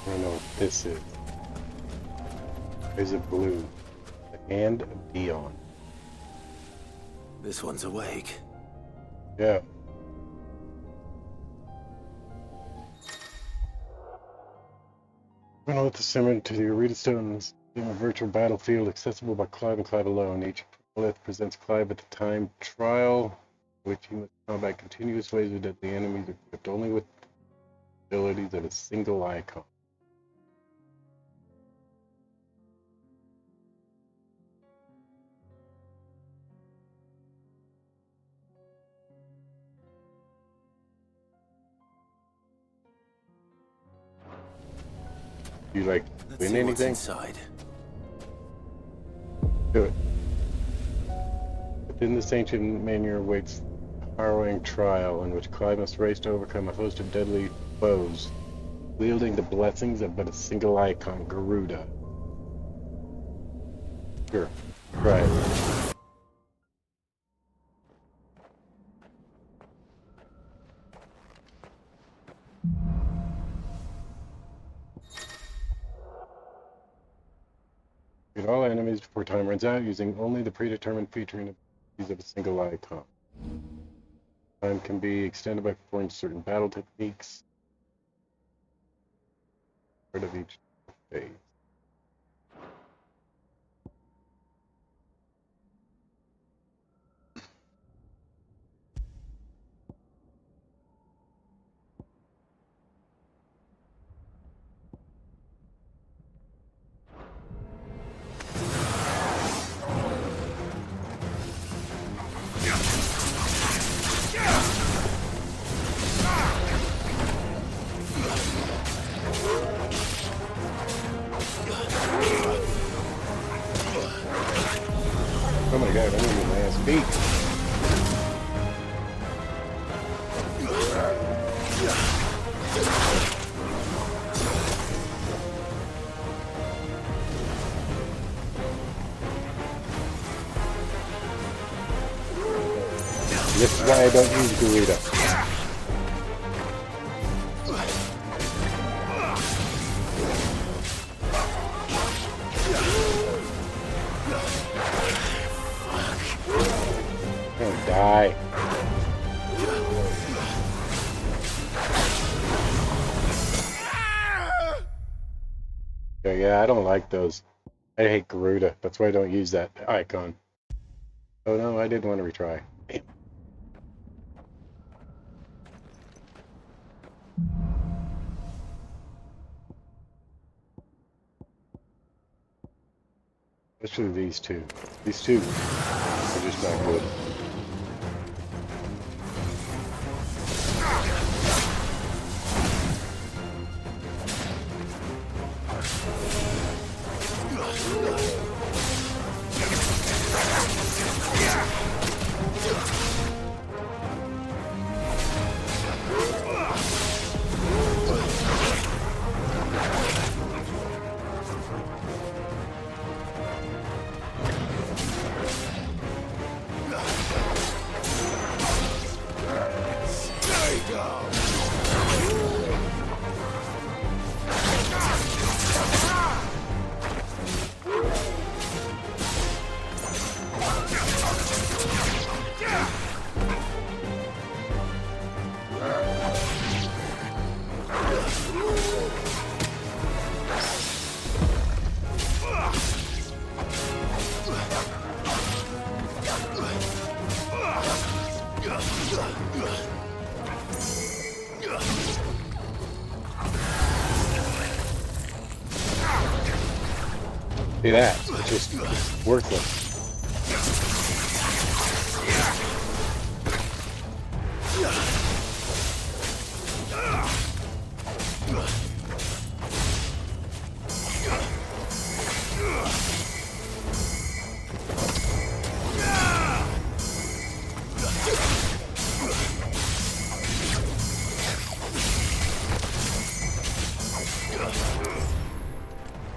I don't know what this is. There's a blue. The Hand of Dion. This one's awake. Yeah. I'm gonna let the simmer to the Arita Stones in a virtual battlefield accessible by Clive and Clive alone. Each monolith presents Clive at the time trial, which he must combat continuous ways with deadly enemies equipped only with abilities of a single icon. You like Let's win see what's anything? inside. Do it. Within this ancient manure awaits a harrowing trial in which Clive must race to overcome a host of deadly foes, wielding the blessings of but a single icon, Garuda. Sure. Right. Defeat all enemies before time runs out using only the predetermined featuring abilities of a single icon. Time can be extended by performing certain battle techniques. Part of each phase. Oh my god, I'm gonna get my ass beat. This is why I don't use Garuda. I'm gonna die. Yeah, I don't like those. I hate Garuda. That's why I don't use that icon. Oh no, I did want to retry. Damn. Especially these two. These two are just not good. See that? It's just worthless.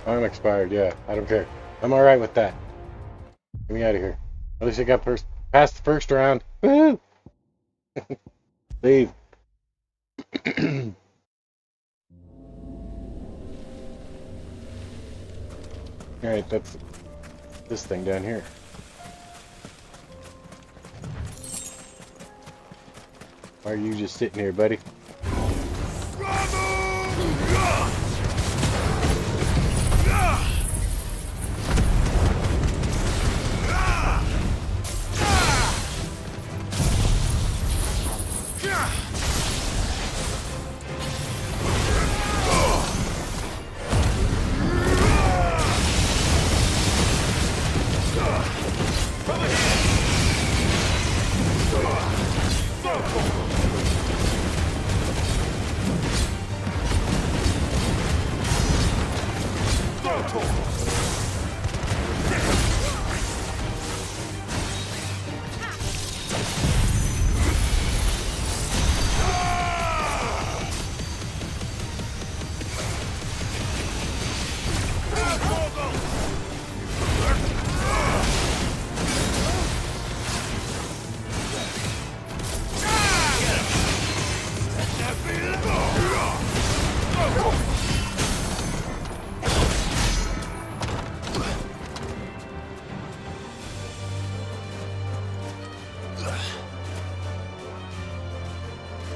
Unexpired, yeah. I don't care. I'm alright with that. Get me out of here. At least I got past the first round. Woo! Leave. Alright, that's this thing down here. Why are you just sitting here, buddy?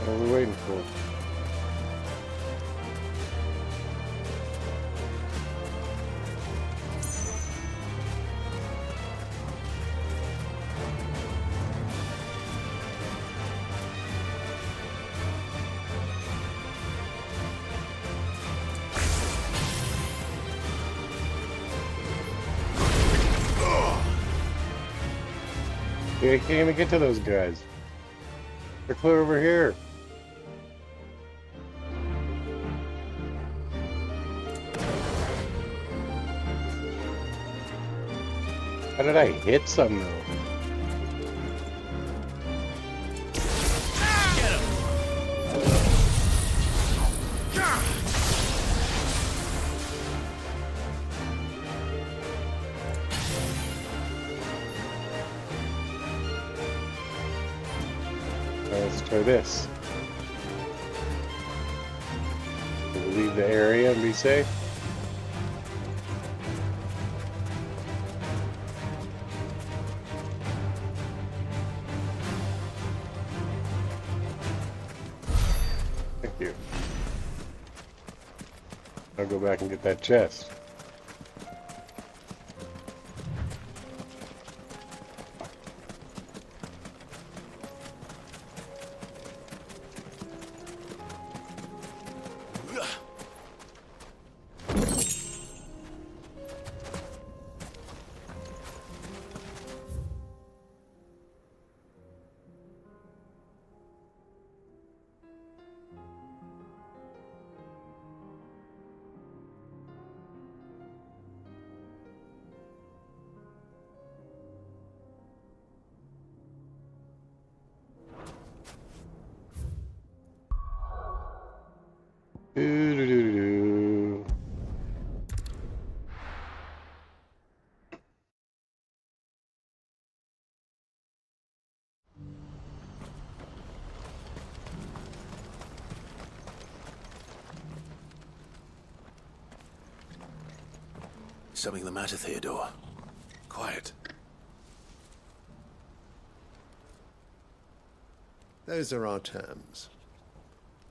What are we waiting for? You can't even get to those guys. They're clear over here. How did I hit some though? Let's try this. We'll leave the area and be safe. Thank you. I'll go back and get that chest. Doo-doo-doo-doo. Something the matter, Theodore? Quiet. Those are our terms.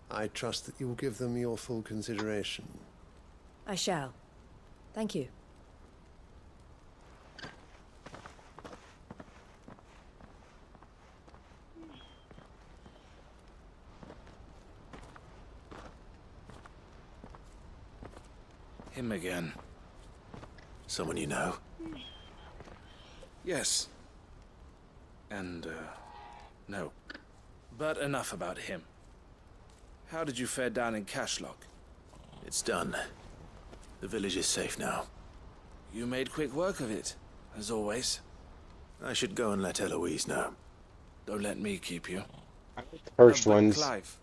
I trust that you will give them your full consideration. I shall. Thank you. Him again. Someone you know? Yes. And, no. But enough about him. How did you fare down in Cashlock? It's done. The village is safe now. You made quick work of it, as always. I should go and let Eloise know. Don't let me keep you. First But ones. Clive,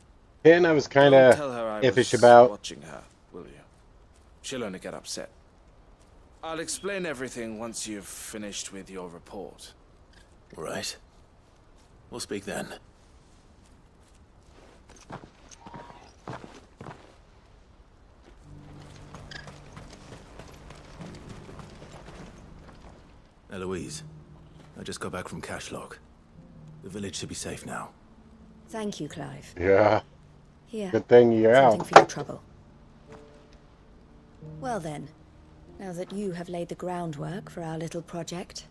And I was kind don't of tell her I iffish was about. watching her, will you? She'll only get upset. I'll explain everything once you've finished with your report. Right. We'll speak then. Eloise, I just got back from Cashlock. The village should be safe now. Thank you, Clive. Yeah. Here. Good thing you're Something out. for your trouble. Well then, now that you have laid the groundwork for our little project,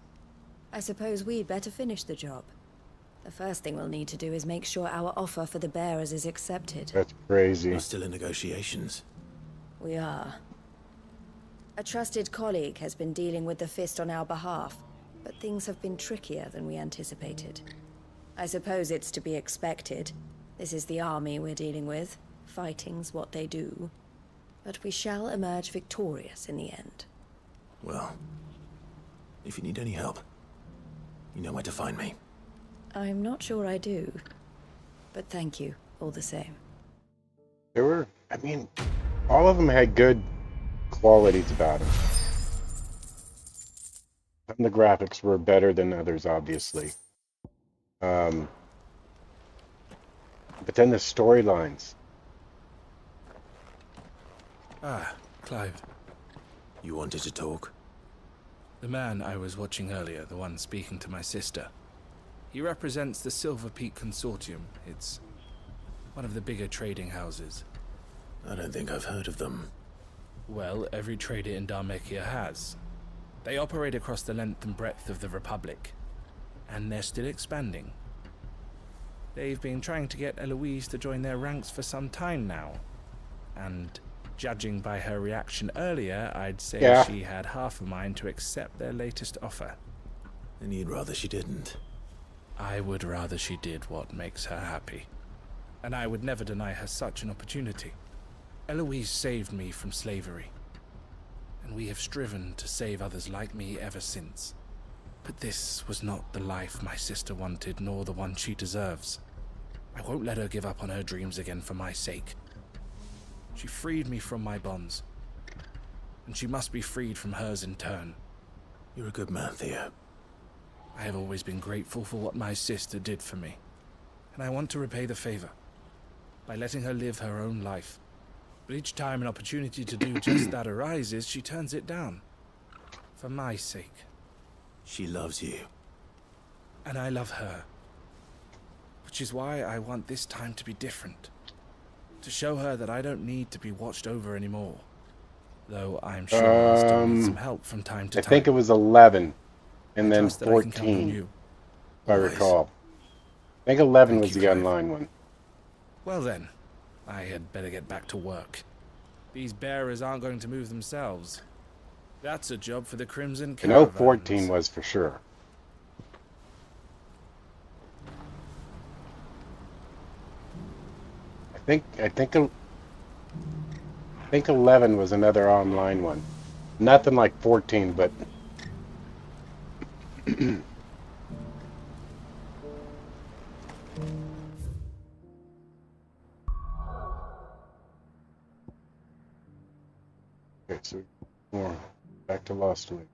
I suppose we'd better finish the job. The first thing we'll need to do is make sure our offer for the bearers is accepted. That's crazy. We're still in negotiations. We are. A trusted colleague has been dealing with the Fist on our behalf, but things have been trickier than we anticipated. I suppose it's to be expected. This is the army we're dealing with. Fighting's what they do. But we shall emerge victorious in the end. Well, if you need any help, you know where to find me. I'm not sure I do. But thank you, all the same. There were, I mean, all of them had good qualities about them. Some of the graphics were better than others, obviously. But then the storylines. Ah, Clive. You wanted to talk? The man I was watching earlier, the one speaking to my sister. He represents the Silver Peak Consortium. It's one of the bigger trading houses. I don't think I've heard of them. Well, every trader in Dharmekia has. They operate across the length and breadth of the Republic. And they're still expanding. They've been trying to get Eloise to join their ranks for some time now. And judging by her reaction earlier, I'd say she had half a mind to accept their latest offer. And you'd rather she didn't? I would rather she did what makes her happy. And I would never deny her such an opportunity. Eloise saved me from slavery. And we have striven to save others like me ever since. But this was not the life my sister wanted, nor the one she deserves. I won't let her give up on her dreams again for my sake. She freed me from my bonds. And she must be freed from hers in turn. You're a good man, Theo. I have always been grateful for what my sister did for me. And I want to repay the favor by letting her live her own life. But each time an opportunity to do just that arises, she turns it down. For my sake. She loves you. And I love her. Which is why I want this time to be different. To show her that I don't need to be watched over anymore. Though I'm sure I'll still need some help from time to time. I think it was 11. And then 14, if I recall. I think 11 was the online one. Well then, I had better get back to work. These bearers aren't going to move themselves. That's a job for the Crimson I know Caravans. 14 was for sure. I think 11 was another online one. Nothing like 14, but okay, so more back to Lost Lake.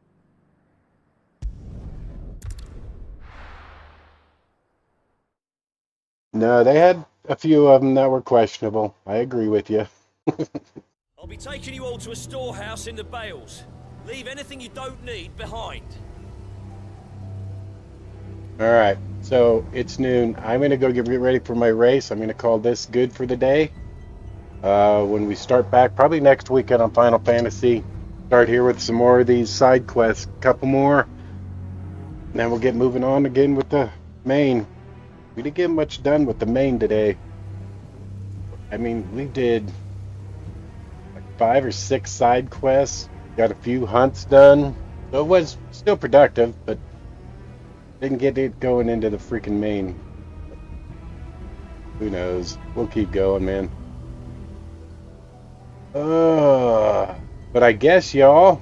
No, they had a few of them that were questionable. I agree with you. I'll be taking you all to a storehouse in the Bales. Leave anything you don't need behind. Alright, so it's noon. I'm going to go get ready for my race. I'm going to call this good for the day. When we start back, probably next weekend on Final Fantasy, start here with some more of these side quests, a couple more. And then we'll get moving on again with the main. We didn't get much done with the main today. I mean, we did like 5 or 6 side quests, got a few hunts done. So it was still productive, but didn't get it going into the freaking main. Who knows? We'll keep going, man. But I guess, y'all,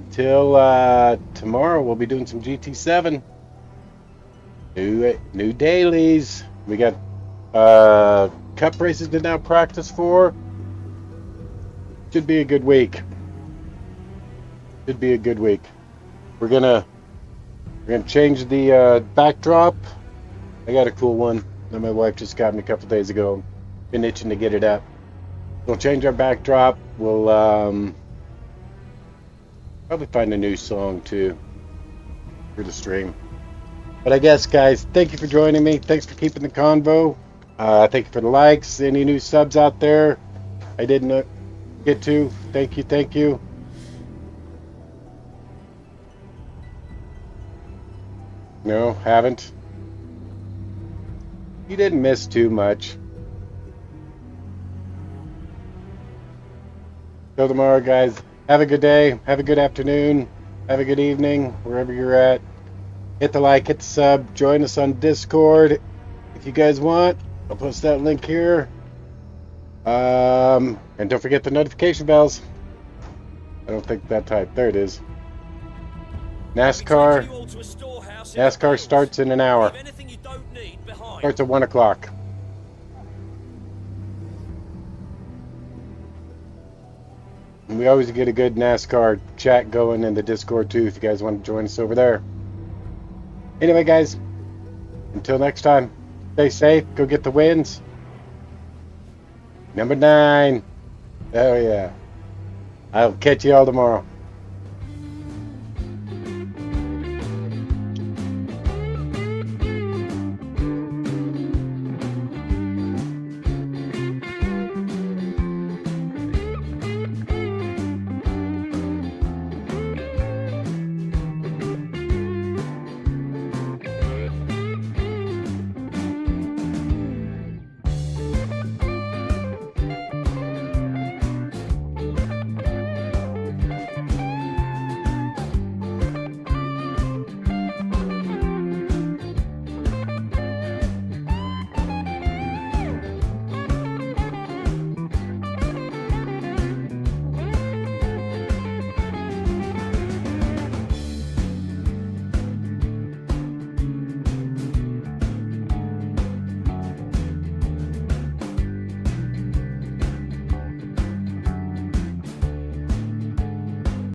until tomorrow, we'll be doing some GT7. New dailies. We got cup races to now practice for. Should be a good week. Should be a good week. We're gonna change the backdrop. I got a cool one that my wife just got me a couple days ago. Been itching to get it up. We'll change our backdrop. We'll Probably find a new song too for the stream. But I guess, guys, thank you for joining me. Thanks for keeping the convo. Thank you for the likes. Any new subs out there I didn't get to? Thank you, thank you. No, haven't. You didn't miss too much. Till tomorrow, guys. Have a good day. Have a good afternoon. Have a good evening, wherever you're at. Hit the like, hit the sub. Join us on Discord if you guys want. I'll post that link here. And don't forget the notification bells. I don't think that type. There it is. NASCAR starts in an hour. Starts at 1 o'clock. And we always get a good NASCAR chat going in the Discord too if you guys want to join us over there. Anyway, guys, until next time, stay safe, go get the wins. Number 9. Oh yeah. I'll catch you all tomorrow.